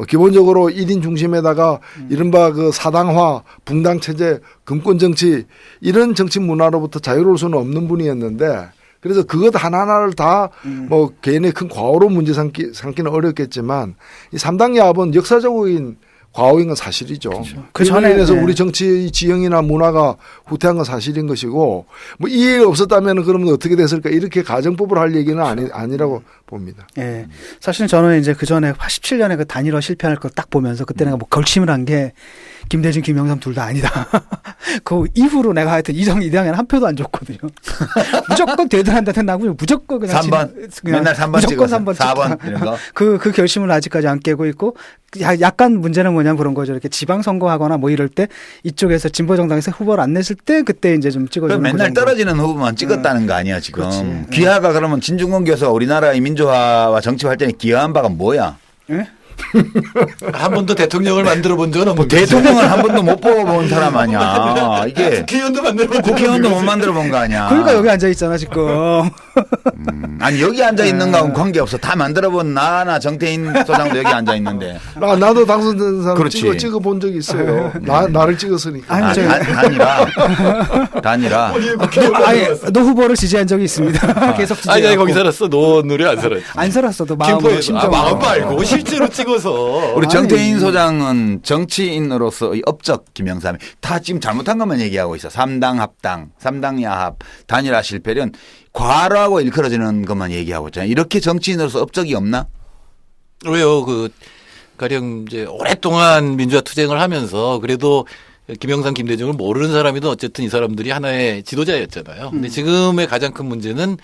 Speaker 3: 기본적으로 1인 중심에다가 이른바 그 사당화, 붕당 체제, 금권 정치 이런 정치 문화로부터 자유로울 수는 없는 분이었는데 그래서 그것 하나하나를 다 뭐 개인의 큰 과오로 문제 삼기는 어렵겠지만 이 3당 야합은 역사적인 과오인 건 사실이죠.
Speaker 1: 그
Speaker 3: 그전에
Speaker 1: 전에
Speaker 3: 인해서
Speaker 1: 네.
Speaker 3: 우리 정치 지형이나 문화가 후퇴한 건 사실인 것이고 뭐 이해가 없었다면 그러면 어떻게 됐을까 이렇게 가정법을 할 얘기는 아니라고 봅니다.
Speaker 1: 예. 사실은 저는 이제 그 전에 87년에 그 단일화 실패할 걸 딱 보면서 그때 내가 뭐 결심을 한 게 김대중, 김영삼 둘 다 아니다. 그 이후로 내가 하여튼 이당에는 한 표도 안 줬거든요. 무조건 되든 나고 무조건 그냥
Speaker 2: 3번 맨날 3번
Speaker 1: 무조건
Speaker 2: 찍어서
Speaker 1: 3번
Speaker 2: 4번 이런 거.
Speaker 1: 그 결심을 아직까지 안 깨고 있고 약간 문제는 뭐냐면 그런 거죠. 이렇게 지방선거하거나 뭐 이럴 때 이쪽에서 진보정당에서 후보를 안 냈을 때 그때 이제 좀 찍어주는
Speaker 2: 맨날
Speaker 1: 그 정도.
Speaker 2: 떨어지는 후보만 찍었다는 거 아니야 지금.
Speaker 1: 그렇지.
Speaker 2: 귀하가 그러면 진중권 교수가 우리나라의 민주화와 정치 발전에 기여한 바가 뭐야?
Speaker 1: 예?
Speaker 8: 한 번도 대통령을 만들어 본 적은 없는
Speaker 2: 대통령을 한 번도 못 뽑아본 사람 아니야. 이게
Speaker 8: 국회의원도 만들어 본
Speaker 2: 국회의원도 못 만들어 본 거 아니야.
Speaker 1: 그러니까 여기 앉아 있잖아 지금.
Speaker 2: 아니 여기 앉아 있는 거하고는 관계없어. 다 만들어 본 나나 정태인 소장도 여기 앉아 있는데.
Speaker 3: 나도 당선된 사람
Speaker 2: 그렇지.
Speaker 3: 찍어본 적이 있어요. 나를 찍었으니까.
Speaker 2: 단일화.
Speaker 1: 아니 너 후보를 지지한 적이 있습니다. 계속 지지.
Speaker 8: 아니 거기 살았어. 노원으로 안 살았지.
Speaker 1: 안 살았어도 마음으로
Speaker 8: 김포에서
Speaker 1: 심정.
Speaker 8: 마음 말고 실제로 찍어서.
Speaker 2: 우리 정태인 소장은 정치인으로서의 업적 김영삼이 다 지금 잘못한 것만 얘기하고 있어. 3당 합당, 3당 야합, 단일화 실패는 과로하고 일컬어지는 것만 얘기하고 있잖아요. 이렇게 정치인으로서 업적이 없나?
Speaker 8: 왜요? 가령 이제 오랫동안 민주화 투쟁을 하면서 그래도 김영삼, 김대중을 모르는 사람이든 어쨌든 이 사람들이 하나의 지도자였잖아요. 근데 지금의 가장 큰 문제는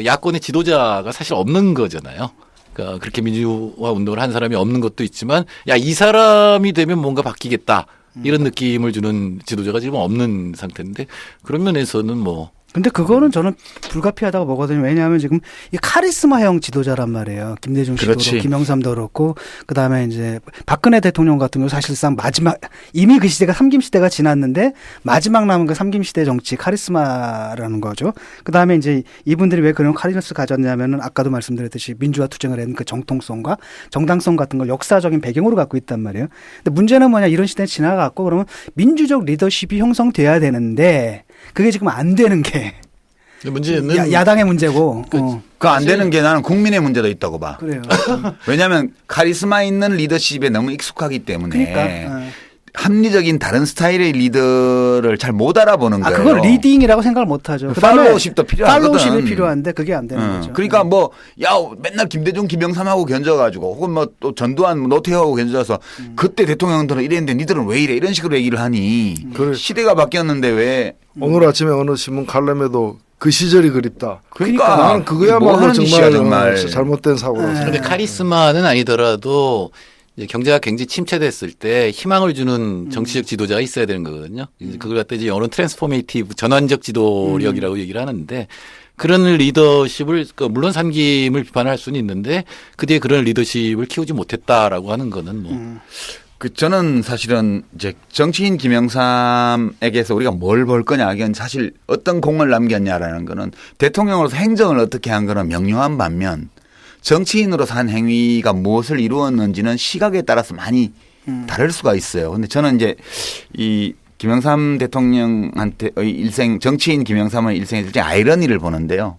Speaker 8: 야권의 지도자가 사실 없는 거잖아요. 그러니까 그렇게 민주화 운동을 한 사람이 없는 것도 있지만 야, 이 사람이 되면 뭔가 바뀌겠다. 이런 느낌을 주는 지도자가 지금 없는 상태인데 그런 면에서는 뭐
Speaker 1: 근데 그거는 저는 불가피하다고 보거든요. 왜냐하면 지금 이 카리스마형 지도자란 말이에요. 김대중 씨도
Speaker 2: 그렇지.
Speaker 1: 그렇고 김영삼도 그렇고 그다음에 이제 박근혜 대통령 같은 경우 사실상 마지막 이미 그 시대가 삼김 시대가 지났는데 마지막 남은 그 삼김 시대 정치 카리스마라는 거죠. 그다음에 이제 이분들이 왜 그런 카리스마를 가졌냐면은 아까도 말씀드렸듯이 민주화 투쟁을 했는 그 정통성과 정당성 같은 걸 역사적인 배경으로 갖고 있단 말이에요. 근데 문제는 뭐냐 이런 시대는 지나갔고 그러면 민주적 리더십이 형성돼야 되는데 그게 지금 안 되는 게
Speaker 8: 문제는
Speaker 1: 야당의 문제고.
Speaker 2: 그 안 되는 게 나는 국민의 문제도 있다고 봐.
Speaker 1: 그래요.
Speaker 2: 왜냐하면 카리스마 있는 리더십에 너무 익숙하기 때문에
Speaker 1: 그러니까.
Speaker 2: 합리적인 다른 스타일의 리더를 잘 못 알아보는 거예요.
Speaker 1: 그걸 리딩이라고 생각을 못 하죠.
Speaker 2: 팔로우십도 필요하거든.
Speaker 1: 팔로우십이 필요한데 그게 안 되는 거죠.
Speaker 2: 그러니까 맨날 김대중, 김영삼하고 견져가지고 혹은 뭐 또 전두환, 노태우하고 견져서 그때 대통령들은 이랬는데 니들은 왜 이래 이런 식으로 얘기를 하니 시대가 바뀌었는데 왜
Speaker 3: 오늘 아침에 어느 신문 칼럼에도 그 시절이 그립다.
Speaker 2: 그러니까
Speaker 3: 나는 그거야말로
Speaker 2: 뭐 정말
Speaker 3: 잘못된 사고라서.
Speaker 8: 그런데 카리스마는 아니더라도 이제 경제가 굉장히 침체됐을 때 희망을 주는 정치적 지도자가 있어야 되는 거거든요. 그걸 갖다 이제 언론 트랜스포메이티브 전환적 지도력이라고 얘기를 하는데 그런 리더십을 물론 삼김을 비판할 수는 있는데 그 뒤에 그런 리더십을 키우지 못했다라고 하는 거는 뭐.
Speaker 2: 저는 사실은 이제 정치인 김영삼에게서 우리가 뭘 볼 거냐 이건 사실 어떤 공을 남겼냐라는 거는 대통령으로서 행정을 어떻게 한 거는 명료한 반면 정치인으로서 한 행위가 무엇을 이루었는지는 시각에 따라서 많이 다를 수가 있어요. 근데 저는 이제 이 김영삼 대통령한테의 일생, 정치인 김영삼의 일생에 굉장히 아이러니를 보는데요.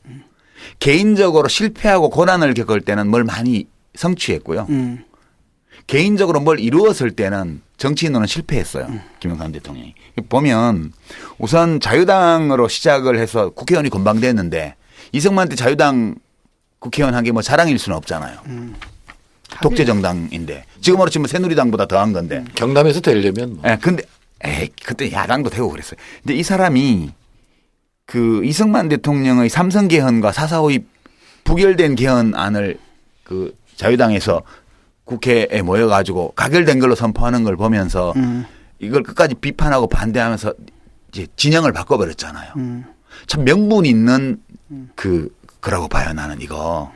Speaker 2: 개인적으로 실패하고 고난을 겪을 때는 뭘 많이 성취했고요. 개인적으로 뭘 이루었을 때는 정치인으로는 실패했어요. 김영삼 대통령이. 보면 우선 자유당으로 시작을 해서 국회의원이 건방됐는데 이승만 때 자유당 국회의원 한 게 뭐 자랑일 수는 없잖아요. 독재 정당인데 지금으로 치면 새누리당보다 더한 건데.
Speaker 8: 경남에서 되려면.
Speaker 2: 뭐. 근데 그때 야당도 되고 그랬어요. 근데 이 사람이 그 이승만 대통령의 삼선 개헌과 4.4.5의 부결된 개헌안을 그 자유당에서 국회에 모여가지고 가결된 걸로 선포하는 걸 보면서 이걸 끝까지 비판하고 반대하면서 이제 진영을 바꿔버렸잖아요. 참 명분 있는 그라고 봐요 나는 이거.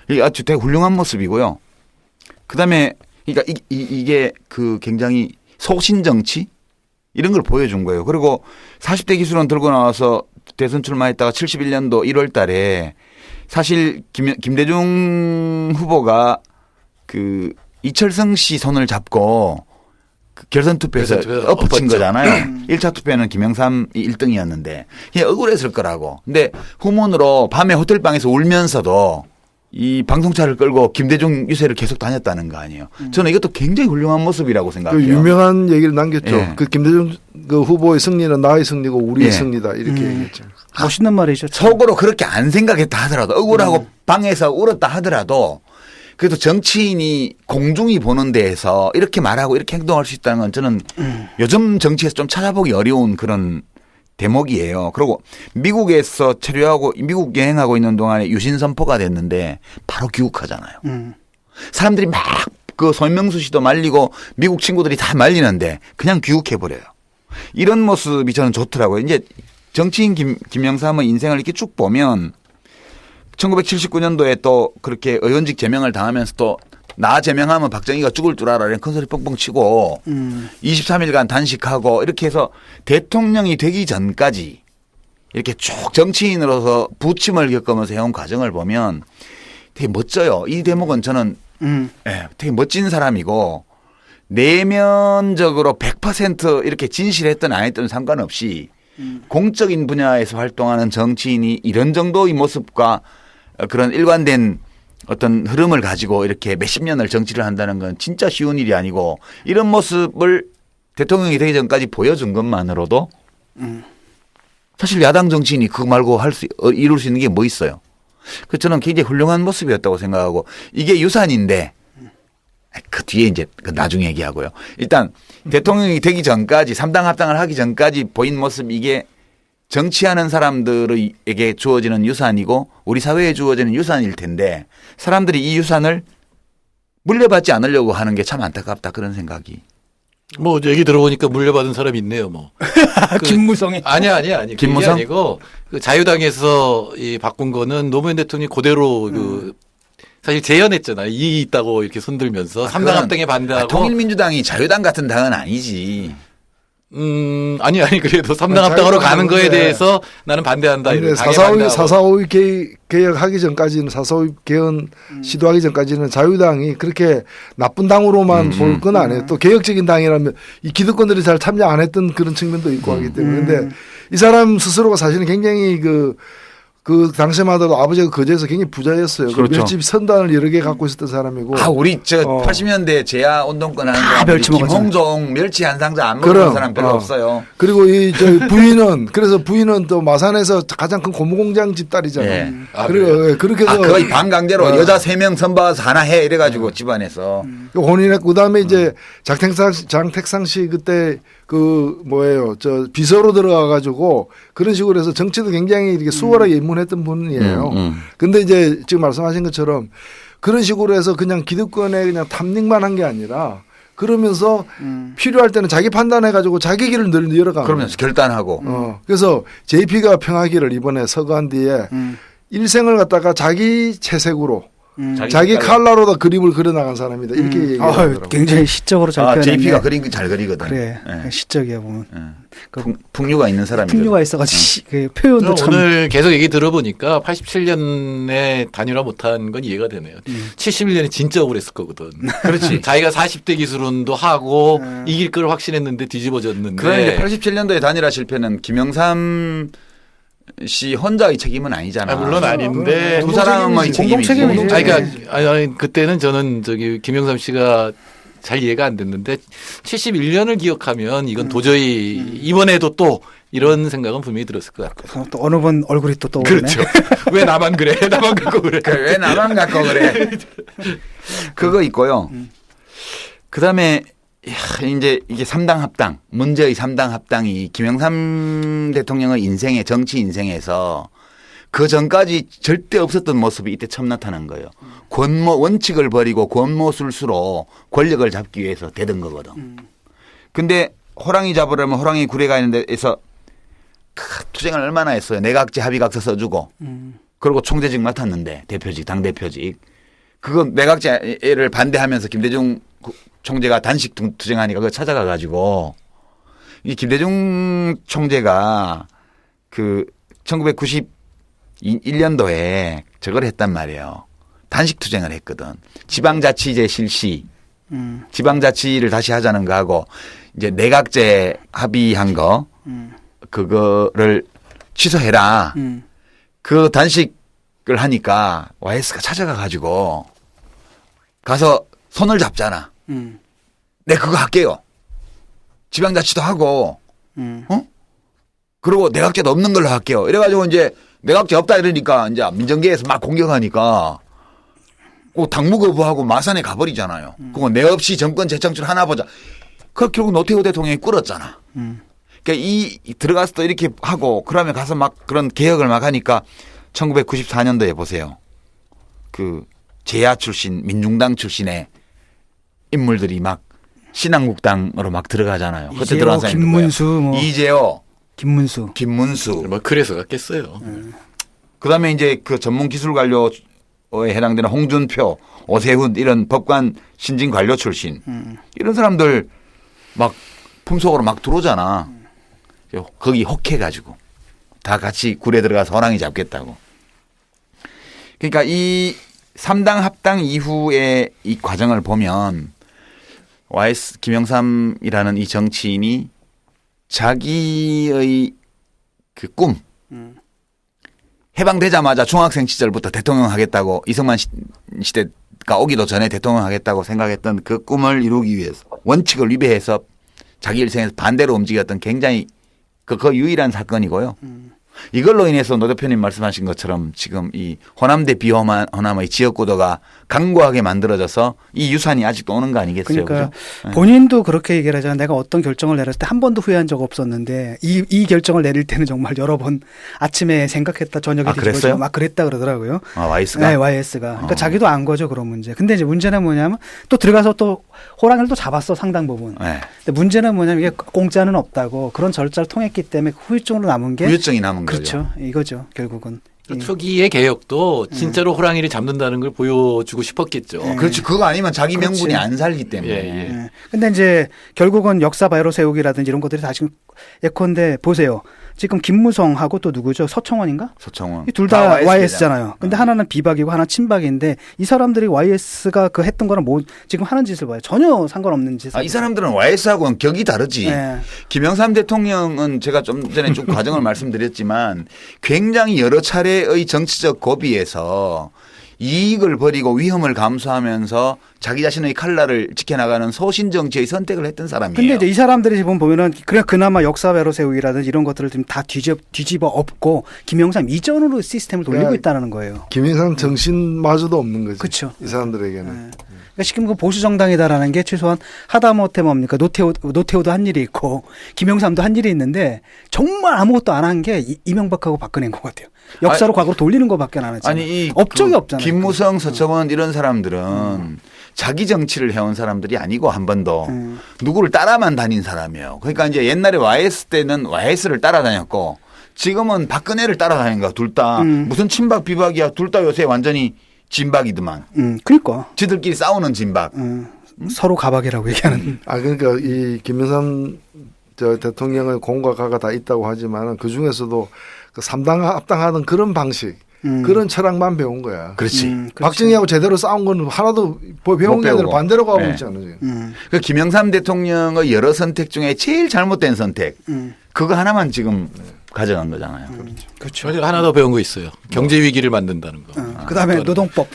Speaker 2: 이게 아주 되게 훌륭한 모습이고요. 그다음에 그러니까 이게 그 굉장히 소신 정치 이런 걸 보여준 거예요. 그리고 40대 기술원 들고 나와서 대선 출마했다가 71년도 1월 달에 사실 김대중 후보가 그 이철성 씨 손을 잡고 그 결선 투표에서 엎어친 거잖아요. 1차 투표는 김영삼이 1등이었는데 그게 억울했을 거라고. 근데 후문으로 밤에 호텔방에서 울면서도 이 방송차를 끌고 김대중 유세를 계속 다녔다는 거 아니에요. 저는 이것도 굉장히 훌륭한 모습이라고 생각해요.
Speaker 3: 그 유명한 얘기를 남겼죠.
Speaker 2: 예.
Speaker 3: 그 김대중 그 후보의 승리는 나의 승리고 우리의
Speaker 2: 예.
Speaker 3: 승리다 이렇게 얘기했죠.
Speaker 1: 멋있는 말이죠.
Speaker 2: 속으로 그렇게 안 생각했다 하더라도 억울하고 방에서 울었다 하더라도 그래도 정치인이 공중이 보는 데에서 이렇게 말하고 이렇게 행동할 수 있다는 건 저는 요즘 정치에서 좀 찾아보기 어려운 그런 대목이에요. 그리고 미국에서 체류하고 미국 여행하고 있는 동안에 유신 선포가 됐는데 바로 귀국하잖아요. 사람들이 막 그 손명수 씨도 말리고 미국 친구들이 다 말리는데 그냥 귀국해 버려요. 이런 모습이 저는 좋더라고요. 이제 정치인 김영삼의 인생을 이렇게 쭉 보면 1979년도에 또 그렇게 의원직 제명을 당하면서 또 나 제명하면 박정희가 죽을 줄 알아 이런 큰소리 뻥뻥 치고 23일간 단식하고 이렇게 해서 대통령이 되기 전까지 이렇게 쭉 정치인으로서 부침을 겪으면서 해온 과정을 보면 되게 멋져요. 이 대목은 저는 되게 멋진 사람이고 내면적으로 100% 이렇게 진실했든 안 했든 상관없이 공적인 분야에서 활동하는 정치인이 이런 정도의 모습과 그런 일관된 어떤 흐름을 가지고 이렇게 몇십 년을 정치를 한다는 건 진짜 쉬운 일이 아니고 이런 모습을 대통령이 되기 전까지 보여준 것만으로도 사실 야당 정치인이 그거 말고 이룰 수 있는 게 뭐 있어요. 그래서 저는 굉장히 훌륭한 모습이었다고 생각하고 이게 유산인데 그 뒤에 이제 나중에 얘기하고요. 일단 대통령이 되기 전까지 3당 합당을 하기 전까지 보인 모습 이게 정치하는 사람들에게 주어지는 유산이고 우리 사회에 주어지는 유산일 텐데 사람들이 이 유산을 물려받지 않으려고 하는 게 참 안타깝다 그런 생각이.
Speaker 8: 뭐 얘기 들어보니까 물려받은 사람이 있네요. 뭐
Speaker 1: 김무성이
Speaker 8: 아니
Speaker 2: 김무성?
Speaker 8: 그게 아니고 그 자유당에서 이 바꾼 거는 노무현 대통령이 그대로 그 사실 재연했잖아요. 이익이 있다고 이렇게 손들면서 3당 합당에 반대하고
Speaker 2: 통일민주당이 자유당 같은 당은 아니지.
Speaker 8: 아니 그래도 3당 합당으로 가는 거에 대해서 나는 반대한다. 이런
Speaker 3: 4.5 개혁하기 전까지는 4.5 개헌 시도하기 전까지는 자유당이 그렇게 나쁜 당으로만 볼 건 아니에요. 또 개혁적인 당이라면 이 기득권들이 잘 참여 안 했던 그런 측면도 있고 하기 때문에 근데 이 사람 스스로가 사실은 굉장히 그 당시마다도 아버지가 거제에서 굉장히 부자였어요.
Speaker 2: 그렇죠.
Speaker 3: 멸치 선단을 여러 개 갖고 있었던 사람이고.
Speaker 2: 우리 80년대 제야 운동권 하는
Speaker 1: 다 멸치 먹었잖아요.
Speaker 2: 김홍종 멸치 한 상자 안 먹는 사람 별로 없어요.
Speaker 3: 그리고 부인은 또 마산에서 가장 큰 고무공장 집 딸이잖아요.
Speaker 2: 예.
Speaker 3: 그리고 그렇게 해서
Speaker 2: 거의 반강제로 여자 3명 선봐서 하나 해 이래가지고 집안에서
Speaker 3: 혼인했고 그다음에 이제 장택상 씨 그때 비서로 들어가가지고 그런 식으로 해서 정치도 굉장히 이렇게 수월하게 입문했던 분이에요. 근데 이제 지금 말씀하신 것처럼 그런 식으로 해서 그냥 기득권에 그냥 탐닉만 한 게 아니라 그러면서 필요할 때는 자기 판단해가지고 자기 길을 늘 열어가는.
Speaker 2: 그러면서 결단하고.
Speaker 3: 그래서 JP가 평하기를 이번에 서거한 뒤에 일생을 갖다가 자기 채색으로 자기 칼라로 다 그림을 그려나간 사람이다. 이렇게 얘기하더라고요.
Speaker 1: 굉장히 시적으로 잘 표현했네.
Speaker 2: JP가 그린 거 잘 그리거든.
Speaker 1: 그래. 시적이야 보면.
Speaker 2: 풍류가 있는 사람이거든.
Speaker 1: 풍류가 있어가지고 그 표현도 참.
Speaker 8: 오늘 계속 얘기 들어보니까 87년에 단일화 못한 건 이해가 되네요. 71년에 진짜 억울했을 거거든.
Speaker 2: 그렇지.
Speaker 8: 자기가 40대 기술운도 하고 이길 걸 확신했는데 뒤집어졌는데.
Speaker 2: 그런데 87년도에 단일화 실패는 김영삼 씨 혼자의 책임은 아니잖아.
Speaker 8: 물론 아닌데
Speaker 2: 두 사람의 책임이지.
Speaker 8: 아니, 그때는 저는 김영삼 씨가 잘 이해가 안 됐는데 71년을 기억하면 이건 도저히 이번에도 또 이런 생각은 분명히 들었을 것 같아요.
Speaker 1: 또 어느 번 얼굴이 또 떠오르네.
Speaker 8: 그렇죠. 왜 나만 그래? 나만 갖고 그래?
Speaker 2: 왜 나만 갖고 그래? 그거 있고요. 그다음에 이제 이게 3당 합당, 문제의 3당 합당이 김영삼 대통령의 인생에 정치 인생에서 그 전까지 절대 없었던 모습이 이때 처음 나타난 거예요. 원칙을 버리고 권모술수로 권력을 잡기 위해서 대든 거거든. 근데 호랑이 잡으려면 호랑이 굴에 가는 데에서 투쟁을 얼마나 했어요. 내각제 합의각서 써주고 그리고 총재직 맡았는데 대표직, 당대표직. 그거 내각제를 반대하면서 김대중 총재가 단식 투쟁하니까 그거 찾아가 가지고 이 김대중 총재가 1991년도에 저걸 했단 말이에요. 단식 투쟁을 했거든. 지방자치제 실시, 지방자치를 다시 하자는 거 하고 이제 내각제 합의한 거 그거를 취소해라. 그 단식 하니까 YS가 찾아가 가지고 가서 손을 잡잖아. 네, 그거 할게요. 지방자치도 하고, 그리고 내각제도 없는 걸로 할게요. 이래가지고 이제 내각제 없다 이러니까 이제 민정계에서 막 공격하니까 당무 거부하고 마산에 가버리잖아요. 그거 내 없이 정권 재창출 하나 보자. 그 결국 노태우 대통령이 꿇었잖아. 그러니까 들어가서 또 이렇게 하고 그러면 가서 막 그런 개혁을 막 하니까 1994년도에 보세요. 그 제야 출신, 민중당 출신의 인물들이 막 신한국당으로 막 들어가잖아요. 그때 들어간 사람이
Speaker 1: 김문수, 뭐.
Speaker 2: 이재호,
Speaker 1: 김문수.
Speaker 8: 뭐 그래서 갔겠어요.
Speaker 2: 그다음에 이제 그 전문 기술 관료에 해당되는 홍준표, 오세훈 이런 법관 신진 관료 출신 이런 사람들 막 품속으로 막 들어오잖아. 거기 혹해가지고 다 같이 굴에 들어가서 호랑이 잡겠다고. 그러니까 이 3당 합당 이후의 이 과정을 보면 YS 김영삼이라는 이 정치인이 자기의 그 꿈, 해방되자마자 중학생 시절부터 대통령 하겠다고 이승만 시대가 오기도 전에 대통령 하겠다고 생각했던 그 꿈을 이루기 위해서 원칙을 위배해서 자기 일생에서 반대로 움직였던 굉장히 그 유일한 사건이고요. 이걸로 인해서 노 대표님 말씀하신 것처럼 지금 이 호남대 비호남의 지역구도가 강고하게 만들어져서 이 유산이 아직도 오는 거 아니겠어요?
Speaker 1: 그러니까
Speaker 2: 그죠?
Speaker 1: 본인도 그렇게 얘기를 하잖아요. 내가 어떤 결정을 내렸을 때 한 번도 후회한 적 없었는데 이 결정을 내릴 때는 정말 여러 번 아침에 생각했다 저녁에 뒤집어지고 막 그랬다 그러더라고요.
Speaker 2: YS가?
Speaker 1: 네, YS가. 그러니까 자기도 안 거죠 그런 문제. 근데 이제 문제는 뭐냐면 또 들어가서 또 호랑이를 또 잡았어 상당 부분.
Speaker 2: 네.
Speaker 1: 근데 문제는 뭐냐면 이게 공짜는 없다고 그런 절차를 통했기 때문에 후유증으로 남은 게
Speaker 2: 후유증이 남은 거죠.
Speaker 1: 그렇죠. 이거죠 결국은.
Speaker 8: 초기의 개혁도 진짜로 호랑이를 잡는다는 걸 보여주고 싶었겠죠.
Speaker 2: 그렇지. 그거 아니면 자기 명분이 안 살기 때문에.
Speaker 1: 예. 근데 이제 결국은 역사 바이로 세우기라든지 이런 것들이 다 지금 예컨대 보세요. 지금 김무성하고 또 누구죠? 서청원인가?
Speaker 2: 서청원.
Speaker 1: 둘 다 YS잖아요. 근데 하나는 비박이고 하나는 친박인데 이 사람들이 YS가 그 했던 거랑 뭐 지금 하는 짓을 봐요. 전혀 상관없는 짓을.
Speaker 2: 이 사람들은 YS하고는 격이 다르지.
Speaker 1: 네.
Speaker 2: 김영삼 대통령은 제가 좀 전에 좀 과정을 말씀드렸지만 굉장히 여러 차례의 정치적 고비에서 이익을 버리고 위험을 감수하면서 자기 자신의 칼날을 지켜나가는 소신 정치의 선택을 했던 사람이에요.
Speaker 1: 근데 이제 이 사람들이 지금 보면은 그냥 그나마 역사 배로 세우기라든지 이런 것들을 지금 다 뒤집어 엎고 김영삼 이전으로 시스템을 돌리고 있다는 거예요.
Speaker 3: 김영삼 정신마저도 없는 거지.
Speaker 1: 그렇죠.
Speaker 3: 이 사람들에게는.
Speaker 1: 그러니까 지금 그 보수 정당이다라는 게 최소한 하다못해 뭡니까 노태우도 한 일이 있고 김영삼도 한 일이 있는데 정말 아무것도 안 한 게 이명박하고 박근혜인 것 같아요. 역사로 과거로 돌리는 것밖에 안 했잖아요.
Speaker 2: 아니
Speaker 1: 업적이 없잖아요.
Speaker 2: 김무성, 서청원 이런 사람들은 자기 정치를 해온 사람들이 아니고 한 번도 누구를 따라만 다닌 사람이에요. 그러니까 이제 옛날에 YS 때는 YS를 따라다녔고 지금은 박근혜를 따라다니는 거야. 둘 다 무슨 친박 비박이야. 둘 다 요새 완전히 진박이더만.
Speaker 1: 그러니까
Speaker 2: 지들끼리 싸우는 진박.
Speaker 1: 서로 가박이라고 얘기하는.
Speaker 3: 그러니까 이 김영삼 대통령의 공과 가가 다 있다고 하지만 그 중에서도 그 3당 합당하던 그런 방식, 그런 철학만 배운 거야.
Speaker 2: 그렇지.
Speaker 3: 박정희하고 제대로 싸운 건 하나도 배운 게 아니라 반대로 가고 있잖아요. 지금.
Speaker 2: 그 김영삼 대통령의 여러 선택 중에 제일 잘못된 선택. 그거 하나만 지금 가져간 거잖아요.
Speaker 8: 그렇죠. 하나 더 배운 거 있어요. 경제 위기를 만든다는 거.
Speaker 1: 그다음에 노동법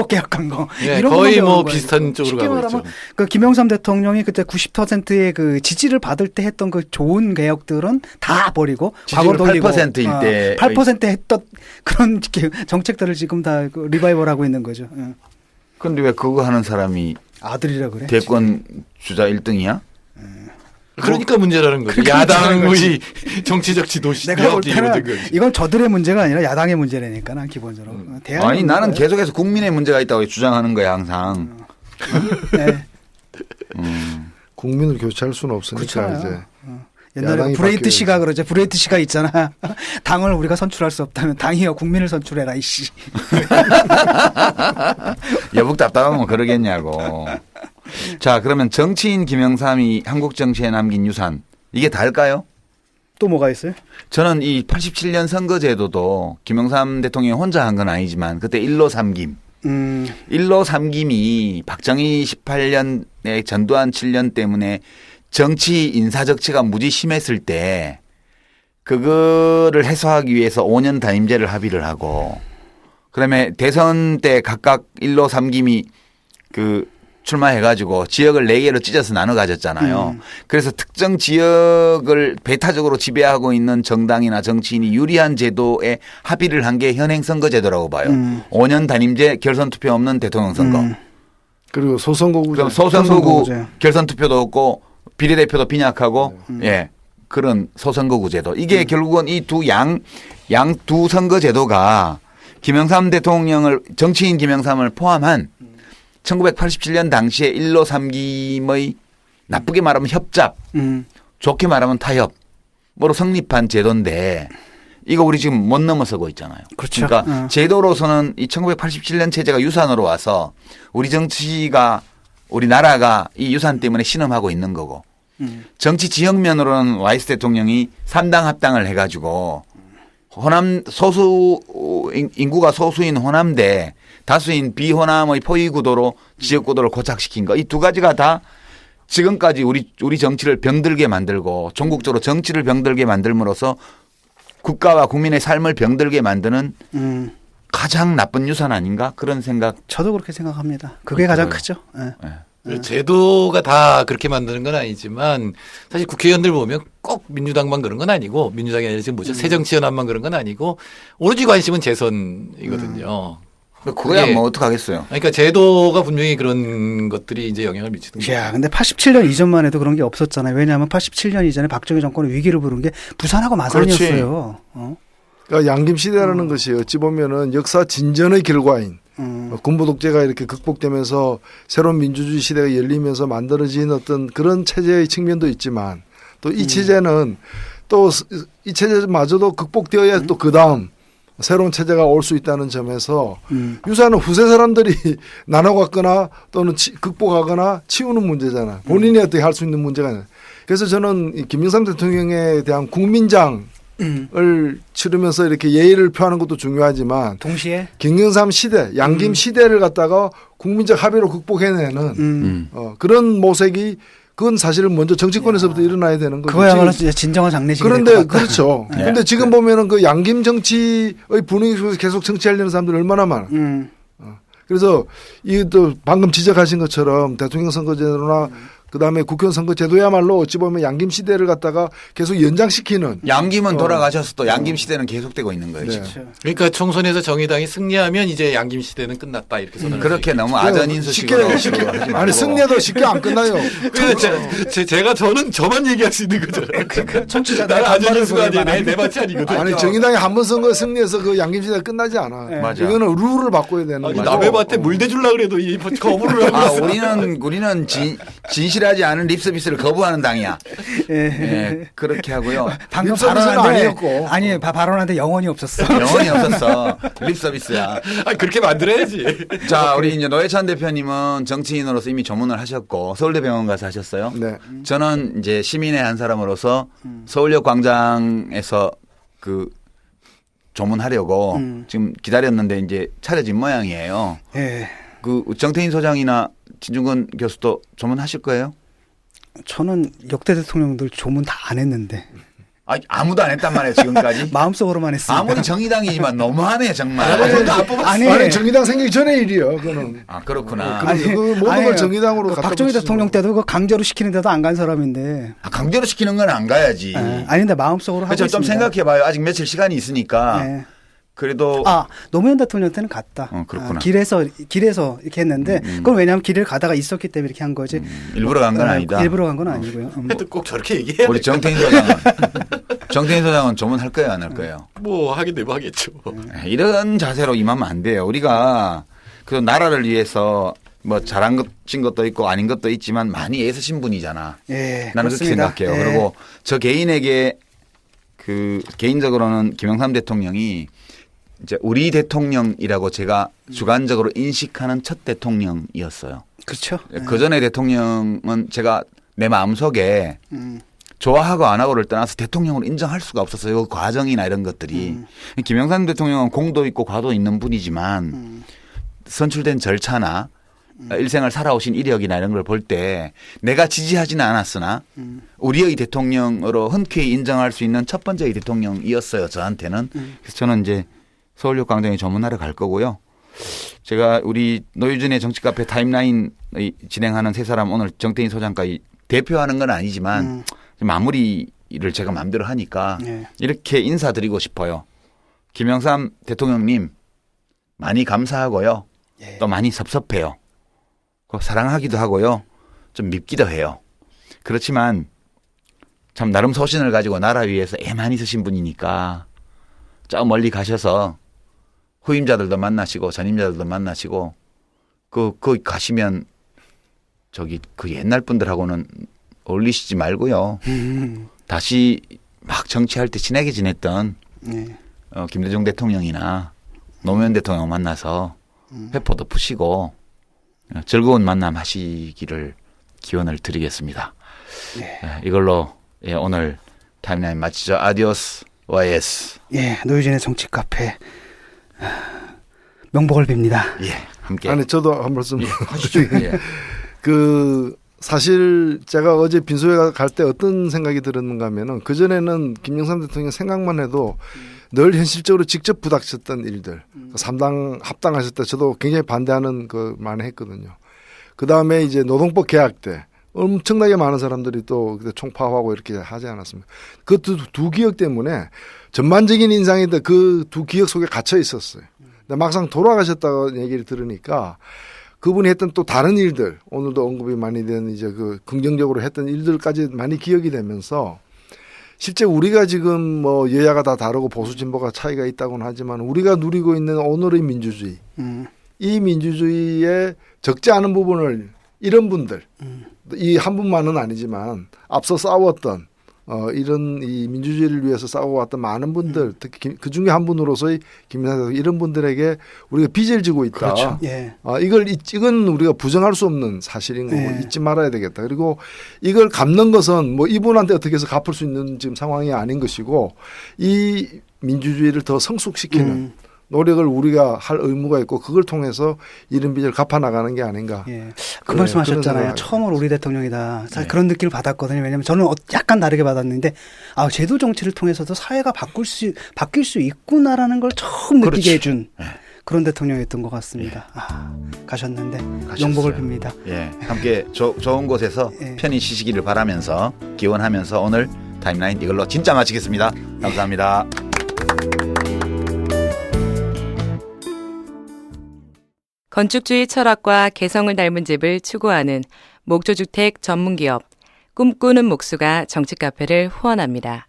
Speaker 1: 개혁한 거.
Speaker 8: 네,
Speaker 1: 이런
Speaker 8: 거의 뭐 비슷한 쪽으로 가고 있죠.
Speaker 1: 그 김영삼 대통령이 그때 90%의 그 지지를 받을 때 했던 그 좋은 개혁들은 다 버리고 과거 돌리고
Speaker 2: 8%일 때
Speaker 1: 8% 했던 그런 정책들을 지금 다 리바이벌하고 있는 거죠.
Speaker 2: 그런데 왜 그거 하는 사람이
Speaker 1: 아들이라 그래?
Speaker 2: 대권 주자 1등이야?
Speaker 8: 그러니까 문제라는 거죠. 야당의 정치적 지도시.
Speaker 1: 내가 볼 때는 이건 저들의 문제가 아니라 야당의 문제라니까 난 기본적으로.
Speaker 2: 아니 나는 계속해서 국민의 문제가 있다고 주장하는 거야 항상.
Speaker 1: 네.
Speaker 3: 국민을 교체할 수는 없으니까
Speaker 1: 그렇잖아요.
Speaker 3: 이제.
Speaker 1: 옛날에 브레이트 씨가 그러죠. 브레이트 씨가 있잖아. 당을 우리가 선출할 수 없다면 당이여 국민을 선출해라 이씨.
Speaker 2: 여북 답답하면 그러겠냐고. 자, 그러면 정치인 김영삼이 한국 정치에 남긴 유산 이게 다일까요?
Speaker 1: 또 뭐가 있어요?
Speaker 2: 저는 이 87년 선거제도도 김영삼 대통령이 혼자 한 건 아니지만 그때 1로 3김. 1로 3김이 박정희 18년에 전두환 7년 때문에 정치 인사 적치가 무지 심했을 때 그거를 해소하기 위해서 5년 단임제를 합의를 하고 그다음에 대선 때 각각 1로 3김이 그 출마해가지고 지역을 4개로 찢어서 나눠 가졌잖아요. 그래서 특정 지역을 배타적으로 지배하고 있는 정당이나 정치인이 유리한 제도에 합의를 한 게 현행 선거제도라고 봐요. 5년 단임제 결선 투표 없는 대통령 선거.
Speaker 3: 그리고 소선거구제.
Speaker 2: 그럼 소선거구 결선 투표도 없고 비례대표도 빈약하고 예. 그런 소선거구제도. 이게 결국은 이 양 두 선거제도가 김영삼 대통령을 정치인 김영삼을 포함한 1987년 당시에 1로 3김의 나쁘게 말하면 협잡, 좋게 말하면 타협으로 성립한 제도인데 이거 우리 지금 못 넘어서고 있잖아요.
Speaker 1: 그렇죠.
Speaker 2: 그러니까 제도로서는 이 1987년 체제가 유산으로 와서 우리 정치가 우리나라가 이 유산 때문에 신음하고 있는 거고 정치 지역면으로는 와이스 대통령이 3당 합당을 해가지고 호남 인구가 소수인 호남대 다수인 비호남의 포위구도로 지역구도를 고착시킨 거. 이 두 가지가 다 지금까지 우리 정치를 병들게 만들고 전국적으로 정치를 병들게 만들므로써 국가와 국민의 삶을 병들게 만드는 가장 나쁜 유산 아닌가 그런 생각.
Speaker 1: 저도 그렇게 생각합니다. 그게 가장 크죠. 네.
Speaker 2: 네.
Speaker 8: 제도가 다 그렇게 만드는 건 아니지만 사실 국회의원들 보면 꼭 민주당만 그런 건 아니고 민주당이 아니라 지금 뭐죠? 새정치연합만 그런 건 아니고 오로지 관심은 재선이거든요.
Speaker 2: 그거야 뭐 어떡하겠어요.
Speaker 8: 그러니까 제도가 분명히 그런 것들이 이제 영향을 미치는 거죠.
Speaker 1: 야, 근데 87년 이전만 해도 그런 게 없었잖아요. 왜냐하면 87년 이전에 박정희 정권의 위기를 부른 게 부산하고 마산이었어요.
Speaker 3: 그러니까 양김 시대라는 것이 어찌 보면은 역사 진전의 결과인 군부 독재가 이렇게 극복되면서 새로운 민주주의 시대가 열리면서 만들어진 어떤 그런 체제의 측면도 있지만 또 이 체제는 또 이 체제마저도 극복되어야 또 그 다음 새로운 체제가 올 수 있다는 점에서 유산은 후세 사람들이 나눠갔거나 또는 극복하거나 치우는 문제잖아. 본인이 어떻게 할 수 있는 문제가 아니라. 그래서 저는 이 김영삼 대통령에 대한 국민장을 치르면서 이렇게 예의를 표하는 것도 중요하지만
Speaker 1: 동시에
Speaker 3: 김영삼 시대, 양김 시대를 갖다가 국민적 합의로 극복해내는 그런 모색이 그건 사실은 먼저 정치권에서부터 일어나야 되는 거죠.
Speaker 1: 그거야말로 진짜 진정한 장례식이
Speaker 3: 그런데 그렇죠. 그런데 지금 보면은 그 양김 정치의 분위기 속에서 계속 정치하려는 사람들이 얼마나 많아. 그래서 이 또 방금 지적하신 것처럼 대통령 선거제도나 그다음에 국회의원 선거제도야말로 어찌 보면 양김 시대를 갖다가 계속 연장시키는.
Speaker 2: 양김은 돌아가셔서 또 양김 시대는 계속되고 있는 거예요.
Speaker 3: 네.
Speaker 2: 지금.
Speaker 8: 그러니까 총선에서 정의당이 승리하면 이제 양김 시대는 끝났다 이렇게 선언을
Speaker 2: 그렇게 너무 아전인수식으로
Speaker 3: 쉽게 아니 승리도 쉽게 안 끝나요.
Speaker 8: 제가 저만 얘기할 수 있는 거잖아요.
Speaker 1: 청취자
Speaker 8: 나는 아전인수가 아니에요. 내 밭이 아니거든.
Speaker 3: 아니 정의당이 한 번 선거 승리해서 그 양김 시대가 끝나지 않아.
Speaker 1: 네.
Speaker 2: 맞아.
Speaker 3: 이거는 룰을 바꿔야 되는
Speaker 8: 아니,
Speaker 3: 거죠.
Speaker 8: 남의 밭에 물 대주려고 그래도 이 거부를 하고
Speaker 2: 우리는 진실하지 않은 립서비스를 거부하는 당이야. 예, 그렇게 하고요.
Speaker 1: 방금
Speaker 3: 립서비스는 아니었고.
Speaker 1: 아니 발언하는데 영혼이 없었어.
Speaker 2: 영혼이 없었어. 립서비스야.
Speaker 8: 아 그렇게 만들어야지.
Speaker 2: 자, 우리 이제 노회찬 대표님은 정치인으로서 이미 조문을 하셨고 서울대병원 가서 하셨어요.
Speaker 3: 네.
Speaker 2: 저는 이제 시민의 한 사람으로서 서울역 광장에서 그 조문하려고 지금 기다렸는데 이제 차려진 모양이에요.
Speaker 1: 예.
Speaker 2: 그 정태인 소장이나 진중권 교수도 조문하실 거예요?
Speaker 1: 저는 역대 대통령들 조문 다 안 했는데.
Speaker 2: 아무도 안 했단 말이에요, 지금까지.
Speaker 1: 마음속으로만 했습니다.
Speaker 2: 아무리 정의당이지만 너무하네, 정말.
Speaker 3: 아니 정의당 생기기 전에 일이요. 그거는.
Speaker 2: 아, 그렇구나.
Speaker 3: 그 모든 걸 정의당으로 갖다
Speaker 1: 박정희
Speaker 3: 붙이죠.
Speaker 1: 대통령 때도 그 강제로 시키는데도 안 간 사람인데.
Speaker 2: 강제로 시키는 건 안 가야지.
Speaker 1: 아닌데 마음속으로 하고 있습니다.
Speaker 2: 좀 생각해봐요. 아직 며칠 시간이 있으니까.
Speaker 1: 네.
Speaker 2: 그래도
Speaker 1: 노무현 대통령 때는 갔다.
Speaker 2: 그렇구나.
Speaker 1: 길에서 이렇게 했는데 그건 왜냐하면 길을 가다가 있었기 때문에 이렇게 한 거지.
Speaker 2: 일부러 간 건 아니다.
Speaker 1: 일부러 간 건 아니고요.
Speaker 8: 꼭 저렇게 얘기해야
Speaker 2: 우리 정태인 소장은 조문할 거예요, 안 할 거예요?
Speaker 8: 뭐 하긴 내고 하겠죠.
Speaker 2: 이런 자세로 임하면 안 돼요. 우리가 그 나라를 위해서 뭐 잘한 것도 있고 아닌 것도 있지만 많이 애쓰신 분이잖아.
Speaker 1: 예,
Speaker 2: 나는
Speaker 1: 그렇습니다.
Speaker 2: 그렇게 생각해요.
Speaker 1: 예.
Speaker 2: 그리고 저 개인에게 그 개인적으로는 김영삼 대통령이 이제 우리 대통령이라고 제가 주관적으로 인식하는 첫 대통령이었어요.
Speaker 1: 그렇죠.
Speaker 2: 그 전에 대통령은 제가 내 마음속에 좋아하고 안 하고를 떠나서 대통령으로 인정할 수가 없었어요. 그 과정이나 이런 것들이. 김영삼 대통령은 공도 있고 과도 있는 분이지만 선출된 절차나 일생을 살아오신 이력이나 이런 걸 볼 때 내가 지지하지는 않았으나 우리의 대통령으로 흔쾌히 인정할 수 있는 첫 번째의 대통령이었어요. 저한테는. 그래서 저는 이제 서울역광장에 조문하러 갈 거고요. 제가 우리 노유진의 정치 카페 타임라인 진행하는 세 사람 오늘 정태인 소장과 대표하는 건 아니지만 마무리를 제가 마음대로 하니까 이렇게 인사드리고 싶어요. 김영삼 대통령님 많이 감사하고요. 또 많이 섭섭해요. 사랑하기도 하고요. 좀 밉기도 해요. 그렇지만 참 나름 소신을 가지고 나라 위해서 애 많이 쓰신 분이니까 저 멀리 가셔서 후임자들도 만나시고 전임자들도 만나시고 거기 가시면 저기 그 옛날 분들하고는 어울리시지 말고요. 다시 막 정치할 때 친하게 지냈던 김대중 대통령이나 노무현 대통령 만나서 회포도 푸시고 즐거운 만남 하시기를 기원을 드리겠습니다. 이걸로 오늘 타임라인 마치죠. 아디오스 YS.
Speaker 1: 노유진의 정치 카페 명복을 빕니다.
Speaker 2: 함께.
Speaker 3: 아니 저도 한 말씀
Speaker 2: 하시죠.
Speaker 3: 그 사실 제가 어제 빈소에 갈 때 어떤 생각이 들었는가 하면은 그전에는 김영삼 대통령 생각만 해도 늘 현실적으로 직접 부닥쳤던 일들 3당 합당하실 때 저도 굉장히 반대하는 그 많이 했거든요. 그다음에 이제 노동법 개혁 때 엄청나게 많은 사람들이 또 그때 총파하고 이렇게 하지 않았습니까? 그 두 기억 때문에 전반적인 인상인데 그 두 기억 속에 갇혀 있었어요. 근데 막상 돌아가셨다고 얘기를 들으니까 그분이 했던 또 다른 일들 오늘도 언급이 많이 된 이제 그 긍정적으로 했던 일들까지 많이 기억이 되면서 실제 우리가 지금 뭐 여야가 다 다르고 보수 진보가 차이가 있다고는 하지만 우리가 누리고 있는 오늘의 민주주의 이 민주주의의 적지 않은 부분을 이런 분들 이 한 분만은 아니지만 앞서 싸웠던 이런 이 민주주의를 위해서 싸워왔던 많은 분들 특히 그 중에 한 분으로서의 김영삼 대통령 이런 분들에게 우리가 빚을 지고 있다.
Speaker 1: 그렇죠.
Speaker 3: 이건 우리가 부정할 수 없는 사실인 거고 잊지 말아야 되겠다. 그리고 이걸 갚는 것은 뭐 이분한테 어떻게 해서 갚을 수 있는 지금 상황이 아닌 것이고 이 민주주의를 더 성숙시키는 노력을 우리가 할 의무가 있고 그걸 통해서 이런 빚을 갚아나가는 게 아닌가.
Speaker 1: 그 말씀하셨잖아요. 처음으로 우리 대통령이다. 사실 그런 느낌을 받았거든요. 왜냐하면 저는 약간 다르게 받았는데 제도 정치를 통해서도 사회가 바뀔 수 있구나라는 걸 처음 느끼게 해준 그런 대통령이었던 것 같습니다. 가셨는데 명복을 빕니다.
Speaker 2: 함께 좋은 곳에서 편히 쉬시기를 바라면서 기원하면서 오늘 타임라인 이걸로 진짜 마치겠습니다. 감사합니다.
Speaker 13: 건축주의 철학과 개성을 닮은 집을 추구하는 목조주택 전문기업 꿈꾸는 목수가 정치카페를 후원합니다.